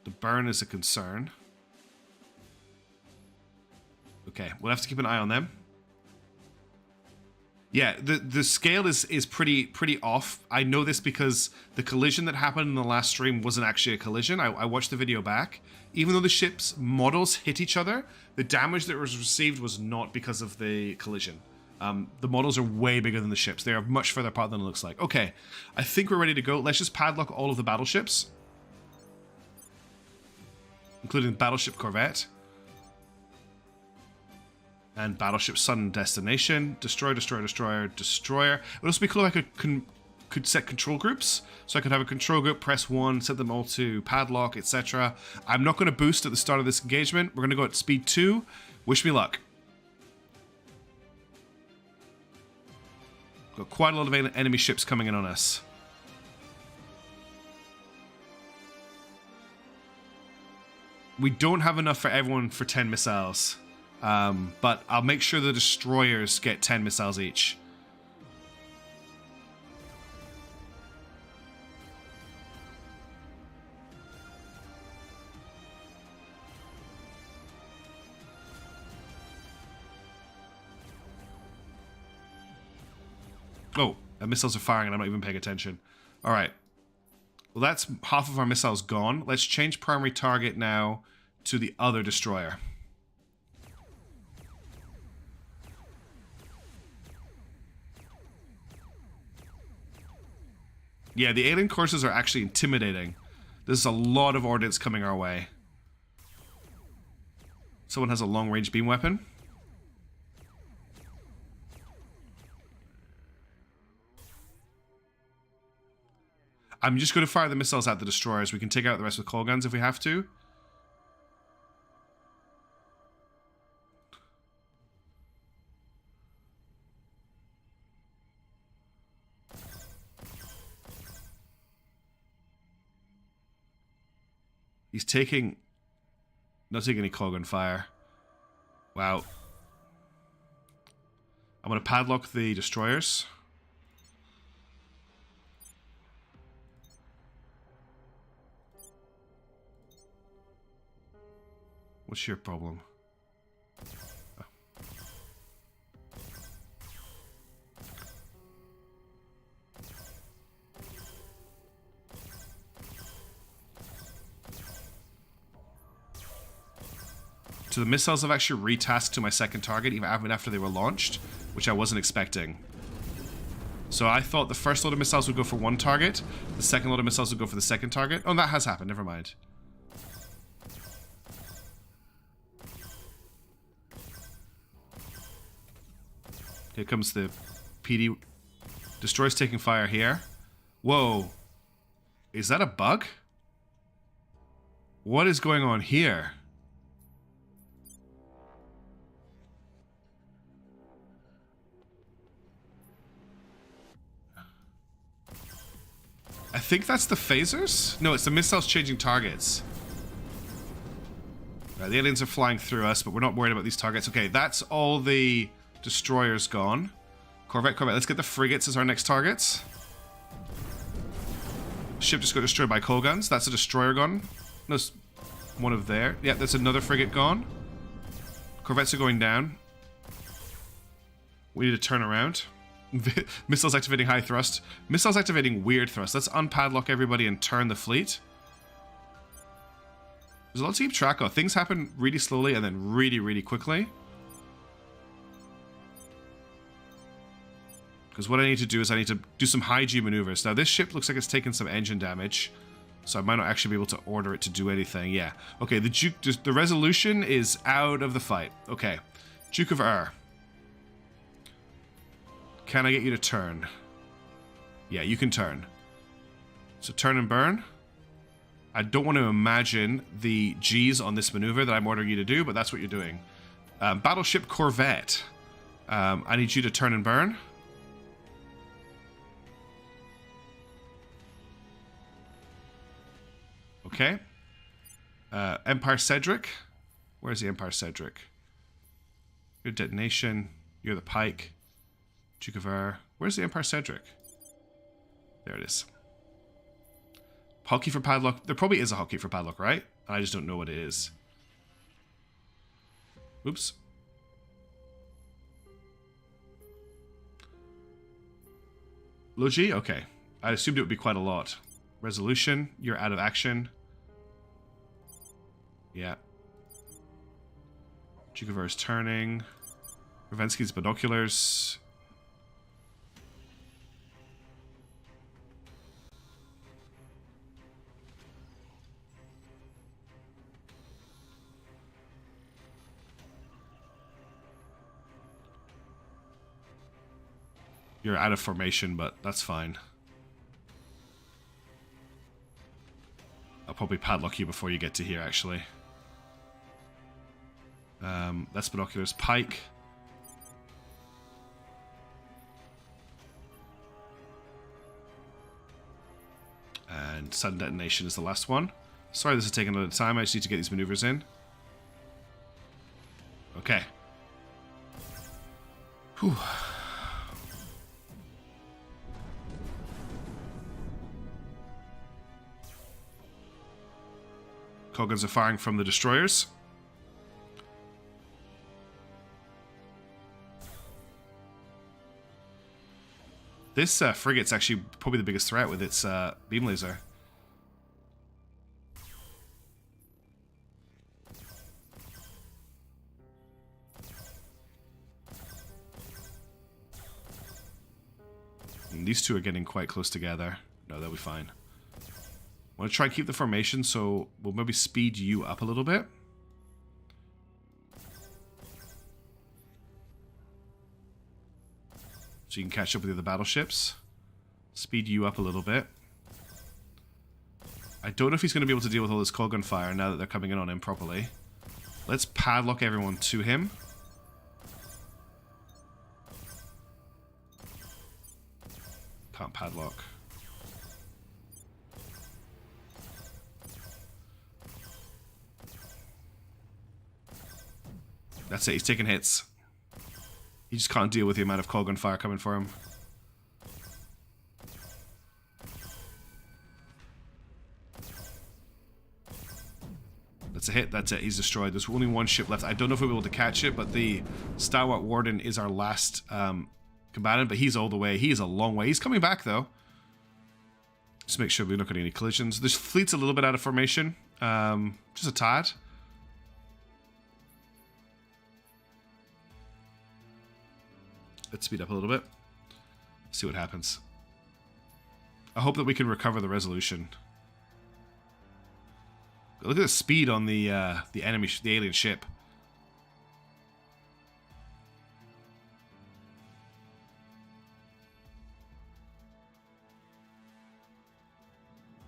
The burn is a concern. Okay, we'll have to keep an eye on them. Yeah, the scale is pretty off. I know this because the collision that happened in the last stream wasn't actually a collision. I watched the video back. Even though the ship's models hit each other, the damage that was received was not because of the collision. The models are way bigger than the ships. They are much further apart than it looks like. Okay, I think we're ready to go. Let's just padlock all of the battleships. Including Battleship Corvette. And Battleship Sun and Destination. Destroyer, Destroyer, Destroyer, Destroyer. It would also be cool if I could set control groups. So I could have a control group, press 1, set them all to padlock, etc. I'm not going to boost at the start of this engagement. We're going to go at speed 2. Wish me luck. Got quite a lot of enemy ships coming in on us. We don't have enough for everyone for 10 missiles. But I'll make sure the destroyers get 10 missiles each. Oh, missiles are firing and I'm not even paying attention. Alright. Well, that's half of our missiles gone. Let's change primary target now to the other destroyer. Yeah, the alien courses are actually intimidating. There's a lot of ordnance coming our way. Someone has a long-range beam weapon. I'm just going to fire the missiles at the destroyers. We can take out the rest with coal guns if we have to. He's taking... Not taking any cog on fire. Wow. I'm going to padlock the destroyers. What's your problem? Oh. So the missiles have actually retasked to my second target even after they were launched, which I wasn't expecting. So I thought the first load of missiles would go for one target, the second load of missiles would go for the second target. Oh, that has happened, never mind. Here comes the PD. Destroyer's taking fire here. Whoa. Is that a bug? What is going on here? I think that's the phasers? No, it's the missiles changing targets. The aliens are flying through us, but we're not worried about these targets. Okay, that's all the destroyers gone. Corvette. Let's get the frigates as our next targets. Ship just got destroyed by coal guns. That's a destroyer gun. No, one of there. Yeah, there's another frigate gone. Corvettes are going down. We need to turn around. Missiles activating high thrust. Missiles activating weird thrust. Let's unpadlock everybody and turn the fleet. There's a lot to keep track of. Things happen really slowly and then really, really quickly. Because what I need to do is I need to do some high G maneuvers. Now this ship looks like it's taken some engine damage. So I might not actually be able to order it to do anything. Yeah. Okay, the resolution is out of the fight. Okay. Duke of Ur. Can I get you to turn? Yeah, you can turn. So turn and burn. I don't want to imagine the G's on this maneuver that I'm ordering you to do, but that's what you're doing. Battleship Corvette. I need you to turn and burn. Okay. Empire Cedric. Where's the Empire Cedric? Your detonation. You're the Pike. Duke of Ur. Where's the Empire Cedric? There it is. Hotkey for padlock. There probably is a hotkey for padlock, right? I just don't know what it is. Oops. Logi? Okay. I assumed it would be quite a lot. Resolution. You're out of action. Yeah. Duke of Ur is turning. Ravensky's binoculars. You're out of formation, but that's fine. I'll probably padlock you before you get to here, actually. That's binoculars. Pike. And sudden detonation is the last one. Sorry this is taking a little time. I just need to get these maneuvers in. Okay. Whew. Guns are firing from the destroyers. This frigate's actually probably the biggest threat with its beam laser. And these two are getting quite close together. No, they'll be fine. I want to try and keep the formation, so we'll maybe speed you up a little bit. So you can catch up with the other battleships. Speed you up a little bit. I don't know if he's going to be able to deal with all this coal gun fire now that they're coming in on him properly. Let's padlock everyone to him. Can't padlock. That's it, he's taking hits. He just can't deal with the amount of Kolgun fire coming for him. That's a hit, that's it, he's destroyed. There's only one ship left. I don't know if we'll be able to catch it, but the Stalwart Warden is our last combatant, but he's all the way. He is a long way. He's coming back, though. Just make sure we're not getting any collisions. This fleet's a little bit out of formation. Just a tad. Let's speed up a little bit. See what happens. I hope that we can recover the resolution. Look at the speed on the enemy, the alien ship.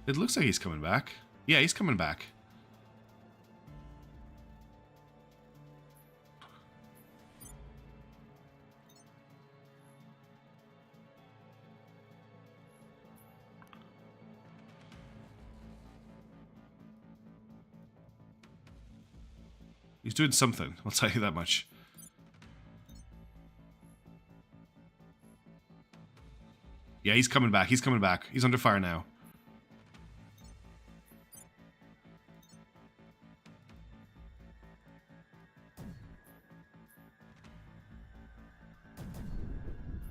It looks like he's coming back. Yeah, he's coming back. He's doing something, I'll tell you that much. Yeah, he's coming back. He's coming back. He's under fire now.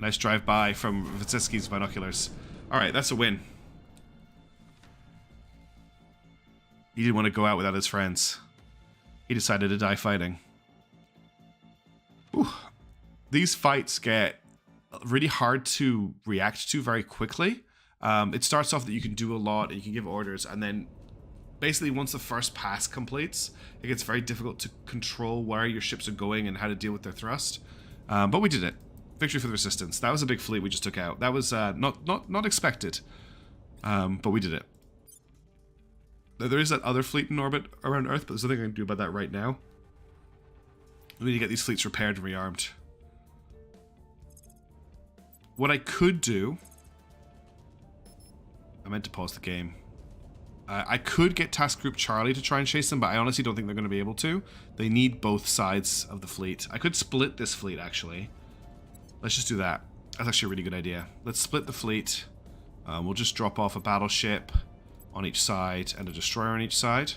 Nice drive-by from Vitsitsky's binoculars. Alright, that's a win. He didn't want to go out without his friends. He decided to die fighting. Ooh. These fights get really hard to react to very quickly. It starts off that you can do a lot and you can give orders, and then basically once the first pass completes, it gets very difficult to control where your ships are going and how to deal with their thrust. But we did it. Victory for the Resistance. That was a big fleet we just took out. That was not expected, but we did it. There is that other fleet in orbit around Earth, but there's nothing I can do about that right now. We need to get these fleets repaired and rearmed. What I could do... I meant to pause the game. I could get Task Group Charlie to try and chase them, but I honestly don't think they're going to be able to. They need both sides of the fleet. I could split this fleet, actually. Let's just do that. That's actually a really good idea. Let's split the fleet. We'll just drop off a battleship on each side and a destroyer on each side.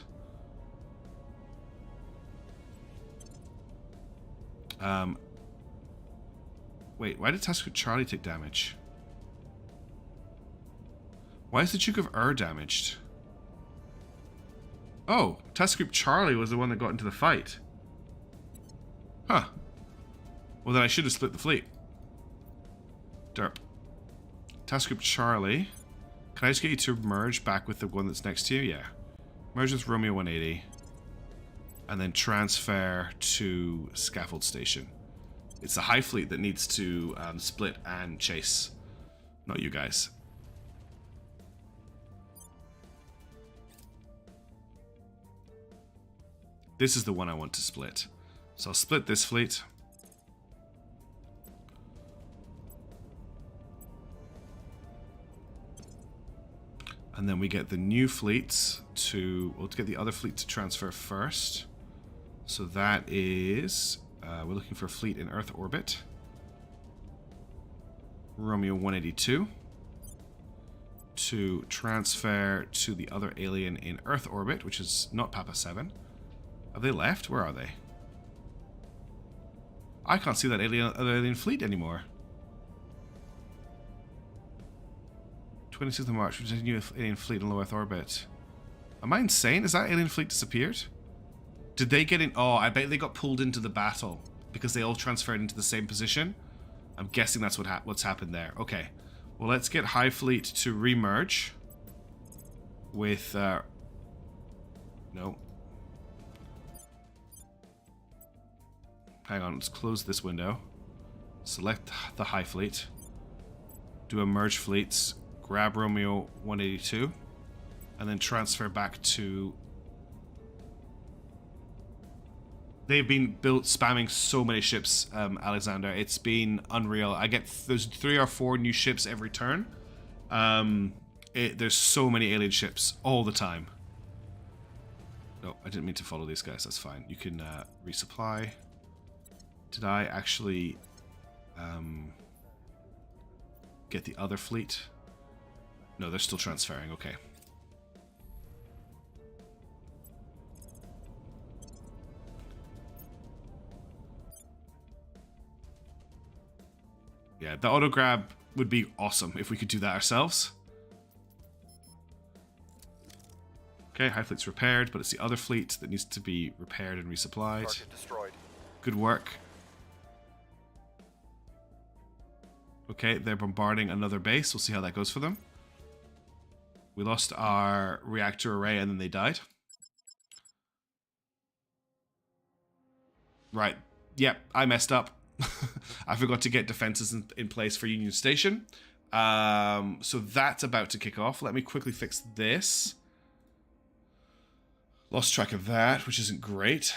Wait, why did Task Group Charlie take damage? Why is the Duke of Ur damaged? Oh, Task Group Charlie was the one that got into the fight. Huh. Well, then I should have split the fleet. Derp. Task Group Charlie. Can I just get you to merge back with the one that's next to you? Yeah. Merge with Romeo 180. And then transfer to Scaffold Station. It's the High Fleet that needs to split and chase. Not you guys. This is the one I want to split. So I'll split this fleet. And then we get the new fleets to... We'll get the other fleet to transfer first. So that is... we're looking for a fleet in Earth orbit. Romeo 182. To transfer to the other alien in Earth orbit, which is not Papa 7. Have they left? Where are they? I can't see that alien fleet anymore. 26th of March, which is a new alien fleet in low Earth orbit. Am I insane? Has that alien fleet disappeared? Did they get in? Oh, I bet they got pulled into the battle because they all transferred into the same position. I'm guessing that's what's happened there. Okay. Well, let's get High Fleet to remerge with... no. Hang on, let's close this window. Select the High Fleet. Do a merge fleets. Grab Romeo 182. And then transfer back to... They've been spamming so many ships, Alexander. It's been unreal. I get... There's 3 or 4 new ships every turn. There's so many alien ships all the time. No, I didn't mean to follow these guys. That's fine. You can resupply. Did I actually get the other fleet? No, they're still transferring. Okay. Yeah, the auto grab would be awesome if we could do that ourselves. Okay, High Fleet's repaired, but it's the other fleet that needs to be repaired and resupplied. Target destroyed. Good work. Okay, they're bombarding another base. We'll see how that goes for them. We lost our reactor array and then they died. Right. Yep, I messed up. I forgot to get defenses in place for Union Station. So that's about to kick off. Let me quickly fix this. Lost track of that, which isn't great.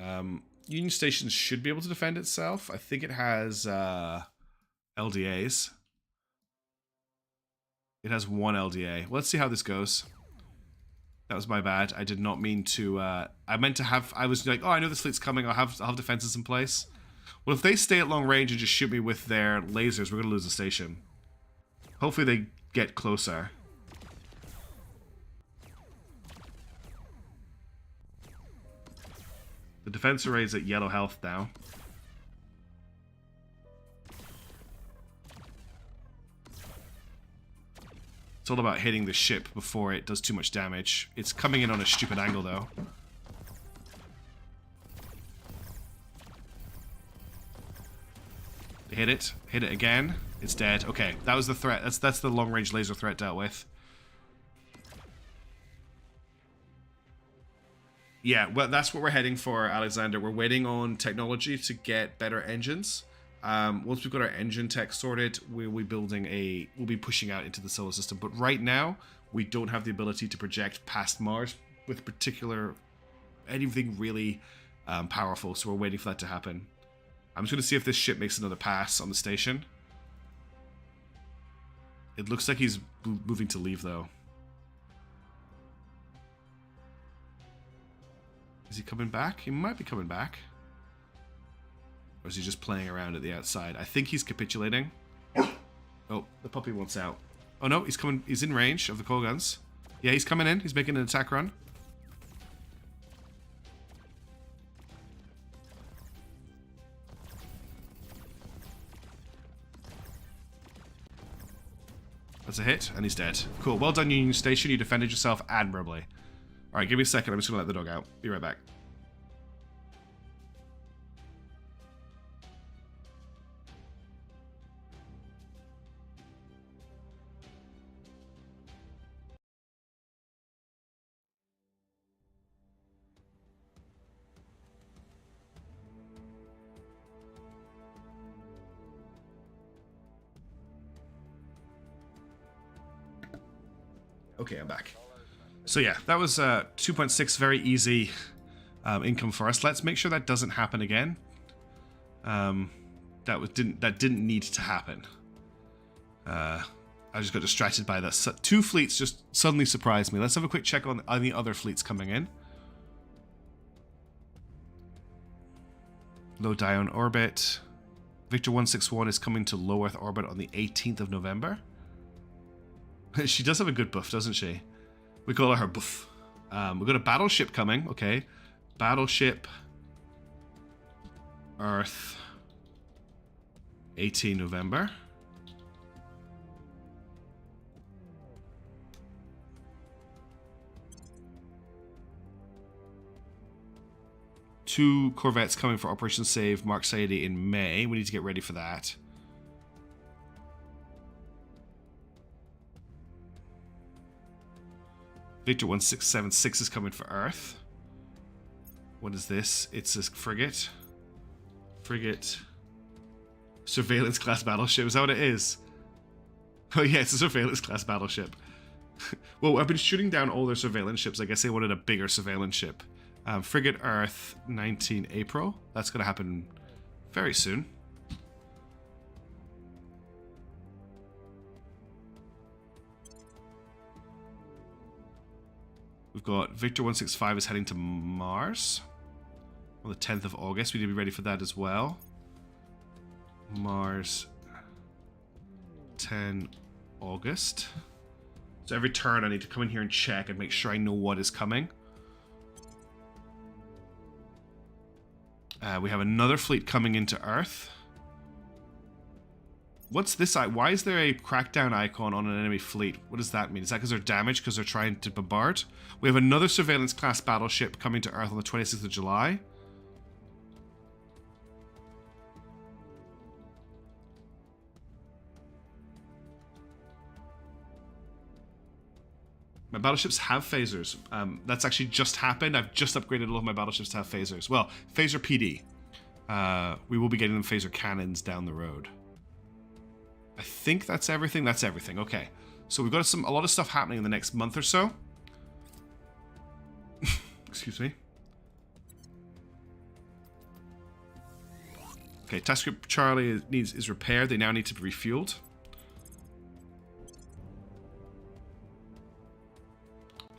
Union Station should be able to defend itself. I think it has LDAs. It has one LDA. Let's see how this goes. That was my bad. I did not mean to... I meant to have... I was like, oh, I know this fleet's coming. I'll have defenses in place. Well, if they stay at long range and just shoot me with their lasers, we're going to lose the station. Hopefully they get closer. The defense array is at yellow health now. It's all about hitting the ship before it does too much damage. It's coming in on a stupid angle, though. Hit it. Hit it again. It's dead. Okay, that was the threat. That's the long-range laser threat dealt with. Yeah, well, that's what we're heading for, Alexander. We're waiting on technology to get better engines. Once we've got our engine tech sorted, we'll be pushing out into the solar system. But right now, we don't have the ability to project past Mars with anything really powerful. So we're waiting for that to happen. I'm just going to see if this ship makes another pass on the station. It looks like he's moving to leave, though. Is he coming back? He might be coming back. Or is he just playing around at the outside? I think he's capitulating. Oh, the puppy wants out. Oh no, he's coming. He's in range of the coal guns. Yeah, he's coming in. He's making an attack run. That's a hit, and he's dead. Cool. Well done, Union Station. You defended yourself admirably. Alright, give me a second. I'm just going to let the dog out. Be right back. Okay, I'm back. So yeah, that was 2.6, very easy income for us. Let's make sure that doesn't happen again. That didn't need to happen. I just got distracted by that. Two fleets just suddenly surprised me. Let's have a quick check on the other fleets coming in. Low Dione orbit. Victor 161 is coming to low Earth orbit on the 18th of November. She does have a good buff, doesn't she? We call her buff. We've got a battleship coming. Okay. Battleship. Earth. 18 November. Two corvettes coming for Operation Save Mark Saidi in May. We need to get ready for that. Victor 1676 is coming for Earth. What is this? It's a frigate. Frigate. Surveillance class battleship. Is that what it is? Oh yeah, it's a surveillance class battleship. Well, I've been shooting down all their surveillance ships. I guess they wanted a bigger surveillance ship. Frigate Earth, 19 April. That's going to happen very soon. We've got Victor 165 is heading to Mars on the 10th of August. We need to be ready for that as well. Mars 10 August. So every turn I need to come in here and check and make sure I know what is coming. We have another fleet coming into Earth. What's this? Why is there a crackdown icon on an enemy fleet? What does that mean? Is that because they're damaged because they're trying to bombard? We have another surveillance class battleship coming to Earth on the 26th of July. My battleships have phasers. That's actually just happened. I've just upgraded all of my battleships to have phasers. Well, phaser PD. We will be getting them phaser cannons down the road. I think that's everything. That's everything. Okay. So we've got a lot of stuff happening in the next month or so. Excuse me. Okay, task group Charlie is repaired. They now need to be refueled.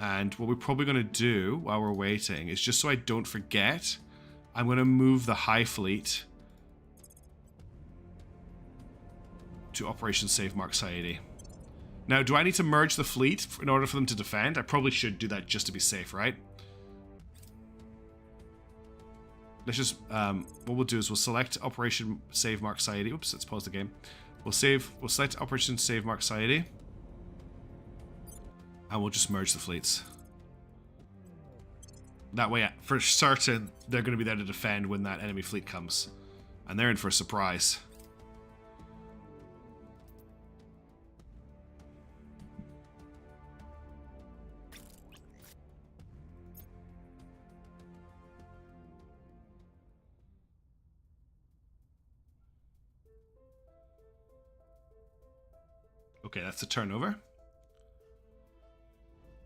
And what we're probably going to do while we're waiting is, just so I don't forget, I'm going to move the High Fleet to Operation Save Mark Saidi. Now, do I need to merge the fleet in order for them to defend? I probably should do that just to be safe, right? Let's just, what we'll do is we'll select Operation Save Mark Saidi. Oops, let's pause the game. We'll select Operation Save Mark Saidi. And we'll just merge the fleets. That way, for certain, they're going to be there to defend when that enemy fleet comes. And they're in for a surprise. Okay, that's a turnover.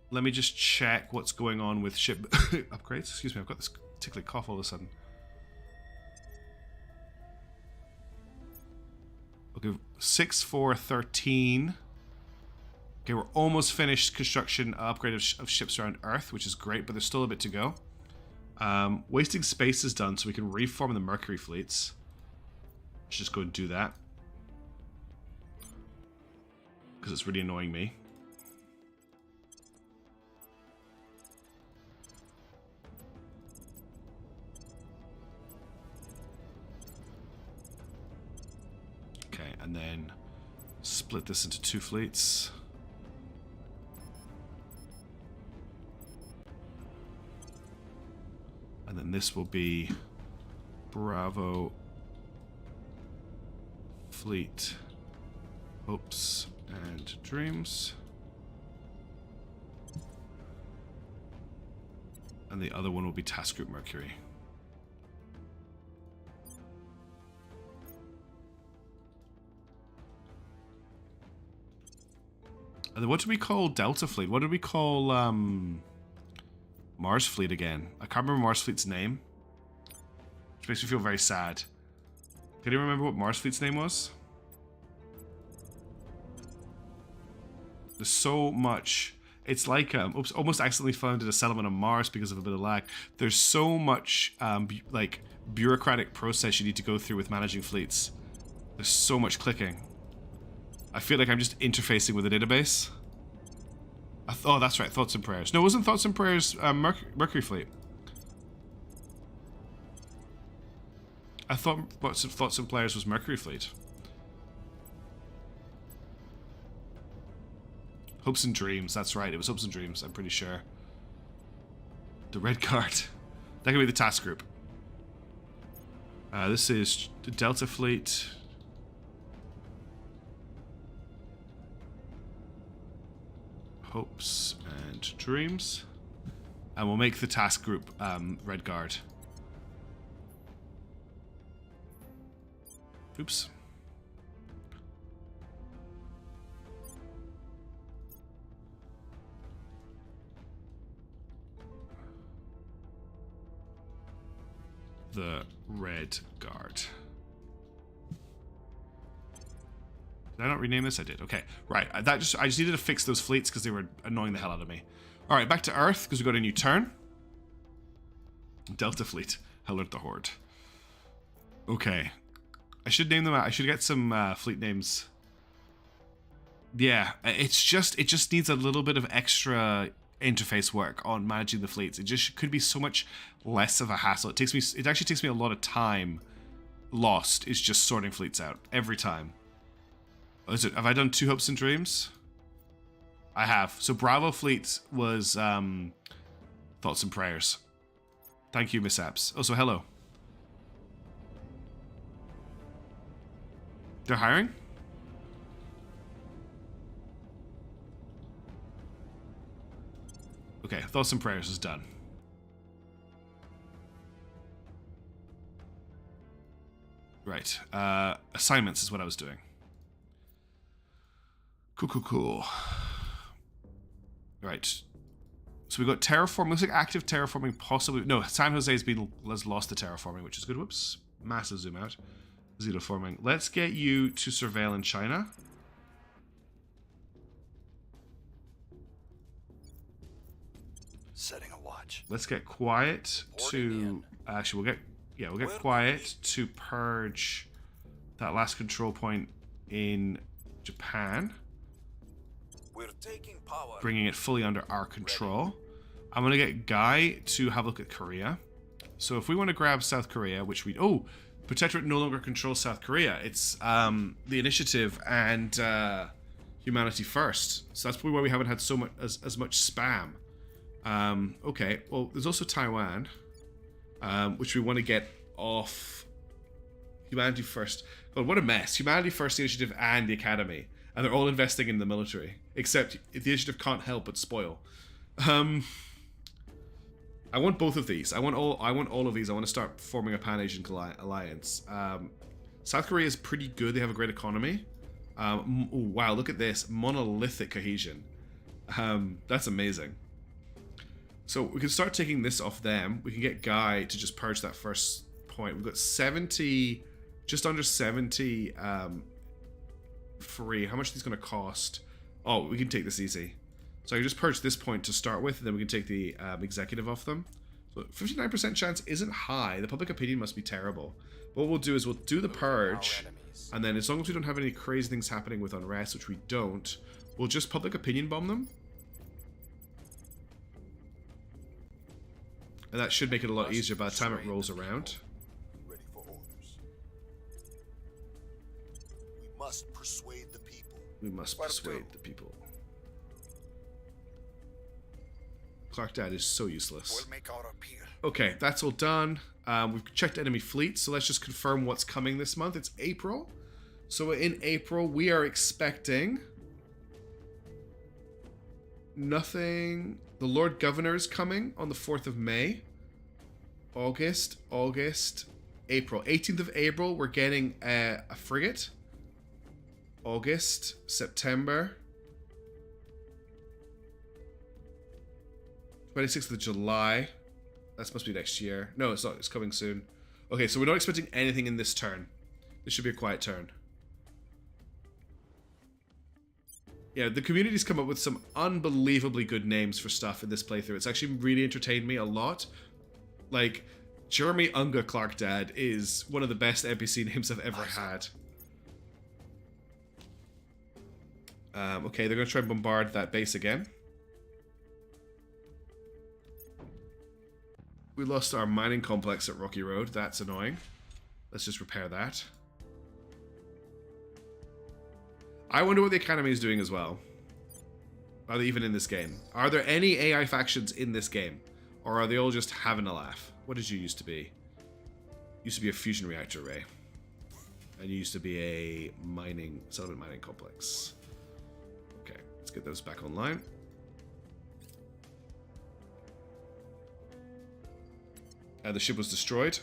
Let me just check what's going on with ship upgrades. Excuse me, I've got this tickly cough all of a sudden. Okay, 6-4-13. Okay, we're almost finished construction upgrade of ships around Earth, which is great, but there's still a bit to go. Wasting space is done, so we can reform the Mercury fleets. Let's just go and do that. Because it's really annoying me. Okay, and then split this into 2 fleets. And then this will be Bravo Fleet Hopes and Dreams. And the other one will be Task Group Mercury. And then what do we call Delta Fleet? What do we call Mars Fleet again? I can't remember Mars Fleet's name. Which makes me feel very sad. Can you remember what Mars Fleet's name was? There's so much. It's like oops, almost accidentally founded a settlement on Mars because of a bit of lag. There's so much like bureaucratic process you need to go through with managing fleets. There's so much clicking. I feel like I'm just interfacing with a database. Oh, that's right, Thoughts and Prayers. No, it wasn't Thoughts and Prayers Mercury Fleet. I thought Thoughts and Prayers was Mercury Fleet. Hopes and Dreams, that's right, it was Hopes and Dreams, I'm pretty sure. The red card. That could be the task group. This is the Delta Fleet. Hopes and Dreams. And we'll make the task group red guard. Oops. The red guard. Did I not rename this? I did. Okay, right. I just needed to fix those fleets because they were annoying the hell out of me. Alright, back to Earth, because we got a new turn. Delta Fleet. Alert the Horde. Okay. I should name them out. I should get some fleet names. Yeah, it just needs a little bit of extra interface work on managing the fleets. It just could be so much less of a hassle. It actually takes me a lot of time lost is just sorting fleets out every time. Have I done 2 hopes and dreams? I have. So Bravo Fleet was thoughts and prayers. Thank you, mishaps. Oh, so hello. They're hiring? Okay, thoughts and prayers is done. Right. Assignments is what I was doing. Cool. Right. So we got terraforming. Looks like active terraforming possibly. No, San Jose has lost the terraforming, which is good. Whoops. Massive zoom out. Xenoforming. Let's get you to surveil in China. Setting a watch. Let's get quiet to. Actually, we'll get quiet to purge that last control point in Japan. We're taking power. Bringing it fully under our control. I'm going to get Guy to have a look at Korea. So if we want to grab South Korea, which we... Oh, Protectorate no longer controls South Korea. It's the initiative and humanity first. So that's probably why we haven't had so much as much spam. Okay, well, there's also Taiwan, which we want to get off humanity first. God, what a mess. Humanity first, the initiative, and the academy. And they're all investing in the military. Except the initiative can't help but spoil. I want both of these. I want all of these. I want to start forming a Pan-Asian alliance. South Korea is pretty good. They have a great economy. Oh, wow, look at this. Monolithic cohesion. That's amazing. So we can start taking this off them. We can get Guy to just purge that first point. We've got 70, just under 70 free. How much are these going to cost? Oh, we can take this easy. So I can just purge this point to start with, and then we can take the executive off them. So 59% chance isn't high. The public opinion must be terrible. But what we'll do is we'll do the purge, and then as long as we don't have any crazy things happening with unrest, which we don't, we'll just public opinion bomb them. And that should make it a lot easier by the time it rolls around. Ready for orders. We must persuade the people. We must persuade the people. Clark Dad is so useless. We'll make our appeal. Okay, that's all done. We've checked enemy fleet, so let's just confirm what's coming this month. It's April. So in April, we are expecting nothing. The Lord Governor is coming on the 4th of May. August, April. 18th of April, we're getting a frigate. August, September. 26th of July. That must be next year. No, it's not. It's coming soon. Okay, so we're not expecting anything in this turn. This should be a quiet turn. Yeah, the community's come up with some unbelievably good names for stuff in this playthrough. It's actually really entertained me a lot. Like, Jeremy Unga Clark Dad is one of the best NPC names I've ever had. Okay, they're going to try and bombard that base again. We lost our mining complex at Rocky Road. That's annoying. Let's just repair that. I wonder what the Academy is doing as well. Are they even in this game? Are there any AI factions in this game? Or are they all just having a laugh? What did you used to be? Used to be a fusion reactor array. And you used to be a settlement mining complex. Okay, let's get those back online. The ship was destroyed.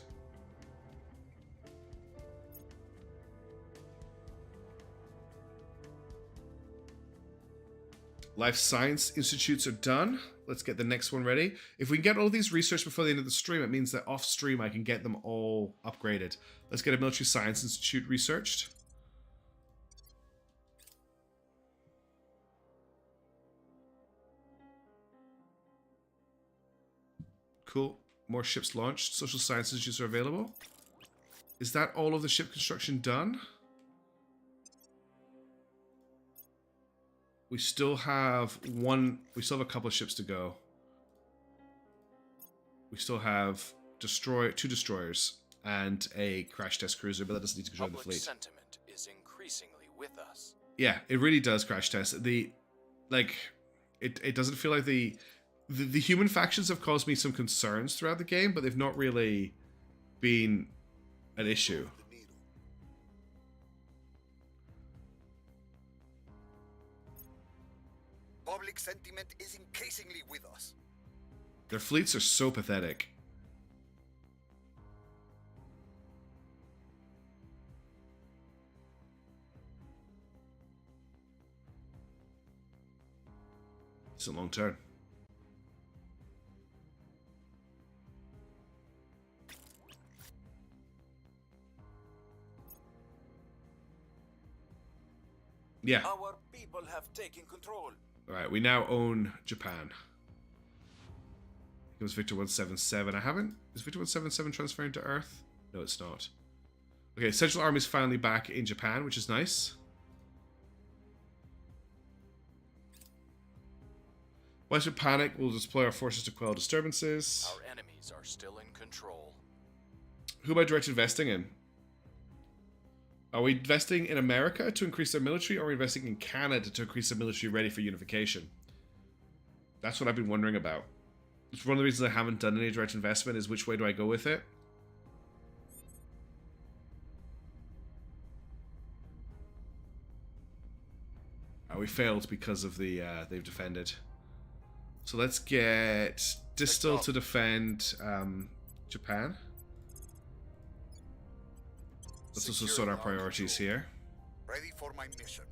Life Science Institutes are done. Let's get the next one ready. If we can get all these research before the end of the stream, it means that off stream I can get them all upgraded. Let's get a Military Science Institute researched. Cool. More ships launched. Social sciences users are available. Is that all of the ship construction done? We still have a couple of ships to go. We still have two destroyers and a crash test cruiser, but that doesn't need to join the fleet. Public sentiment is increasingly with us. Yeah, it really does crash test. It doesn't feel like the human factions have caused me some concerns throughout the game, but they've not really been an issue. The needle. Public sentiment is increasingly with us. Their fleets are so pathetic. It's a long turn. Yeah. Our people have taken control. Alright, we now own Japan. It was Victor 177. Is Victor 177 transferring to Earth? No, it's not. Okay, Central Army's finally back in Japan, which is nice. Western Panic will deploy our forces to quell disturbances. Our enemies are still in control. Who am I direct investing in? Are we investing in America to increase their military, or are we investing in Canada to increase their military ready for unification? That's what I've been wondering about. It's one of the reasons I haven't done any direct investment, is which way do I go with it? We failed because of the they've defended. So let's get Distil to defend Japan. Let's also sort our priorities here. Ready for my mission.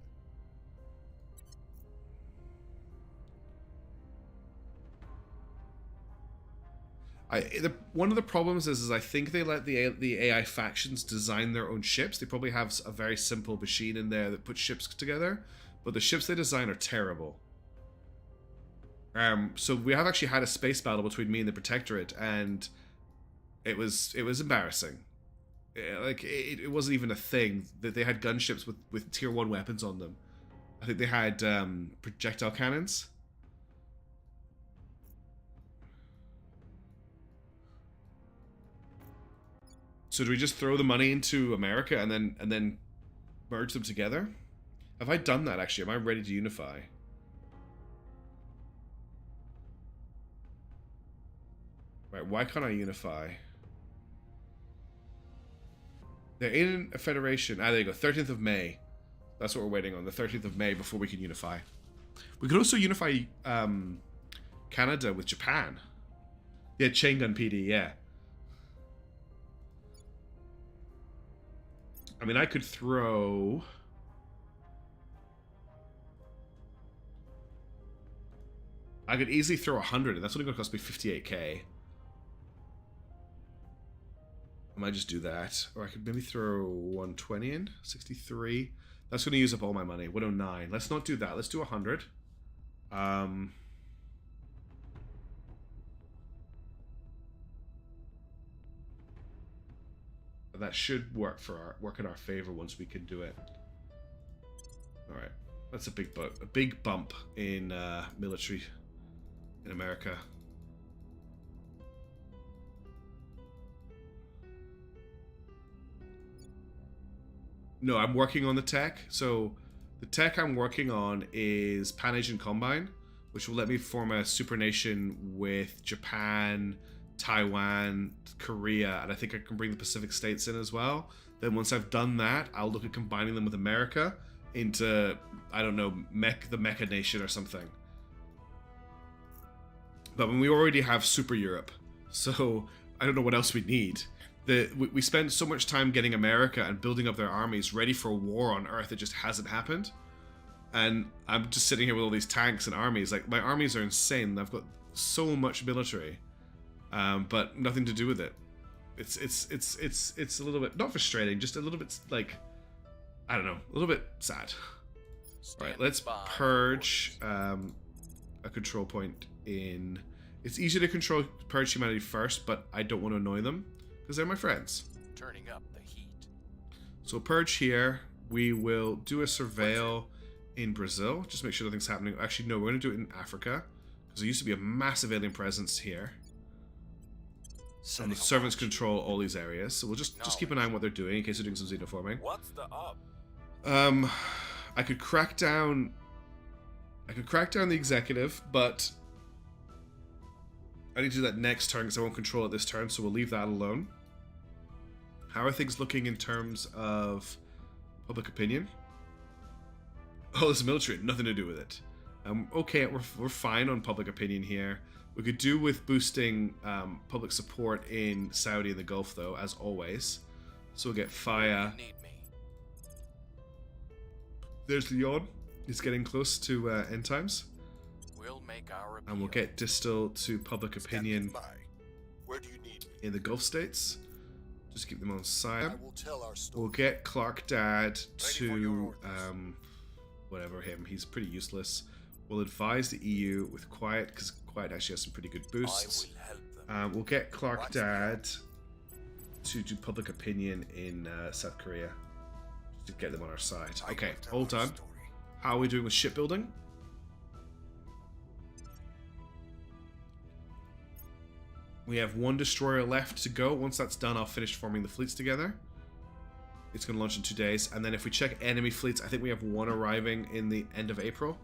One of the problems is I think they let the AI factions design their own ships. They probably have a very simple machine in there that puts ships together, but the ships they design are terrible. So we have actually had a space battle between me and the Protectorate, and it was embarrassing. It wasn't even a thing that they had gunships with tier 1 weapons on them. I think they had projectile cannons. So do we just throw the money into America and then merge them together? Have I done that actually? Am I ready to unify? Right, why can't I unify? They're in a federation. Ah, there you go. 13th of May. That's what we're waiting on. The 13th of May before we can unify. We could also unify Canada with Japan. Yeah, chain gun PD, yeah. I mean, I could throw... I could easily throw 100, and that's only going to cost me 58k. I might just do that. Or I could maybe throw 120 in. 63. That's going to use up all my money. 109. Let's not do that. Let's do 100. That should work in our favor once we can do it. All right, that's a big bump in military in America. No, I'm working on the tech. So the tech I'm working on is Pan-Asian Combine, which will let me form a supernation with Japan, Taiwan, Korea, and I think I can bring the Pacific States in as well. Then once I've done that, I'll look at combining them with America into, I don't know, the Mecha Nation or something. But when we already have Super Europe, so I don't know what else we need. We spent so much time getting America and building up their armies ready for a war on Earth. It just hasn't happened. And I'm just sitting here with all these tanks and armies. Like, my armies are insane. I've got so much military. But nothing to do with it. It's a little bit, not frustrating, just a little bit like, I don't know, a little bit sad. All right, let's purge a control point in It's easy to control Purge humanity first, but I don't want to annoy them because they're my friends. Turning up the heat. So Purge here. We will do a surveil in Brazil. Just make sure nothing's happening. Actually, no, we're going to do it in Africa because there used to be a massive alien presence here. And the servants control all these areas, so we'll just keep an eye on what they're doing in case they're doing some xenoforming. What's the up? I could crack down the executive, but I need to do that next turn because I won't control it this turn, so we'll leave that alone. How are things looking in terms of public opinion? Oh, this military, nothing to do with it. Okay, we're fine on public opinion here. We could do with boosting public support in Saudi and the Gulf, though, as always. So we'll get Faya. There's Leon. He's getting close to end times. We'll make our appeal. And we'll get Distal to public opinion Where do you need me? in the Gulf states. Just keep them on side. I will tell our story. We'll get Clark Dad for your to orders. whatever him. He's pretty useless. We'll advise the EU with Quiet because Quiet actually has some pretty good boosts. I will help them. We'll get Clark Watch Dad to do public opinion in South Korea to get them on our side. I Okay, will tell all our done. story. How are we doing with shipbuilding? We have one destroyer left to go. Once that's done, I'll finish forming the fleets together. It's going to launch in 2 days. And then if we check enemy fleets, I think we have one arriving in the end of April.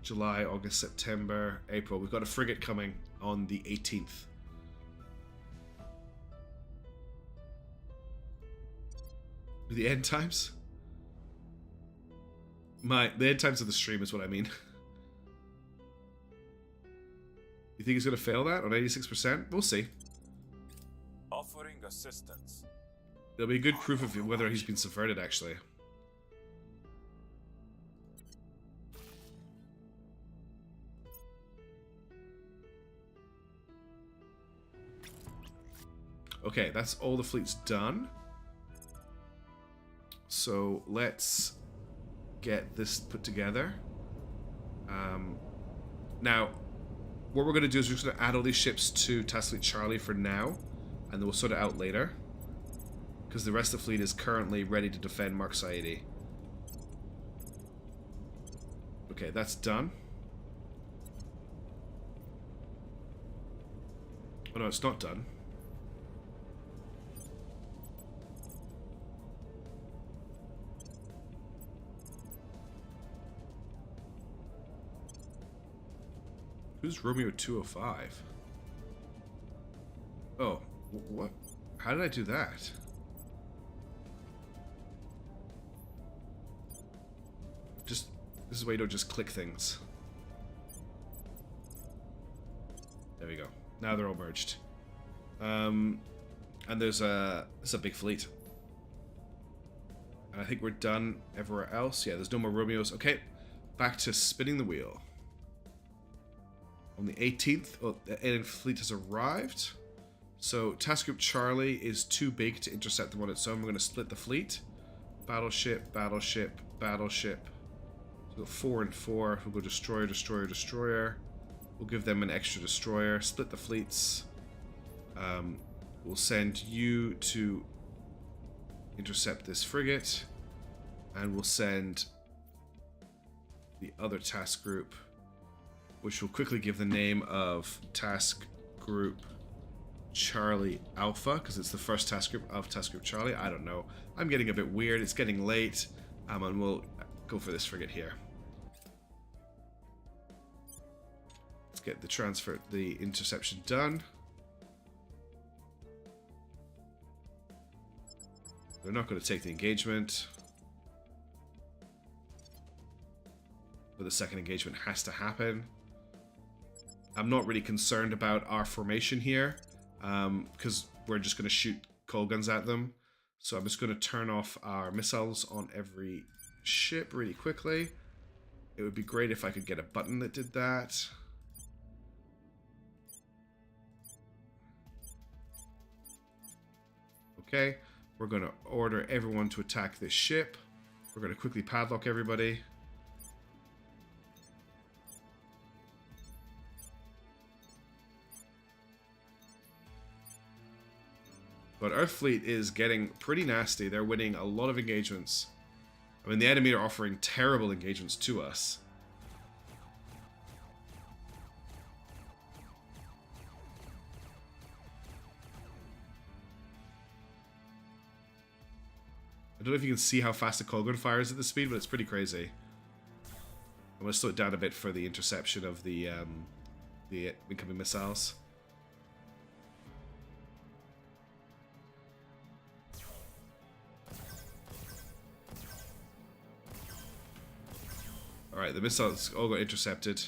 July, August, September, April. We've got a frigate coming on the 18th. The end times? The end times of the stream is what I mean. You think he's going to fail that on 86%? We'll see. Offering assistance. There'll be a good proof of whether he's been subverted, actually. Okay, that's all the fleets done. So let's get this put together. Now, what we're going to do is we're just going to add all these ships to Task Fleet Charlie for now, and then we'll sort it out later. Because the rest of the fleet is currently ready to defend Mark Saidi. Okay, that's done. Oh no, it's not done. Who's Romeo 205? Oh, what? How did I do that? This is why you don't just click things. There we go. Now they're all merged. And there's a big fleet. And I think we're done everywhere else. Yeah, there's no more Romeos. Okay, back to spinning the wheel. On the 18th, the alien fleet has arrived. So Task Group Charlie is too big to intercept them on its own. We're going to split the fleet. Battleship, battleship, battleship. So 4 and 4. We'll go destroyer, destroyer, destroyer. We'll give them an extra destroyer. Split the fleets. We'll send you to intercept this frigate. And we'll send the other task group, which will quickly give the name of Task Group Charlie Alpha, because it's the first task group of Task Group Charlie. I don't know. I'm getting a bit weird. It's getting late. And we'll go for this frigate here. Let's get the interception done. They're not going to take the engagement. But the second engagement has to happen. I'm not really concerned about our formation here, because we're just going to shoot cold guns at them. So I'm just going to turn off our missiles on every ship really quickly. It would be great if I could get a button that did that. Okay, we're going to order everyone to attack this ship. We're going to quickly padlock everybody. But Earth Fleet is getting pretty nasty. They're winning a lot of engagements. I mean, the enemy are offering terrible engagements to us. I don't know if you can see how fast the Kolgun fires at this speed, but it's pretty crazy. I'm going to slow it down a bit for the interception of the incoming missiles. Alright, the missiles all got intercepted.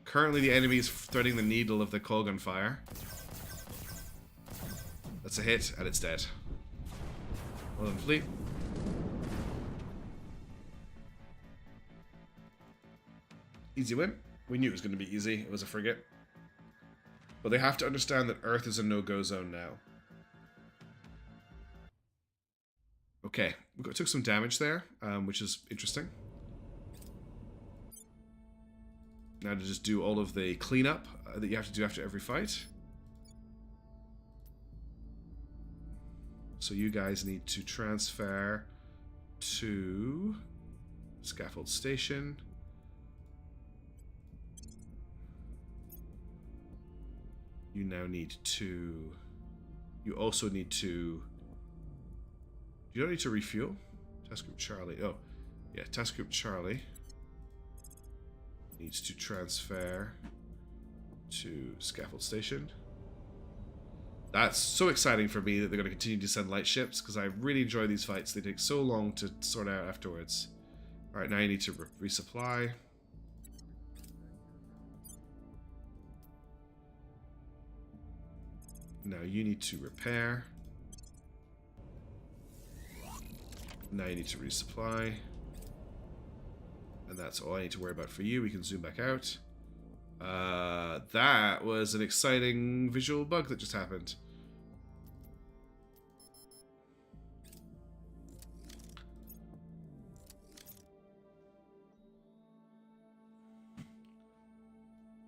Currently the enemy is threading the needle of the Kolgun fire. That's a hit, and it's dead. Well done, fleet. Easy win. We knew it was going to be easy. It was a frigate. But they have to understand that Earth is a no-go zone now. Okay, we took some damage there, which is interesting. Now to just do all of the cleanup that you have to do after every fight. So you guys need to transfer to Scaffold Station. You now need to... You also need to... You don't need to refuel. Task Group Charlie. Oh, yeah, Task Group Charlie needs to transfer to Scaffold Station. That's so exciting for me that they're going to continue to send light ships, because I really enjoy these fights. They take so long to sort out afterwards. Alright, now you need to resupply. Now you need to repair. Now you need to resupply. And that's all I need to worry about for you. We can zoom back out. That was an exciting visual bug that just happened.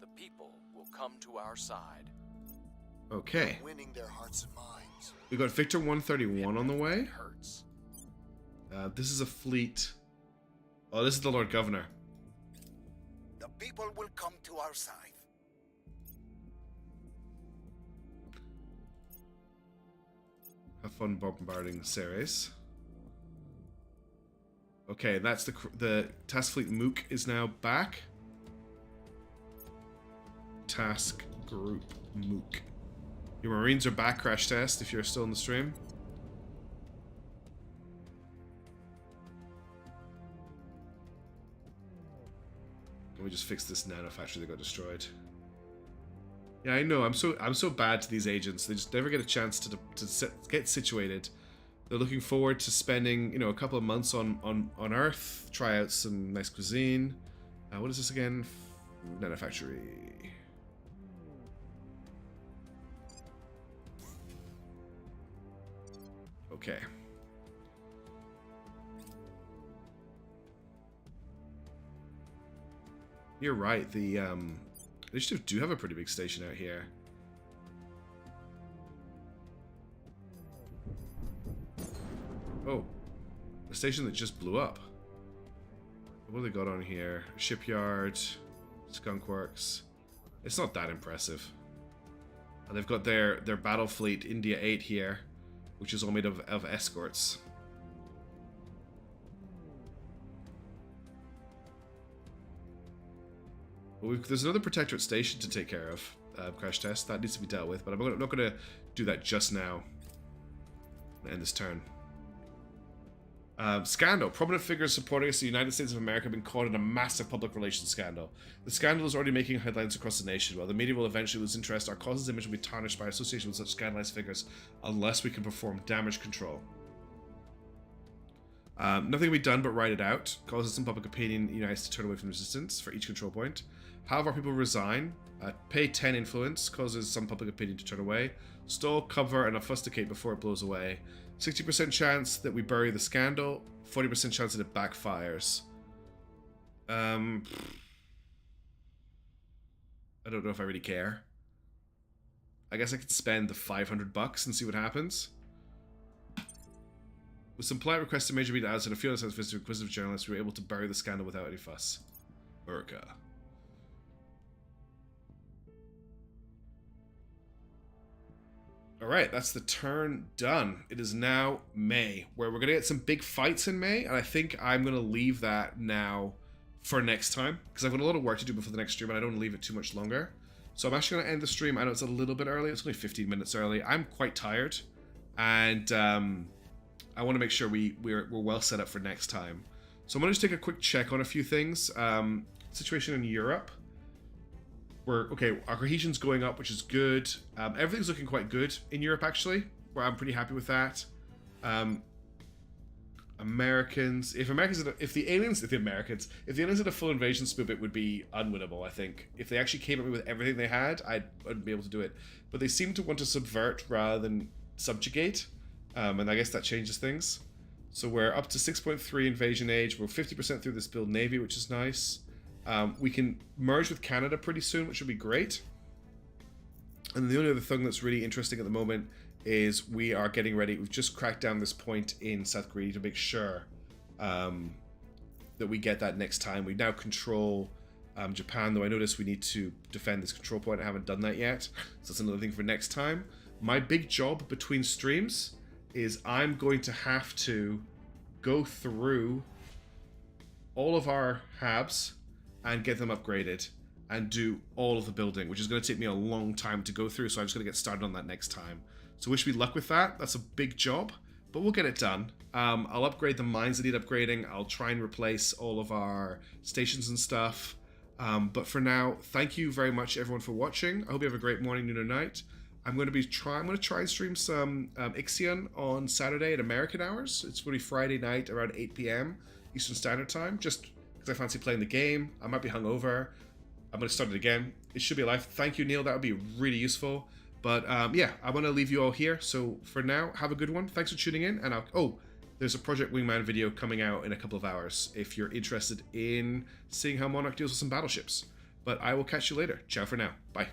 The people will come to our side. Okay. Winning their hearts and minds. We got Victor 131 on the way. It hurts. This is a fleet. Oh, this is the Lord Governor. The people will come to our side. Have fun bombarding Ceres. Okay, that's the Task Fleet Mook is now back. Task Group Mook. Your Marines are back, Crash Test, if you're still in the stream. Let me just fix this nano factory that got destroyed. Yeah, I know. I'm so bad to these agents. They just never get a chance to get situated. They're looking forward to spending, you know, a couple of months on Earth, try out some nice cuisine. What is this again? Nano factory. Okay. You're right, the Initiative do have a pretty big station out here. Oh, a station that just blew up. What do they got on here? Shipyard, Skunk Works. It's not that impressive. And they've got their battle fleet, India 8 here, which is all made of escorts. Well, there's another Protectorate station to take care of, Crash Test. That needs to be dealt with, but I'm not going to do that just now. End this turn. Scandal. Prominent figures supporting us in the United States of America have been caught in a massive public relations scandal. The scandal is already making headlines across the nation. While the media will eventually lose interest, our cause's image will be tarnished by association with such scandalized figures unless we can perform damage control. Nothing can be done but write it out. Causes some public opinion unites to turn away from resistance for each control point. However, people resign. Pay 10 influence causes some public opinion to turn away. Stall, cover, and obfuscate before it blows away. 60% chance that we bury the scandal. 40% chance that it backfires. I don't know if I really care. I guess I could spend the $500 and see what happens. With some polite requests to Major B to add and a few other visitors inquisitive journalists, we were able to bury the scandal without any fuss. Urka. Alright, that's the turn done. It is now May, where we're going to get some big fights in May, and I think I'm going to leave that now for next time, because I've got a lot of work to do before the next stream, and I don't want to leave it too much longer. So I'm actually going to end the stream. I know it's a little bit early. It's only 15 minutes early. I'm quite tired, and I want to make sure we're well set up for next time. So I'm going to just take a quick check on a few things. Situation in Europe. Okay, our cohesion's going up, which is good. Everything's looking quite good in Europe, actually. Where I'm pretty happy with that. Americans, if the aliens had a full invasion spoop, it would be unwinnable, I think. If they actually came at me with everything they had, I wouldn't be able to do it. But they seem to want to subvert rather than subjugate, and I guess that changes things. So we're up to 6.3 invasion age. We're 50% through this build navy, which is nice. We can merge with Canada pretty soon, which will be great. And the only other thing that's really interesting at the moment is we are getting ready. We've just cracked down this point in South Korea to make sure that we get that next time. We now control Japan, though I notice we need to defend this control point. I haven't done that yet, so that's another thing for next time. My big job between streams is I'm going to have to go through all of our HABs and get them upgraded and do all of the building, which is going to take me a long time to go through, so I'm just going to get started on that next time. So wish me luck with that. That's a big job, but we'll get it done. I'll upgrade the mines that need upgrading. I'll try and replace all of our stations and stuff. But for now, thank you very much, everyone, for watching. I hope you have a great morning, noon, or night. I'm going to try and stream some Ixion on Saturday at American hours. It's going to be Friday night around 8 p.m. Eastern Standard Time, just because I fancy playing the game. I might be hungover. I'm going to start it again. It should be live. Thank you, Neil. That would be really useful. But yeah, I want to leave you all here. So for now, have a good one. Thanks for tuning in. And there's a Project Wingman video coming out in a couple of hours if you're interested in seeing how Monarch deals with some battleships. But I will catch you later. Ciao for now. Bye.